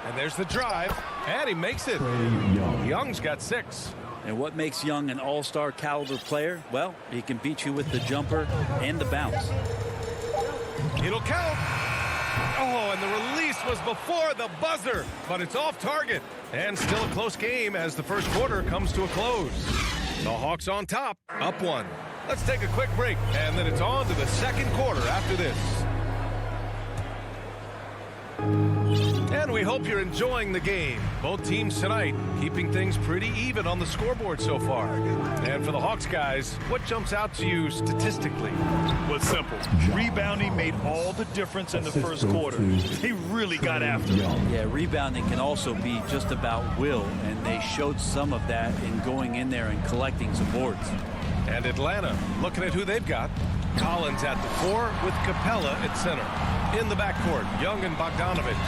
And there's the drive, and he makes it. Young's got 6. And what makes Young an all-star caliber player? Well, he can beat you with the jumper and the bounce. It'll count. Oh, and the release was before the buzzer, but it's off target. And still a close game as the first quarter comes to a close. The Hawks on top, up 1. Let's take a quick break, and then it's on to the second quarter after this. And we hope you're enjoying the game. Both teams tonight keeping things pretty even on the scoreboard so far. And for the Hawks guys, what jumps out to you statistically? Well, it's simple. Rebounding made all the difference in the first quarter. They really got after it. Yeah, rebounding can also be just about will, and they showed some of that in going in there and collecting some boards. And Atlanta, looking at who they've got. Collins at the 4 with Capella at center. In the backcourt, Young and Bogdanovich.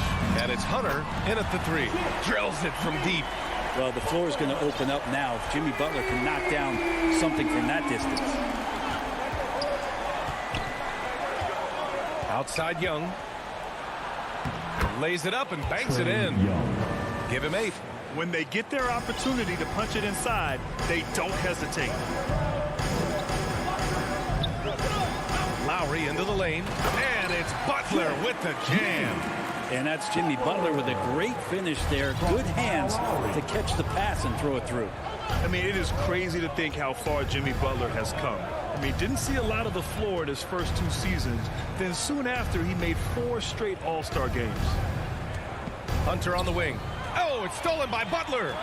And it's Hunter in at the 3. Drills it from deep. Well, the floor is going to open up now if Jimmy Butler can knock down something from that distance. Outside Young. Lays it up and banks it in. Give him 8. When they get their opportunity to punch it inside, they don't hesitate. Lowry into the lane, and it's Butler with the jam. And that's Jimmy Butler with a great finish there. Good hands to catch the pass and throw it through. I mean, it is crazy to think how far Jimmy Butler has come. I mean, didn't see a lot of the floor in his first 2 seasons. Then soon after, he made 4 straight All-Star games. Hunter on the wing. Oh, it's stolen by Butler.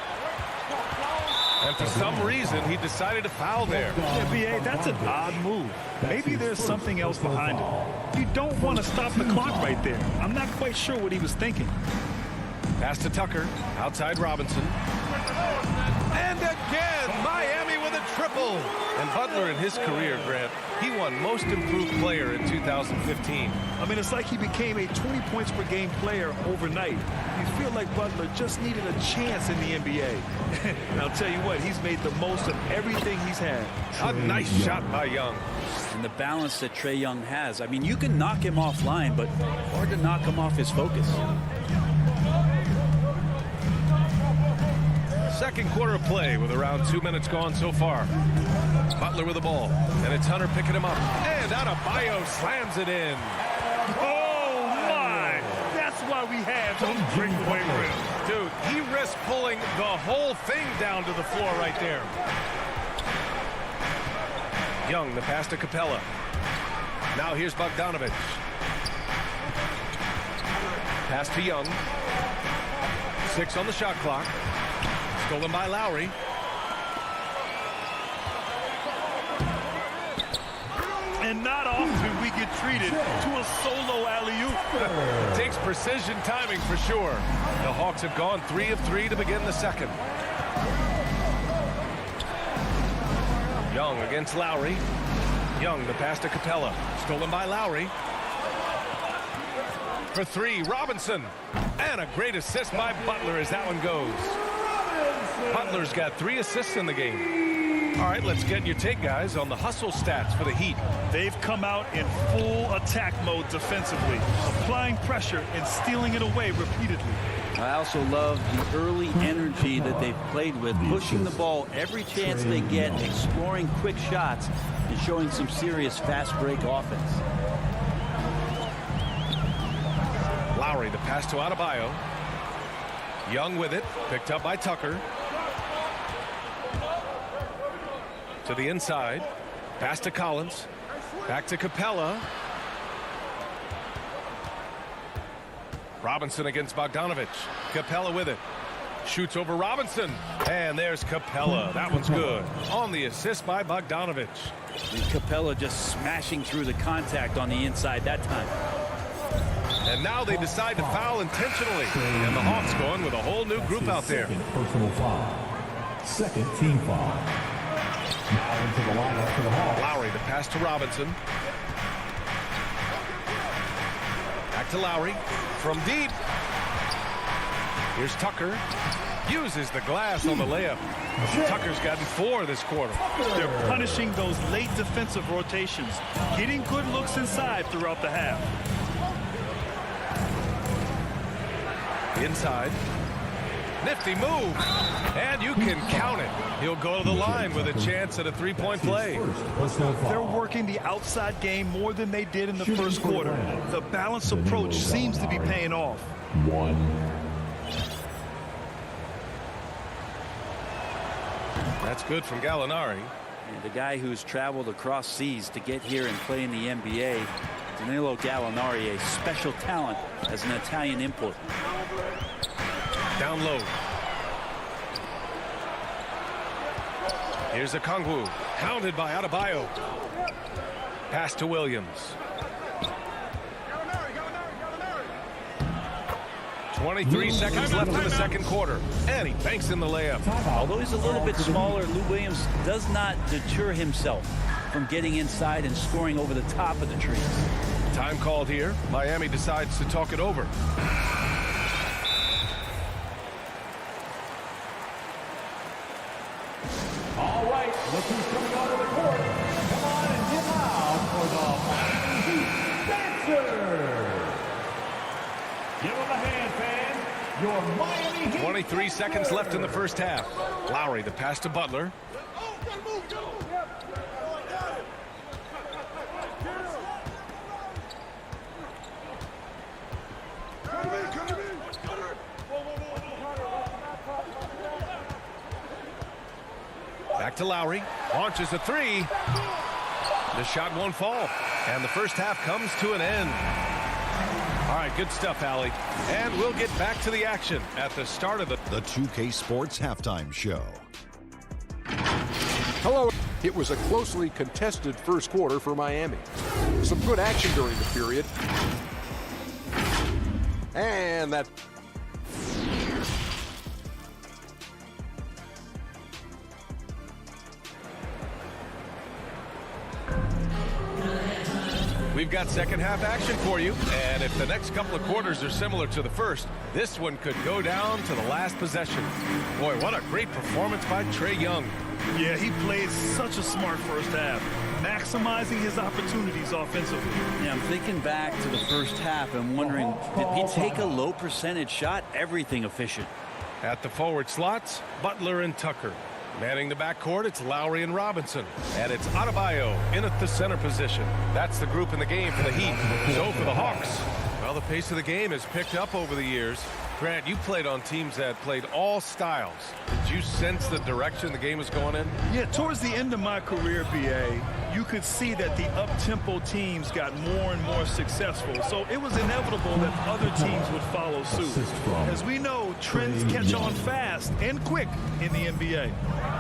And for some reason, he decided to foul there. Yeah, B.A., that's an odd move. Maybe there's something else behind it. You don't want to stop the clock right there. I'm not quite sure what he was thinking. Pass to Tucker, outside Robinson. And again, Miami with a triple. And Butler in his career, Grant, he won Most Improved Player in 2015. I mean, it's like he became a 20 points per game player overnight. You feel like Butler just needed a chance in the NBA. And I'll tell you what, he's made the most of everything he's had. A nice shot by Young. And the balance that Trae Young has. I mean, you can knock him offline, but hard to knock him off his focus. Second quarter of play with around 2 minutes gone so far. Butler with the ball, and it's Hunter picking him up. And Adebayo slams it in. Oh, my! That's why we have those breakaway rims. Dude, he risked pulling the whole thing down to the floor right there. Young, the pass to Capella. Now here's Bogdanovich. Pass to Young. 6 on the shot clock. Stolen by Lowry. And not often we get treated to a solo alley-oop. Takes precision timing for sure. The Hawks have gone 3 of 3 to begin the second. Young against Lowry. Young, the pass to Capella. Stolen by Lowry. For 3, Robinson. And a great assist by Butler as that one goes. Butler's got 3 assists in the game. All right, let's get your take, guys, on the hustle stats for the Heat. They've come out in full attack mode defensively, applying pressure and stealing it away repeatedly. I also love the early energy that they've played with, pushing the ball every chance they get, exploring quick shots, and showing some serious fast break offense. Lowry, the pass to Adebayo. Young with it, picked up by Tucker. To the inside. Pass to Collins. Back to Capella. Robinson against Bogdanovich. Capella with it. Shoots over Robinson. And there's Capella. That one's good. On the assist by Bogdanovich. And Capella just smashing through the contact on the inside that time. And now they decide to foul intentionally. And the Hawks going with a whole new group out there. Personal foul. Second team foul. Now into the lineup for the Hawks. Lowry, the pass to Robinson. Back to Lowry. From deep. Here's Tucker. Uses the glass on the layup. Tucker's gotten 4 this quarter. They're punishing those late defensive rotations, getting good looks inside throughout the half. Inside. Nifty move. And you can count it. He'll go to the line with a chance at a 3-point play. They're working the outside game more than they did in the first quarter. The balanced approach seems to be paying off. 1. That's good from Gallinari. And the guy who's traveled across seas to get here and play in the NBA, Danilo Gallinari, a special talent as an Italian import. Down low. Here's a Okongwu. Hounded by Adebayo. Pass to Williams. 23 seconds left in the second quarter. And he banks in the layup. Although he's a little bit smaller, Lou Williams does not deter himself from getting inside and scoring over the top of the trees. Time called here. Miami decides to talk it over. All right, look who's coming onto the court. Come on and get loud for the Miami Heat Dancers. Give them a hand, fans. Your Miami Heat 23 seconds left in the first half. Lowry, the pass to Butler. Back to Lowry. Launches a 3. The shot won't fall. And the first half comes to an end. All right, good stuff, Allie. And we'll get back to the action at the start of the 2K Sports Halftime Show. Hello. It was a closely contested first quarter for Miami. Some good action during the period. And that... We've got second half action for you, and if the next couple of quarters are similar to the first, this one could go down to the last possession. Boy, what a great performance by Trae Young. Yeah, he played such a smart first half, maximizing his opportunities offensively. Yeah, I'm thinking back to the first half and wondering, did he take a low percentage shot? Everything efficient. At the forward slots, Butler and Tucker. Manning the backcourt, it's Lowry and Robinson. And it's Adebayo in at the center position. That's the group in the game for the Heat. So for the Hawks, well, the pace of the game has picked up over the years. Grant, you played on teams that played all styles. Did you sense the direction the game was going in? Yeah, towards the end of my career, BA, you could see that the up-tempo teams got more and more successful. So it was inevitable that other teams would follow suit. As we know, trends catch on fast and quick in the NBA.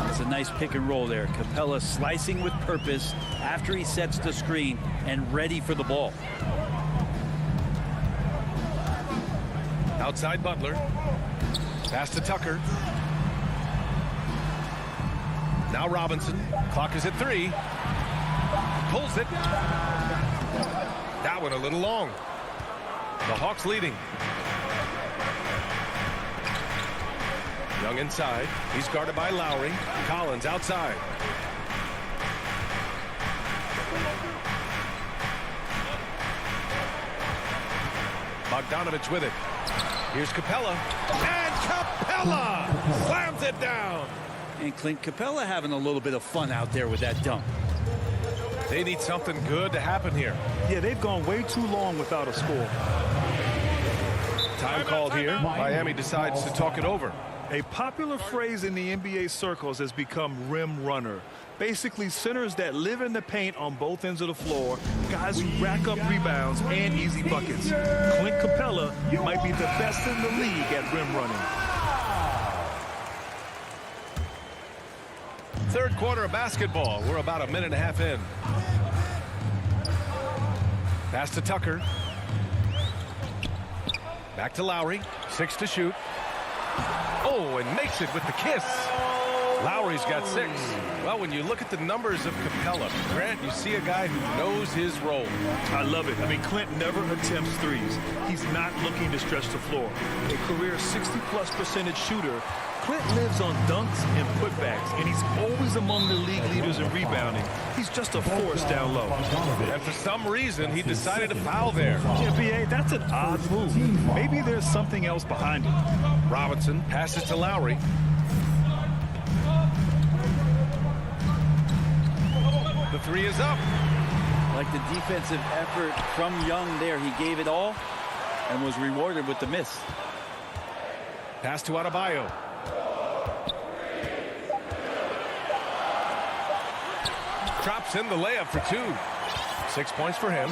It's a nice pick and roll there. Capella slicing with purpose after he sets the screen and ready for the ball. Outside Butler. Pass to Tucker. Now Robinson. Clock is at 3. Pulls it. That one a little long. The Hawks leading. Young inside. He's guarded by Lowry. Collins outside. Bogdanovich with it. Here's Capella. And Capella slams it down. And Clint Capella having a little bit of fun out there with that dunk. They need something good to happen here. Yeah, they've gone way too long without a score. Time called here. Miami decides to talk it over. A popular phrase in the NBA circles has become rim runner. Basically, centers that live in the paint on both ends of the floor, guys who rack up rebounds and easy buckets. Clint Capella might be the best in the league at rim running. Third quarter of basketball. We're about a minute and a half in. Pass to Tucker. Back to Lowry. 6 to shoot. Oh, and makes it with the kiss. Lowry's got 6. Well, when you look at the numbers of Capella, Grant, you see a guy who knows his role. I love it. I mean, Clint never attempts threes. He's not looking to stretch the floor. A career 60+% shooter, Clint lives on dunks and putbacks, and he's always among the league leaders in rebounding. He's just a force down low. And for some reason, he decided to foul there. Yeah, BA, that's an odd move. Maybe there's something else behind it. Robinson passes to Lowry. The 3 is up. Like the defensive effort from Young there. He gave it all and was rewarded with the miss. Pass to Adebayo. Drops in the layup for 2. 6 points for him.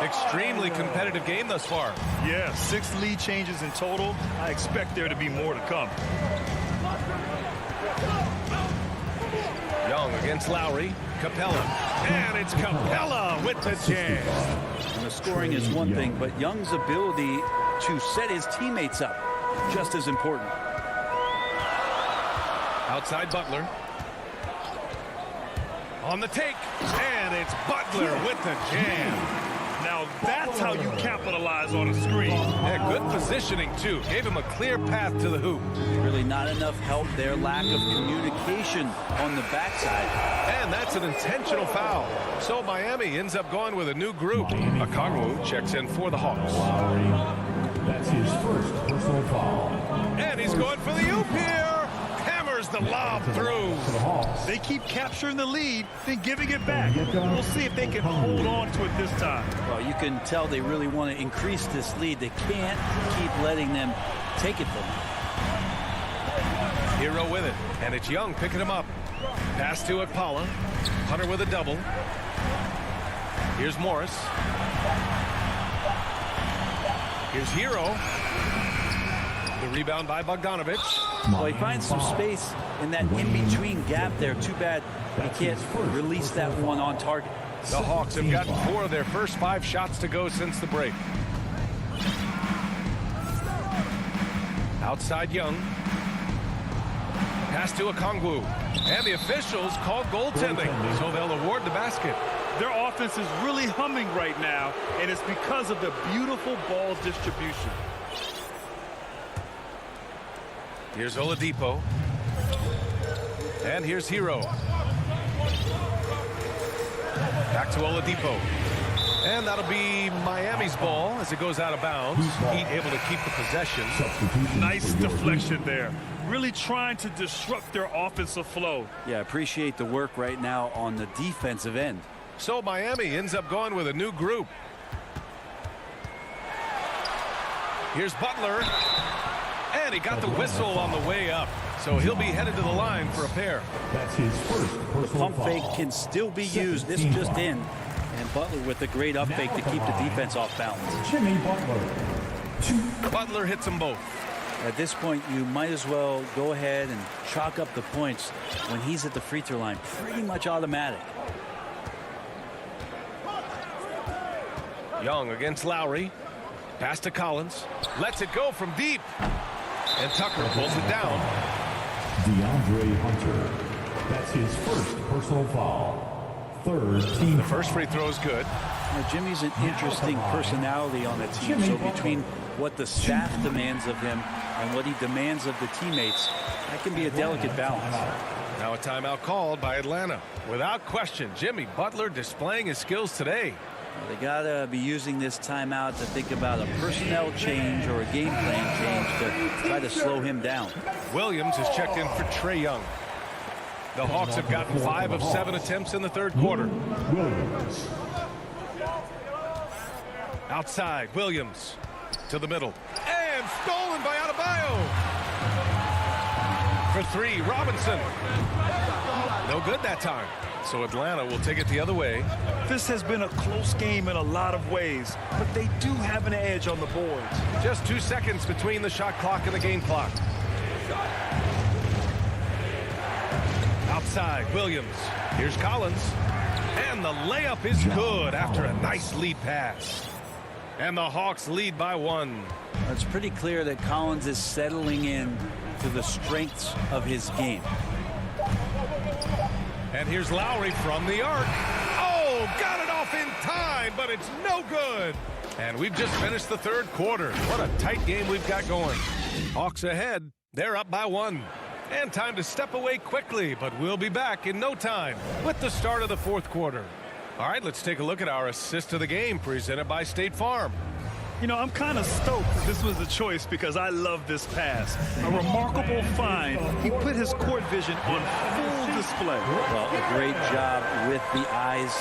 Extremely competitive game thus far. Yeah, 6 lead changes in total. I expect there to be more to come. Young against Lowry. Capella. And it's Capella with the jam. And the scoring is one thing, but Young's ability to set his teammates up, just as important. Outside Butler. On the take. And it's Butler with the jam. Now that's how you capitalize on a screen. Yeah, good positioning, too. Gave him a clear path to the hoop. Really not enough help there. Lack of communication on the backside. And that's an intentional foul. So Miami ends up going with a new group. Okongwu checks in for the Hawks. That's his first personal foul. And he's going for the oop here. Hammers the lob through. They keep capturing the lead, then giving it back. We'll see if they can hold on to it this time. Well, you can tell they really want to increase this lead. They can't keep letting them take it from them. Hero with it, and it's Young picking him up. Pass to Akpala. Hunter with a double. Here's Morris. Here's Hero. The rebound by Bogdanovic. Well, he finds some space in that in-between gap there. Too bad he can't release that one on target. The Hawks have gotten 4 of their first 5 shots to go since the break. Outside Young. Pass to Okongwu. And the officials call goaltending, so they'll award the basket. Their offense is really humming right now, and it's because of the beautiful ball distribution. Here's Oladipo. And here's Hero. Back to Oladipo. And that'll be Miami's ball as it goes out of bounds. Heat able to keep the possession. Nice deflection there. Really trying to disrupt their offensive flow. Yeah, appreciate the work right now on the defensive end. So Miami ends up going with a new group. Here's Butler. And he got the whistle on the way up. So he'll be headed to the line for a pair. That's his first personal Pump fake foul. can still be used. This just in. And Butler with a great up fake to keep the defense off balance. Jimmy Butler. Butler hits them both. At this point, you might as well go ahead and chalk up the points when he's at the free throw line. Pretty much automatic. Young against Lowry. Pass to Collins. Lets it go from deep. And Tucker pulls it down. DeAndre Hunter. That's his first personal foul. Third team. The first free throw is good. Now, Jimmy's an interesting personality on the team. So between what the staff demands of him and what he demands of the teammates, that can be a delicate balance. Now a timeout called by Atlanta. Without question, Jimmy Butler displaying his skills today. They gotta be using this timeout to think about a personnel change or a game plan change to try to slow him down. Williams is checked in for Trae Young. The Hawks have gotten 5 of 7 attempts in the third quarter. Williams. Outside, Williams to the middle. And stolen by Adebayo. For 3, Robinson. No good that time. So Atlanta will take it the other way. This has been a close game in a lot of ways, but they do have an edge on the boards. Just 2 seconds between the shot clock and the game clock. Outside, Williams. Here's Collins. And the layup is good after a nice lead pass. And the Hawks lead by 1. It's pretty clear that Collins is settling in to the strengths of his game. And here's Lowry from the arc. Oh, got it off in time, but it's no good. And we've just finished the third quarter. What a tight game we've got going. Hawks ahead. They're up by 1. And time to step away quickly, but we'll be back in no time with the start of the fourth quarter. All right, let's take a look at our assist of the game presented by State Farm. You know, I'm kind of stoked that this was the choice because I love this pass. A remarkable find. He put his court vision on full display. Well, a great job with the eyes.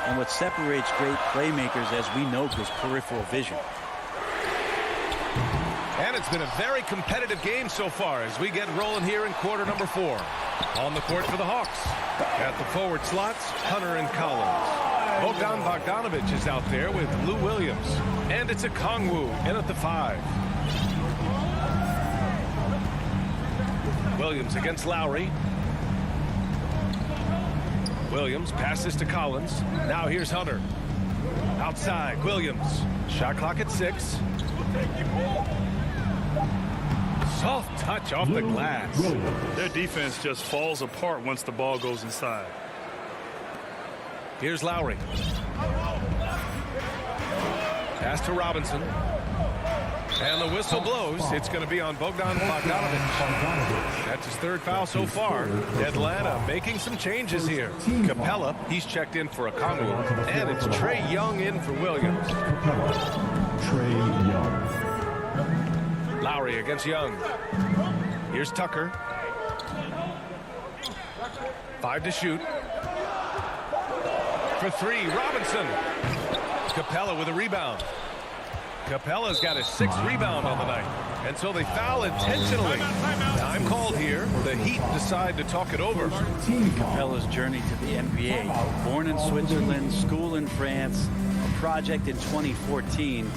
And what separates great playmakers, as we know, is peripheral vision. And it's been a very competitive game so far as we get rolling here in quarter number 4. On the court for the Hawks. At the forward slots, Hunter and Collins. Bogdanovic is out there with Lou Williams. And it's Okongwu in at the 5. Williams against Lowry. Williams passes to Collins. Now here's Hunter. Outside, Williams. Shot clock at 6. Soft touch off the glass. Their defense just falls apart once the ball goes inside. Here's Lowry. Pass to Robinson. And the whistle blows. It's going to be on Bogdanovic. That's his 3rd foul so far. Atlanta making some changes here. Capella, he's checked in for Okongwu. And it's Trae Young in for Williams. Trae Young. Lowry against Young. Here's Tucker. 5 to shoot. For 3, Robinson. Capella with a rebound. Capella's got his 6th rebound on the night. And so they foul intentionally. Time called here. The Heat decide to talk it over. Capella's journey to the NBA. Born in Switzerland, school in France, a project in 2014,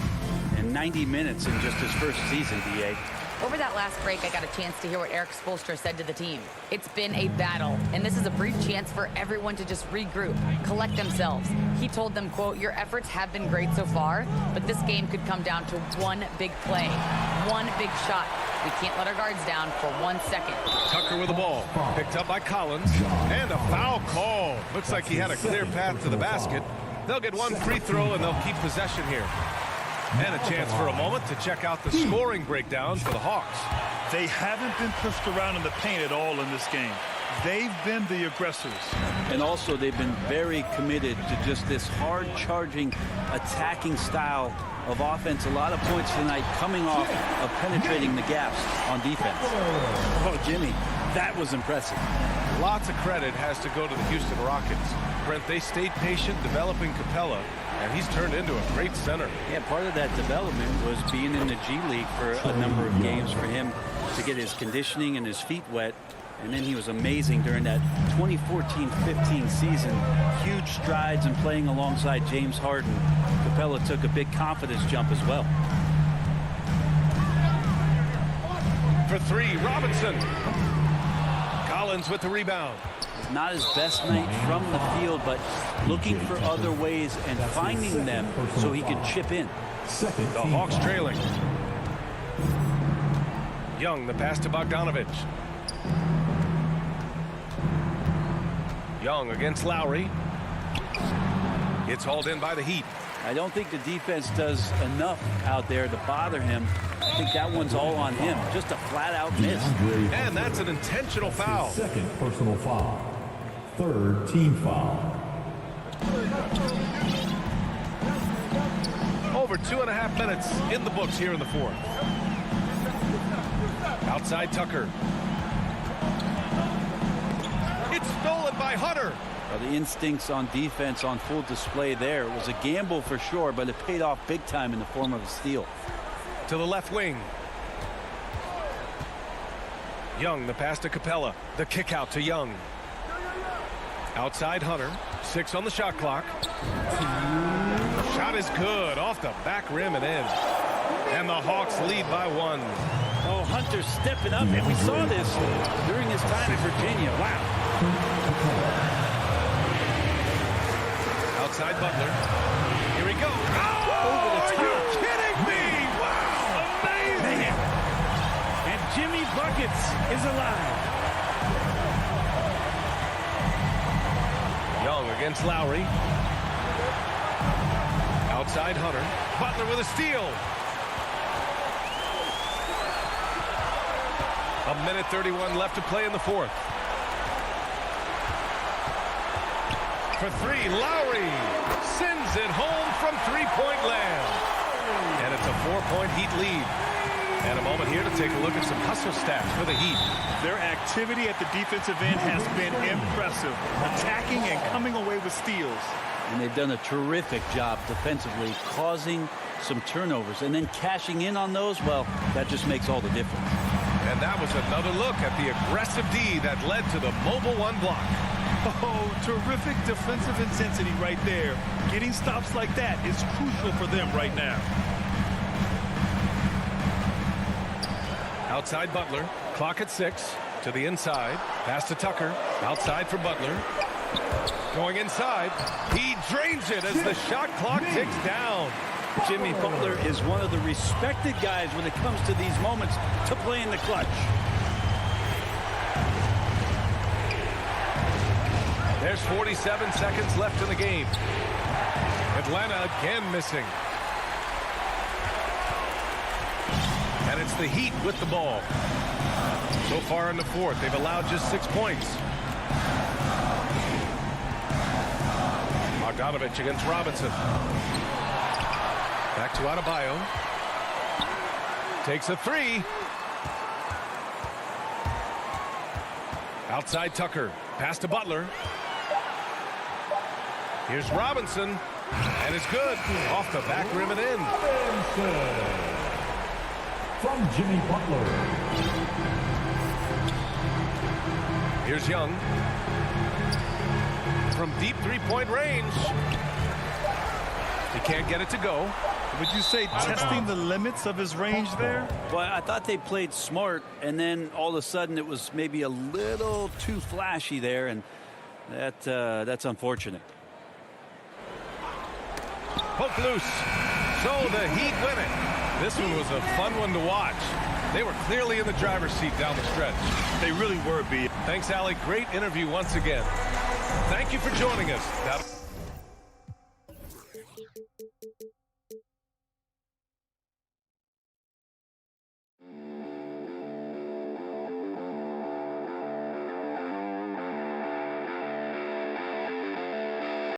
and 90 minutes in just his first season, DA. Over that last break, I got a chance to hear what Eric Spoelstra said to the team. It's been a battle, and this is a brief chance for everyone to just regroup, collect themselves. He told them, quote, "Your efforts have been great so far, but this game could come down to one big play, one big shot. We can't let our guards down for 1 second." Tucker with the ball, picked up by Collins, and a foul call. Looks like he had a clear path to the basket. They'll get one free throw, and they'll keep possession here. And a chance for a moment to check out the scoring breakdown for the Hawks. They haven't been pushed around in the paint at all in this game. They've been the aggressors. And also they've been very committed to just this hard-charging, attacking style of offense. A lot of points tonight coming off of penetrating the gaps on defense. Oh, Jimmy, that was impressive. Lots of credit has to go to the Houston Rockets. Brent, they stayed patient developing Capella, and he's turned into a great center. Yeah, part of that development was being in the G League for a number of games for him to get his conditioning and his feet wet. And then he was amazing during that 2014-15 season. Huge strides in playing alongside James Harden. Capella took a big confidence jump as well. For three, Robinson. Collins with the rebound. Not his best night from the field, but looking for other ways and finding them so he could chip in. The Hawks trailing. Young, the pass to Bogdanovich. Young against Lowry. It's hauled in by the Heat. I don't think the defense does enough out there to bother him. I think that one's all on him. Just a flat-out miss. And that's an intentional foul. Second personal foul. Third team foul. Over 2.5 minutes in the books here in the fourth. Outside Tucker. It's stolen by Hunter. Well, the instincts on defense on full display there. It was a gamble for sure, but it paid off big time in the form of a steal. To the left wing. Young, the pass to Capella. The kick out to Young. Outside Hunter. 6 on the shot clock. Shot is good. Off the back rim and in. And the Hawks lead by 1. Oh, Hunter stepping up, and we saw this during his time in Virginia. Wow. Outside Butler. Here he goes. Oh, are you kidding me? Wow. Amazing. Man. And Jimmy Buckets is alive. Young against Lowry. Outside Hunter. Butler with a steal. 1:31 left to play in the fourth. For three, Lowry sends it home from three-point land. And it's a 4-point Heat lead. And a moment here to take a look at some hustle stats for the Heat. Their activity at the defensive end has been impressive. Attacking and coming away with steals. And they've done a terrific job defensively, causing some turnovers. And then cashing in on those, well, that just makes all the difference. And that was another look at the aggressive D that led to the mobile one block. Oh, terrific defensive intensity right there. Getting stops like that is crucial for them right now. Outside Butler. Clock at 6. To the inside. Pass to Tucker. Outside for Butler. Going inside. He drains it as the shot clock ticks down. Jimmy Butler is one of the respected guys when it comes to these moments to play in the clutch. There's 47 seconds left in the game. Atlanta again missing. And it's the Heat with the ball. So far in the fourth, they've allowed just 6 points. Bogdanovich against Robinson. Back to Adebayo. Takes a three. Outside Tucker. Pass to Butler. Here's Robinson. And it's good. Off the back rim and in. From Jimmy Butler. Here's Young. From deep three-point range. He can't get it to go. Would you say testing the limits of his range there? Well, I thought they played smart, and then all of a sudden it was maybe a little too flashy there, and that's unfortunate. Poke loose. So the Heat win it. This one was a fun one to watch. They were clearly in the driver's seat down the stretch. They really were, B. Thanks, Allie. Great interview once again. Thank you for joining us. Now